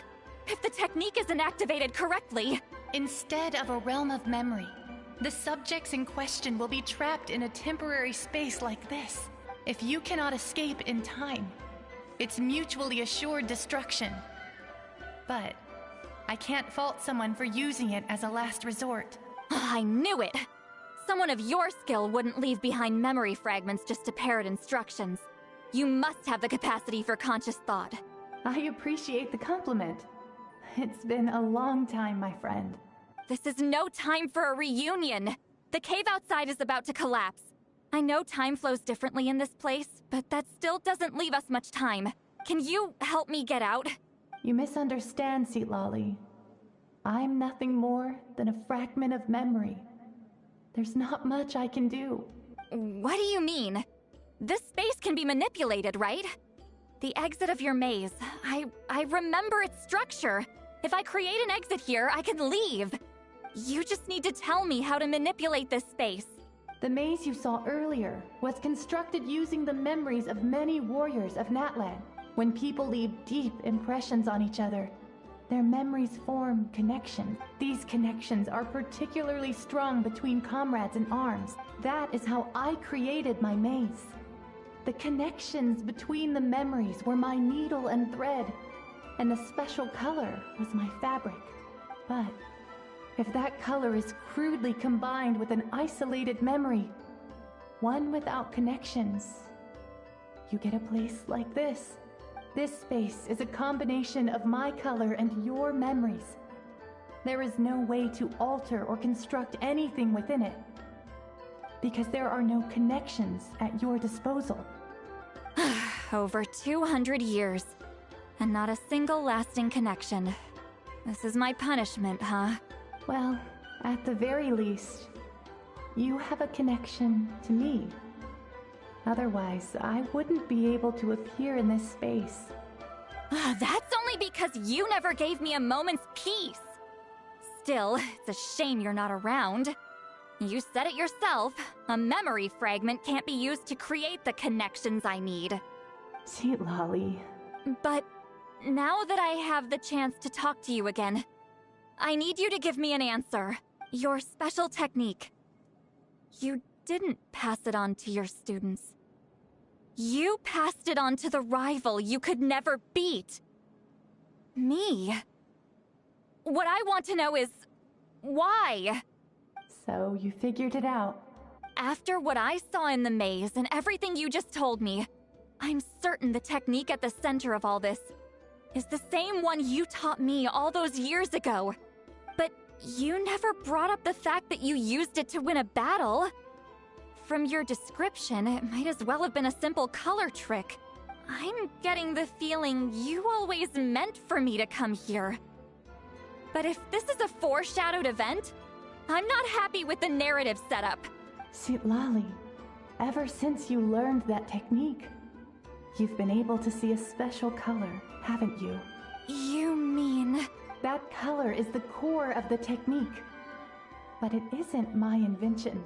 If the technique isn't activated correctly... Instead of a realm of memory, the subjects in question will be trapped in a temporary space like this. If you cannot escape in time, it's mutually assured destruction. But I can't fault someone for using it as a last resort. I knew it! Someone of your skill wouldn't leave behind memory fragments just to parrot instructions. You must have the capacity for conscious thought. I appreciate the compliment. It's been a long time, my friend. This is no time for a reunion. The cave outside is about to collapse. I know time flows differently in this place, but that still doesn't leave us much time. Can you help me get out? You misunderstand, tlou. I'm nothing more than a fragment of memory. There's not much I can do. What do you mean? This space can be manipulated, right? The exit of your maze. I remember its structure. If I create an exit here, I can leave. You just need to tell me how to manipulate this space. The maze you saw earlier was constructed using the memories of many warriors of Natlan. When people leave deep impressions on each other, their memories form connections. These connections are particularly strong between comrades in arms. That is how I created my maze. The connections between the memories were my needle and thread, and the special color was my fabric. But if that color is crudely combined with an isolated memory, one without connections, you get a place like this. This space is a combination of my color and your memories. There is no way to alter or construct anything within it, because there are no connections at your disposal. Over 200 years, and not a single lasting connection. This is my punishment, huh? Well, at the very least, you have a connection to me. Otherwise, I wouldn't be able to appear in this space. That's only because you never gave me a moment's peace. Still, it's a shame you're not around. You said it yourself. A memory fragment can't be used to create the connections I need. Sweet Lolly. But now that I have the chance to talk to you again, I need you to give me an answer. Your special technique. You didn't pass it on to your students. You passed it on to the rival you could never beat. Me. What I want to know is, why? So you figured it out. After what I saw in the maze and everything you just told me, I'm certain the technique at the center of all this is the same one you taught me all those years ago. But you never brought up the fact that you used it to win a battle. From your description, it might as well have been a simple color trick. I'm getting the feeling you always meant for me to come here. But if this is a foreshadowed event, I'm not happy with the narrative setup. Sweet Lolly, ever since you learned that technique, you've been able to see a special color, haven't you? You mean... That color is the core of the technique. But it isn't my invention.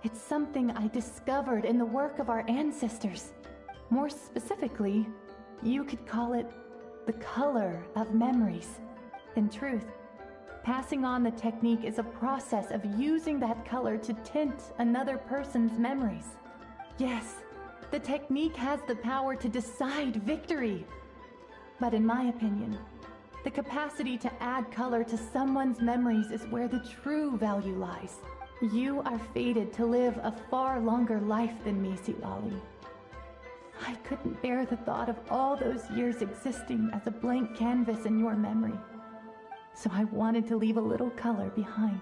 It's something I discovered in the work of our ancestors. More specifically, you could call it the color of memories. In truth, passing on the technique is a process of using that color to tint another person's memories. Yes, the technique has the power to decide victory. But in my opinion, the capacity to add color to someone's memories is where the true value lies. You are fated to live a far longer life than me, Sweet Lolly. I couldn't bear the thought of all those years existing as a blank canvas in your memory. So I wanted to leave a little color behind.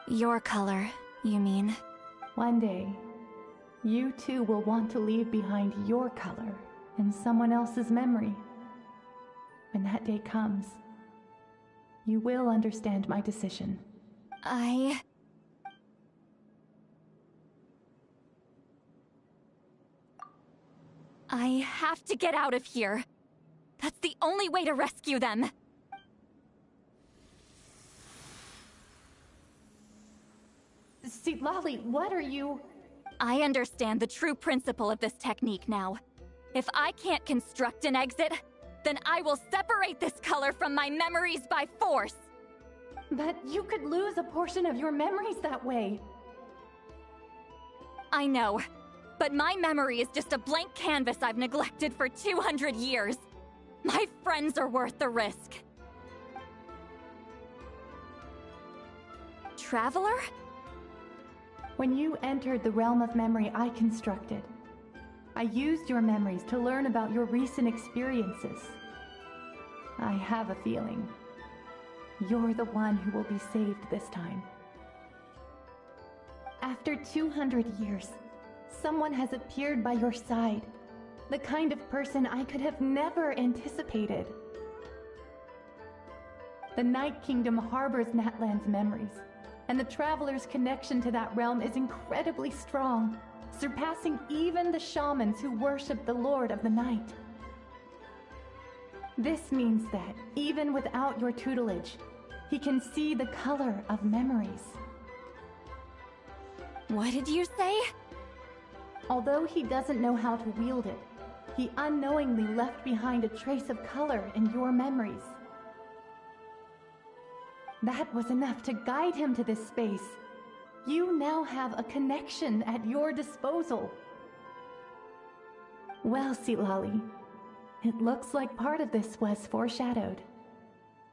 Your color, you mean? One day, you too will want to leave behind your color in someone else's memory. When that day comes, you will understand my decision. I have to get out of here. That's the only way to rescue them. Sweet Lolly, what are you... I understand the true principle of this technique now. If I can't construct an exit, then I will separate this color from my memories by force. But you could lose a portion of your memories that way. I know, but my memory is just a blank canvas I've neglected for 200 years. My friends are worth the risk. Traveler? When you entered the realm of memory I constructed, I used your memories to learn about your recent experiences. I have a feeling you're the one who will be saved this time. After 200 years, someone has appeared by your side. The kind of person I could have never anticipated. The Night Kingdom harbors Natlan's memories, and the Traveler's connection to that realm is incredibly strong, surpassing even the shamans who worship the Lord of the Night. This means that, even without your tutelage, he can see the color of memories. What did you say? Although he doesn't know how to wield it, he unknowingly left behind a trace of color in your memories. That was enough to guide him to this space. You now have a connection at your disposal. Well, Sweet Lolly, it looks like part of this was foreshadowed,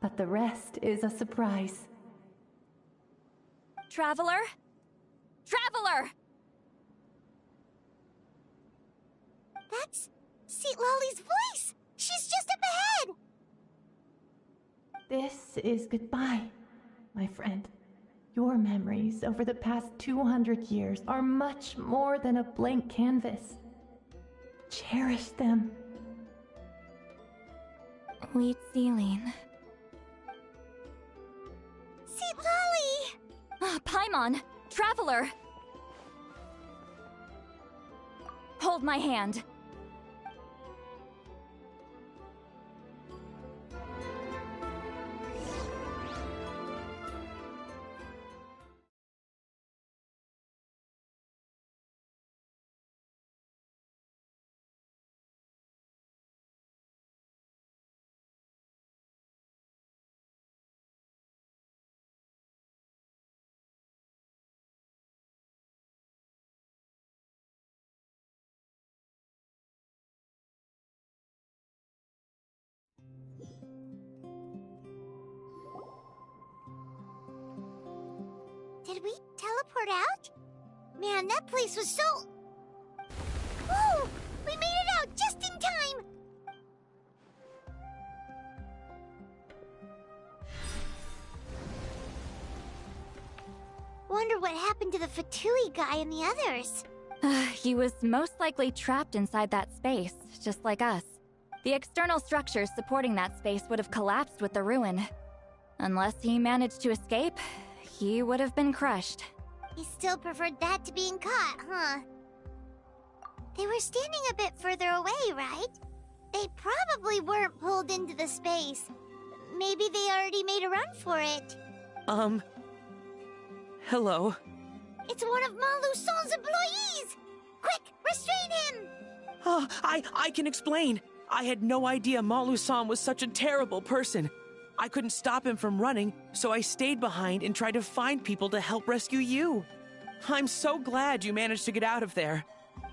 but the rest is a surprise. Traveler? Traveler! That's Sweet Lolly's voice! She's just up ahead! This is goodbye, my friend. Your memories over the past 200 years are much more than a blank canvas. Cherish them. Wheat ceiling. See, Lolly! Paimon! Traveler! Hold my hand. Did we teleport out? Man, that place was so... Whoa! We made it out just in time! Wonder what happened to the Fatui guy and the others. He was most likely trapped inside that space, just like us. The external structures supporting that space would have collapsed with the ruin. Unless he managed to escape, he would have been crushed. He still preferred that to being caught, huh? They were standing a bit further away, right? They probably weren't pulled into the space. Maybe they already made a run for it. Hello? It's one of tlou Son's employees! Quick, restrain him! Oh, I can explain. I had no idea tlou was such a terrible person. I couldn't stop him from running, so I stayed behind and tried to find people to help rescue you. I'm so glad you managed to get out of there.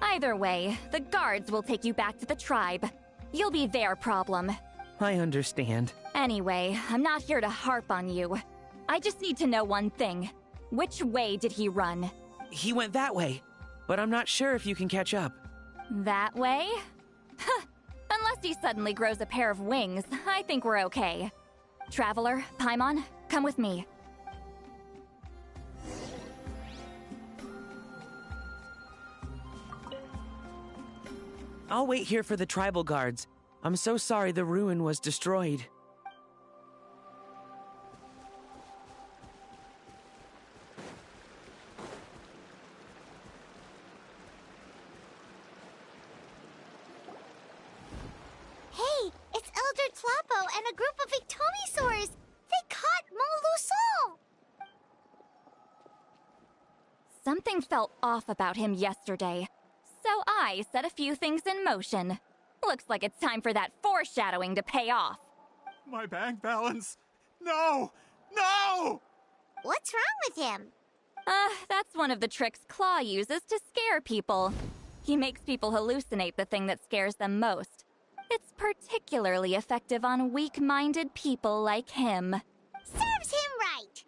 Either way, the guards will take you back to the tribe. You'll be their problem. I understand. Anyway, I'm not here to harp on you. I just need to know one thing. Which way did he run? He went that way, but I'm not sure if you can catch up. That way? Huh. Unless he suddenly grows a pair of wings, I think we're okay. Traveler, Paimon, come with me. I'll wait here for the tribal guards. I'm so sorry the ruin was destroyed. Hey, it's Elder Tlapo and a group of Ictomisaurs! They caught tlou Son! Something felt off about him yesterday, so I set a few things in motion. Looks like it's time for that foreshadowing to pay off. My bank balance! No! No! What's wrong with him? That's one of the tricks tlou uses to scare people. He makes people hallucinate the thing that scares them most. It's particularly effective on weak-minded people like him. Serves him right!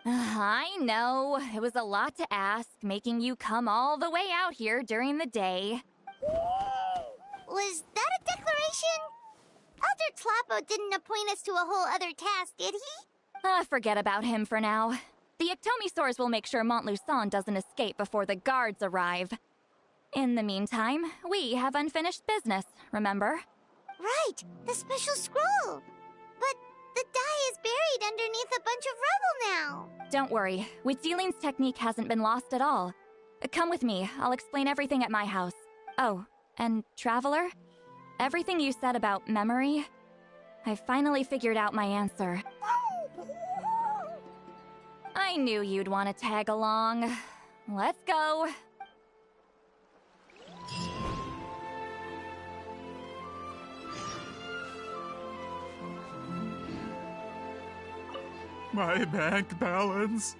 I know, it was a lot to ask, making you come all the way out here during the day. Was that a declaration? Elder Tlapo didn't appoint us to a whole other task, did he? Forget about him for now. The Ictomisaurs will make sure tlou Son doesn't escape before the guards arrive. In the meantime, we have unfinished business, remember? Right, the special scroll. But the die is buried underneath a bunch of rubble now. Don't worry, Wheatsealing's technique hasn't been lost at all. Come with me, I'll explain everything at my house. Oh, and Traveler? Everything you said about memory, I finally figured out my answer. I knew you'd want to tag along. Let's go. My bank balance.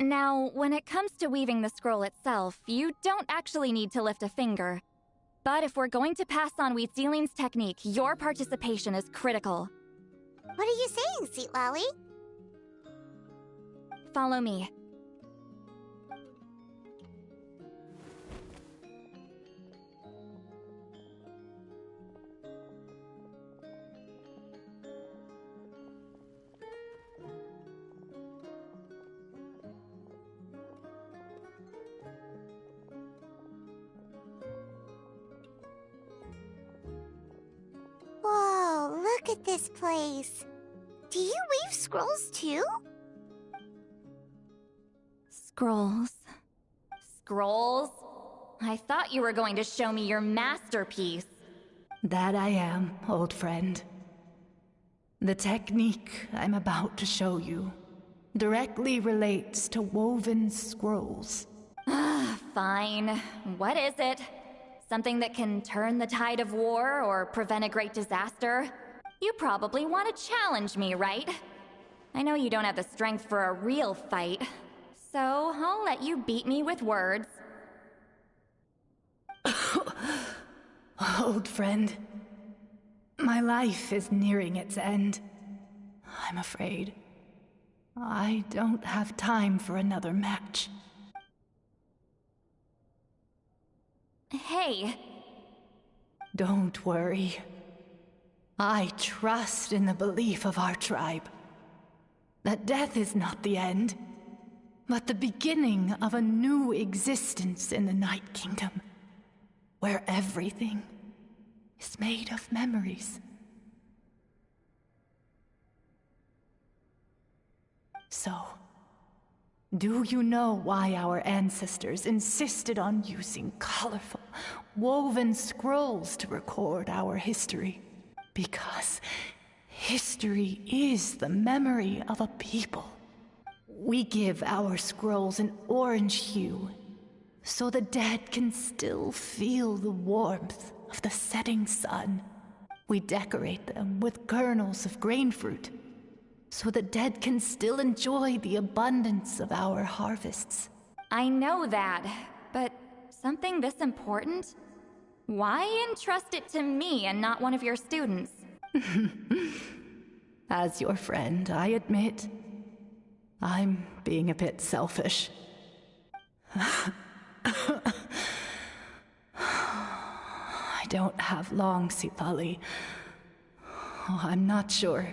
Now, when it comes to weaving the scroll itself, you don't actually need to lift a finger. But if we're going to pass on Wheatzilion's technique, your participation is critical. What are you saying, Sweet Lolly? Follow me. Whoa, look at this place. Do you weave scrolls too? Scrolls. Scrolls? I thought you were going to show me your masterpiece. That I am, old friend. The technique I'm about to show you directly relates to woven scrolls. Fine. What is it? Something that can turn the tide of war or prevent a great disaster? You probably want to challenge me, right? I know you don't have the strength for a real fight, so I'll let you beat me with words. Old friend, my life is nearing its end. I'm afraid I don't have time for another match. Hey. Don't worry. I trust in the belief of our tribe that death is not the end, but the beginning of a new existence in the Night Kingdom, where everything is made of memories. So, do you know why our ancestors insisted on using colorful, woven scrolls to record our history? Because history is the memory of a people. We give our scrolls an orange hue, so the dead can still feel the warmth of the setting sun. We decorate them with kernels of grain fruit, so the dead can still enjoy the abundance of our harvests. I know that, but something this important? Why entrust it to me and not one of your students? As your friend, I admit, I'm being a bit selfish. I don't have long, Sitali. I'm not sure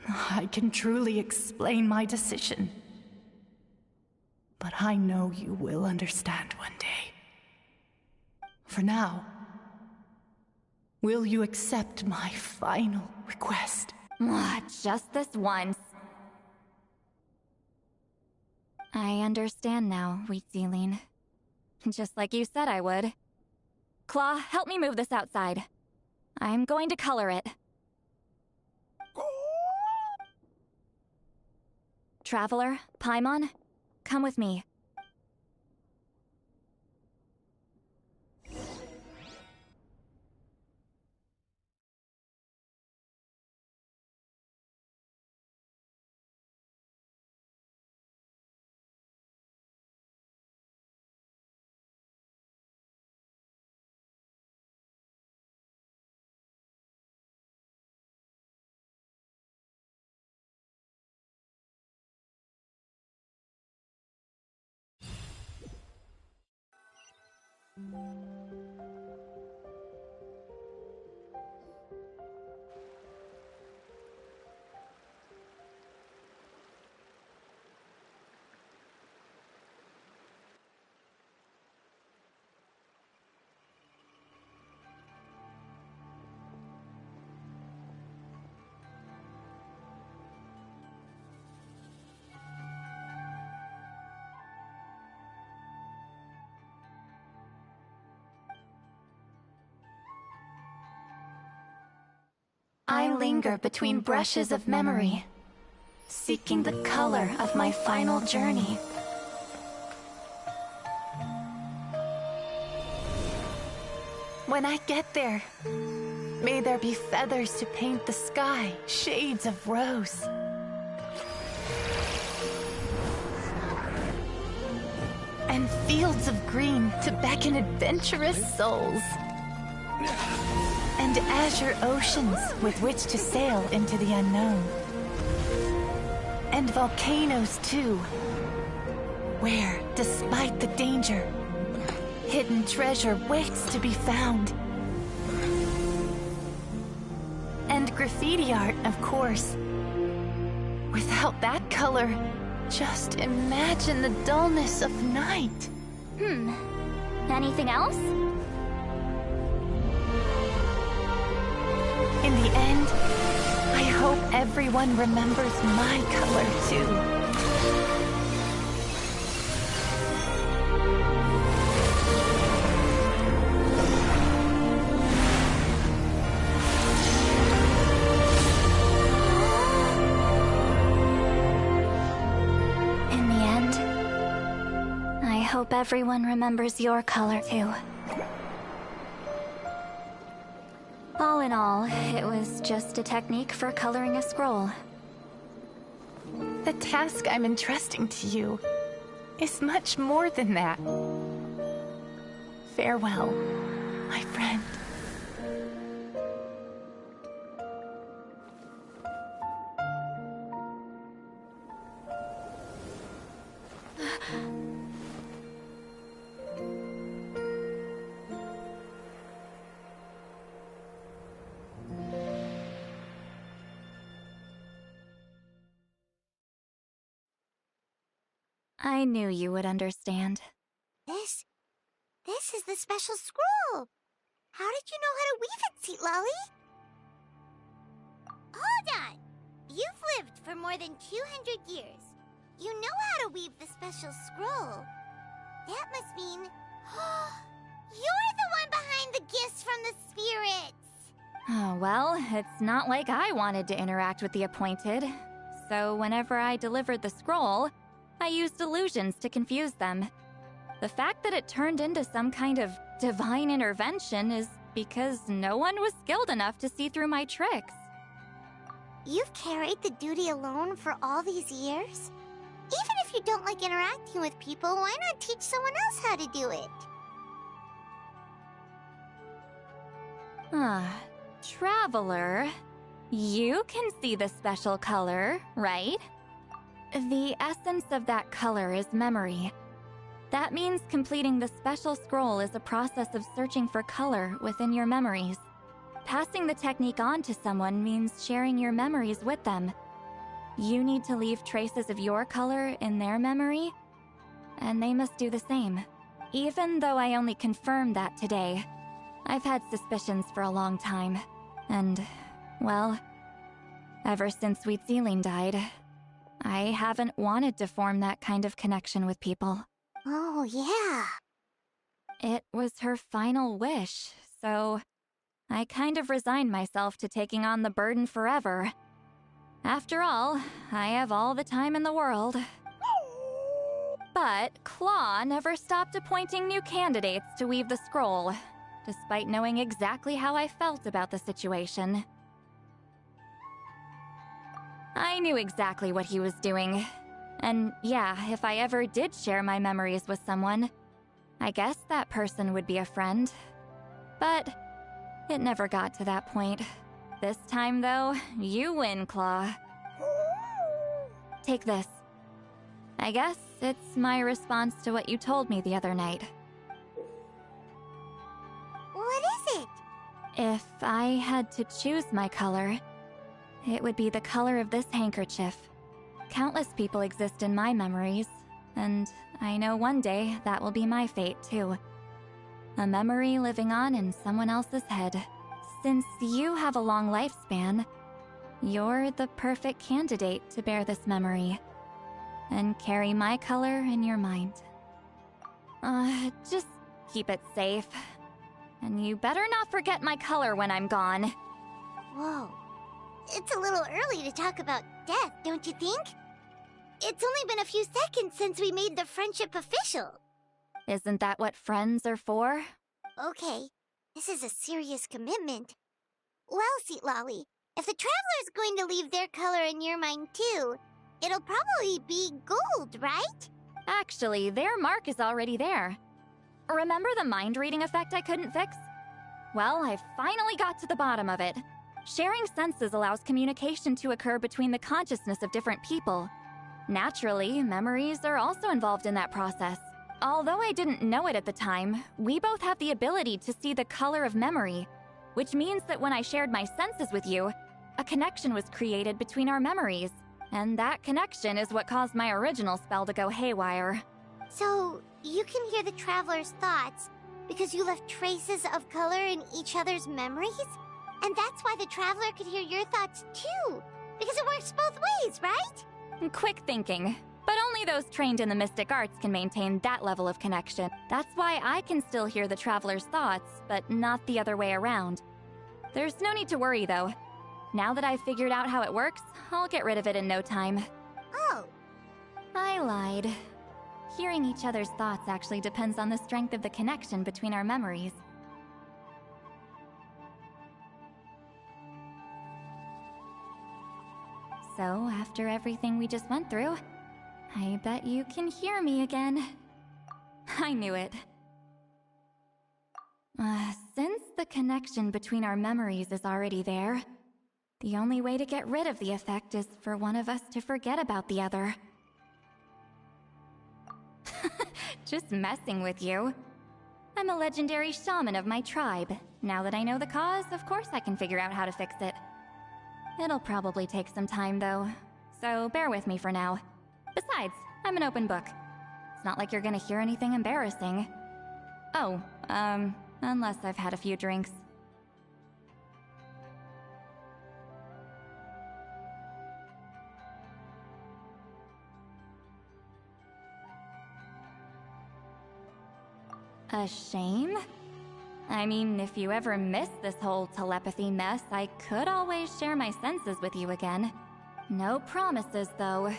I can truly explain my decision. But I know you will understand one day. For now, will you accept my final request? Just this once. I understand now, Wheatzilien. Just like you said I would. Claw, help me move this outside. I'm going to color it. Traveler, Paimon, come with me. I linger between brushes of memory, seeking the color of my final journey. When I get there, may there be feathers to paint the sky, shades of rose. and fields of green to beckon adventurous souls. And azure oceans with which to sail into the unknown. And volcanoes too, where, despite the danger, hidden treasure waits to be found. And graffiti art, of course. Without that color, just imagine the dullness of night. Anything else? In the end, I hope everyone remembers my color too. In the end, I hope everyone remembers your color too. All in all, it was just a technique for coloring a scroll. The task I'm entrusting to you is much more than that. Farewell, my friend. I knew you would understand. This is the special scroll. How did you know how to weave it, Seat Lolly? Hold on. You've lived for more than 200 years. You know how to weave the special scroll. That must mean... you're the one behind the gifts from the spirits. Oh, well, it's not like I wanted to interact with the appointed. So whenever I delivered the scroll, I used illusions to confuse them. The fact that it turned into some kind of divine intervention is because no one was skilled enough to see through my tricks. You've carried the duty alone for all these years? Even if you don't like interacting with people, why not teach someone else how to do it? Traveler, you can see the special color, right? The essence of that color is memory. That means completing the special scroll is a process of searching for color within your memories. Passing the technique on to someone means sharing your memories with them. You need to leave traces of your color in their memory, and they must do the same. Even though I only confirmed that today, I've had suspicions for a long time. And, well, ever since Sweet Celine died, I haven't wanted to form that kind of connection with people. Oh, yeah. It was her final wish, so I kind of resigned myself to taking on the burden forever. After all, I have all the time in the world. But Claw never stopped appointing new candidates to weave the scroll, despite knowing exactly how I felt about the situation. I knew exactly what he was doing. And yeah, if I ever did share my memories with someone, I guess that person would be a friend. But it never got to that point. This time, though, you win, Claw. Take this. I guess it's my response to what you told me the other night. What is it? If I had to choose my color, it would be the color of this handkerchief. Countless people exist in my memories, and I know one day that will be my fate, too. A memory living on in someone else's head. Since you have a long lifespan, you're the perfect candidate to bear this memory and carry my color in your mind. Just keep it safe. And you better not forget my color when I'm gone. Whoa. It's a little early to talk about death, don't you think? It's only been a few seconds since we made the friendship official. Isn't that what friends are for? Okay, this is a serious commitment. Well, Seat Lolly, if the Traveler's going to leave their color in your mind too, it'll probably be gold, right? Actually, their mark is already there. Remember the mind reading effect I couldn't fix? Well, I finally got to the bottom of it. Sharing senses allows communication to occur between the consciousness of different people. Naturally, memories are also involved in that process. Although I didn't know it at the time, we both have the ability to see the color of memory, which means that when I shared my senses with you, a connection was created between our memories, and that connection is what caused my original spell to go haywire. So, you can hear the traveler's thoughts because you left traces of color in each other's memories? And that's why the traveler could hear your thoughts too, because it works both ways, right? Quick thinking. But only those trained in the mystic arts can maintain that level of connection. That's why I can still hear the traveler's thoughts, but not the other way around. There's no need to worry, though. Now that I've figured out how it works, I'll get rid of it in no time. Oh. I lied. Hearing each other's thoughts actually depends on the strength of the connection between our memories. So, after everything we just went through, I bet you can hear me again. I knew it. Since the connection between our memories is already there, the only way to get rid of the effect is for one of us to forget about the other. Just messing with you. I'm a legendary shaman of my tribe. Now that I know the cause, of course I can figure out how to fix it. It'll probably take some time, though, so bear with me for now. Besides, I'm an open book. It's not like you're gonna hear anything embarrassing. Oh, unless I've had a few drinks. A shame? I mean, if you ever miss this whole telepathy mess, I could always share my senses with you again. No promises, though.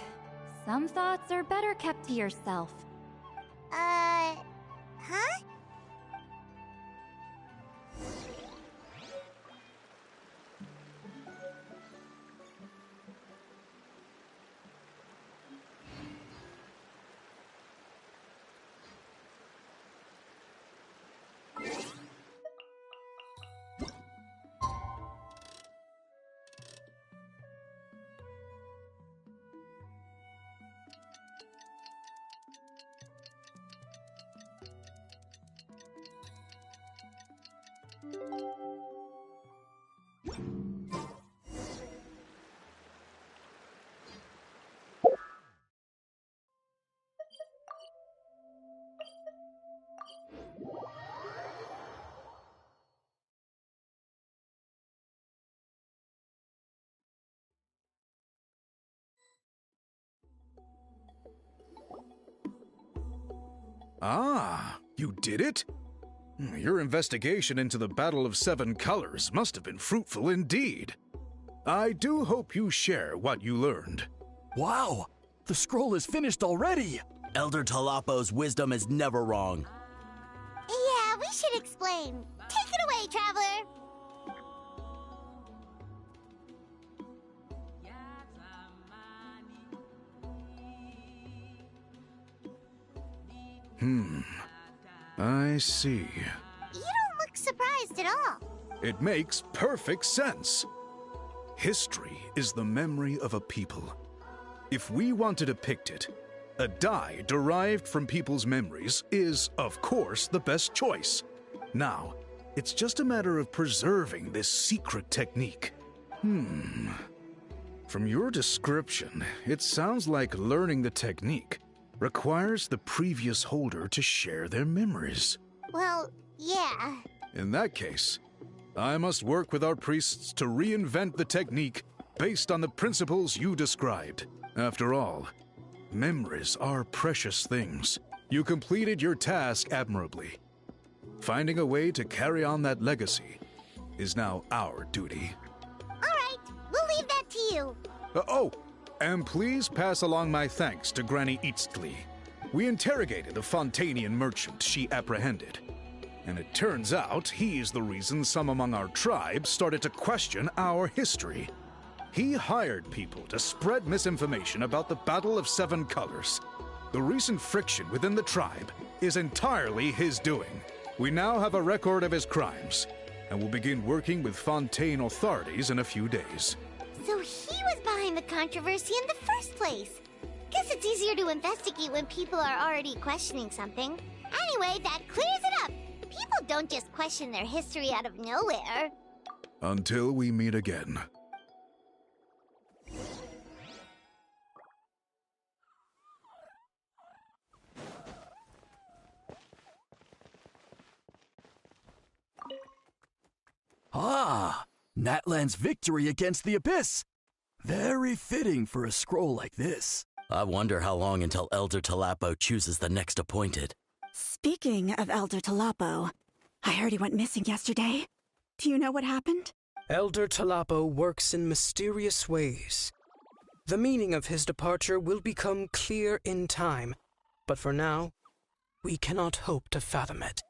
Some thoughts are better kept to yourself. Huh? Ah, you did it? Your investigation into the Battle of Seven Colors must have been fruitful indeed. I do hope you share what you learned. Wow! The scroll is finished already! Elder Talapo's wisdom is never wrong. Yeah, we should explain. Take it away, traveler! I see. You don't look surprised at all. It makes perfect sense. History is the memory of a people. If we want to depict it, a dye derived from people's memories is, of course, the best choice. Now, it's just a matter of preserving this secret technique. From your description, it sounds like learning the technique requires the previous holder to share their memories. Well, yeah. In that case, I must work with our priests to reinvent the technique based on the principles you described. After all, memories are precious things. You completed your task admirably. Finding a way to carry on that legacy is now our duty. All right, we'll leave that to you. And please pass along my thanks to Granny Eastly. We interrogated a Fontanian merchant she apprehended, and it turns out he's the reason some among our tribe started to question our history. He hired people to spread misinformation about the Battle of Seven Colors. The recent friction within the tribe is entirely his doing. We now have a record of his crimes, and will begin working with Fontaine authorities in a few days. So he was behind the controversy in the first place. Guess it's easier to investigate when people are already questioning something. Anyway, that clears it up. People don't just question their history out of nowhere. Until we meet again. Ah, Natlan's victory against the Abyss. Very fitting for a scroll like this. I wonder how long until Elder Talapo chooses the next appointed. Speaking of Elder Talapo, I heard he went missing yesterday. Do you know what happened? Elder Talapo works in mysterious ways. The meaning of his departure will become clear in time, but for now, we cannot hope to fathom it.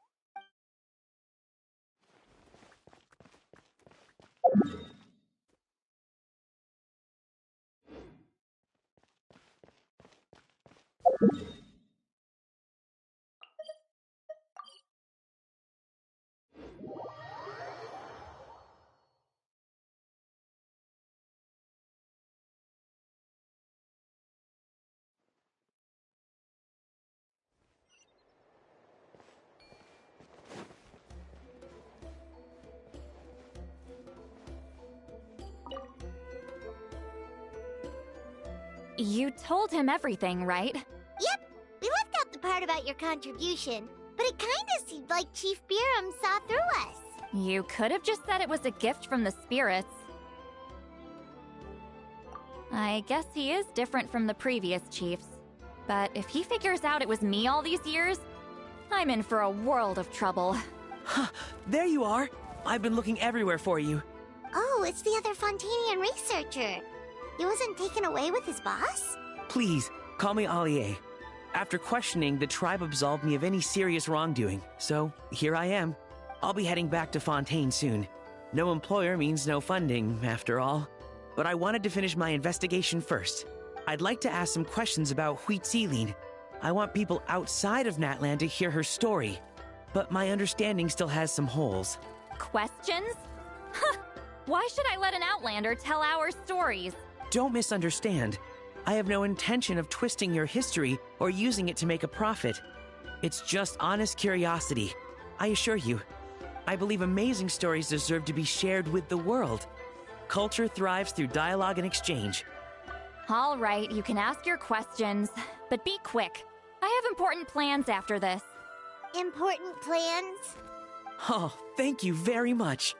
You told him everything, right? Yep, we left out the part about your contribution, but it kinda seemed like Chief Biram saw through us. You could have just said it was a gift from the spirits. I guess he is different from the previous chiefs. But if he figures out it was me all these years, I'm in for a world of trouble. There you are! I've been looking everywhere for you. Oh, it's the other Fontanian researcher. He wasn't taken away with his boss? Please, call me Allier. After questioning, the tribe absolved me of any serious wrongdoing, so here I am. I'll be heading back to Fontaine soon. No employer means no funding, after all. But I wanted to finish my investigation first. I'd like to ask some questions about Huitziline. I want people outside of Natlan to hear her story, but my understanding still has some holes. Questions? Huh! Why should I let an Outlander tell our stories? Don't misunderstand. I have no intention of twisting your history or using it to make a profit. It's just honest curiosity. I assure you, I believe amazing stories deserve to be shared with the world. Culture thrives through dialogue and exchange. All right, you can ask your questions, but be quick. I have important plans after this. Important plans? Oh, thank you very much.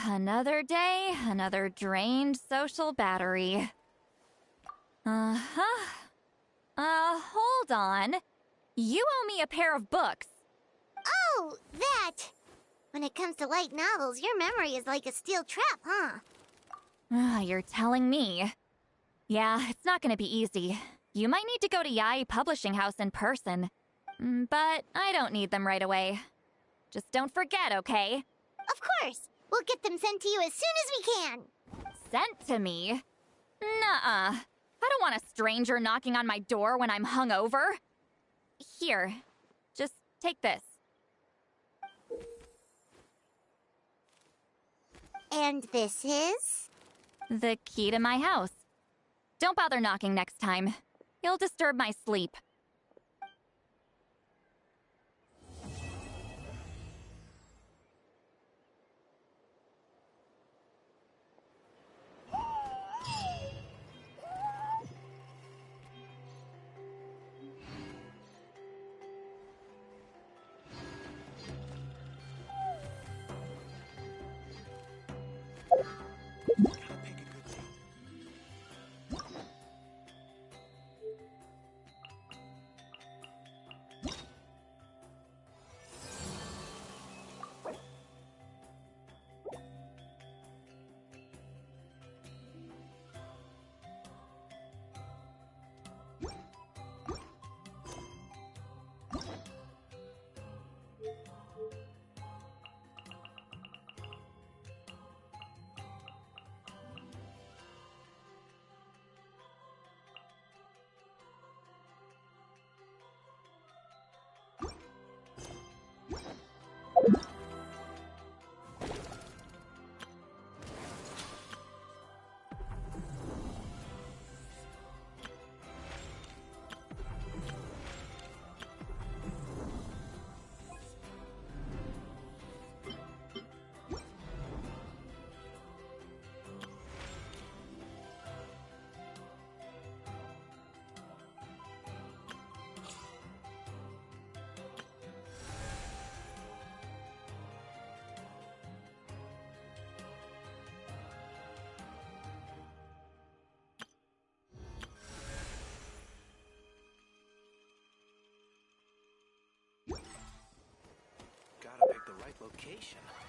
Another day, another drained social battery. Hold on. You owe me a pair of books. Oh, that! When it comes to light novels, your memory is like a steel trap, huh? You're telling me. Yeah, it's not gonna be easy. You might need to go to Yai Publishing House in person. But I don't need them right away. Just don't forget, okay? Of course! We'll get them sent to you as soon as we can! Sent to me? Nuh-uh. I don't want a stranger knocking on my door when I'm hungover. Here, just take this. And this is? The key to my house. Don't bother knocking next time. You'll disturb my sleep. investigation.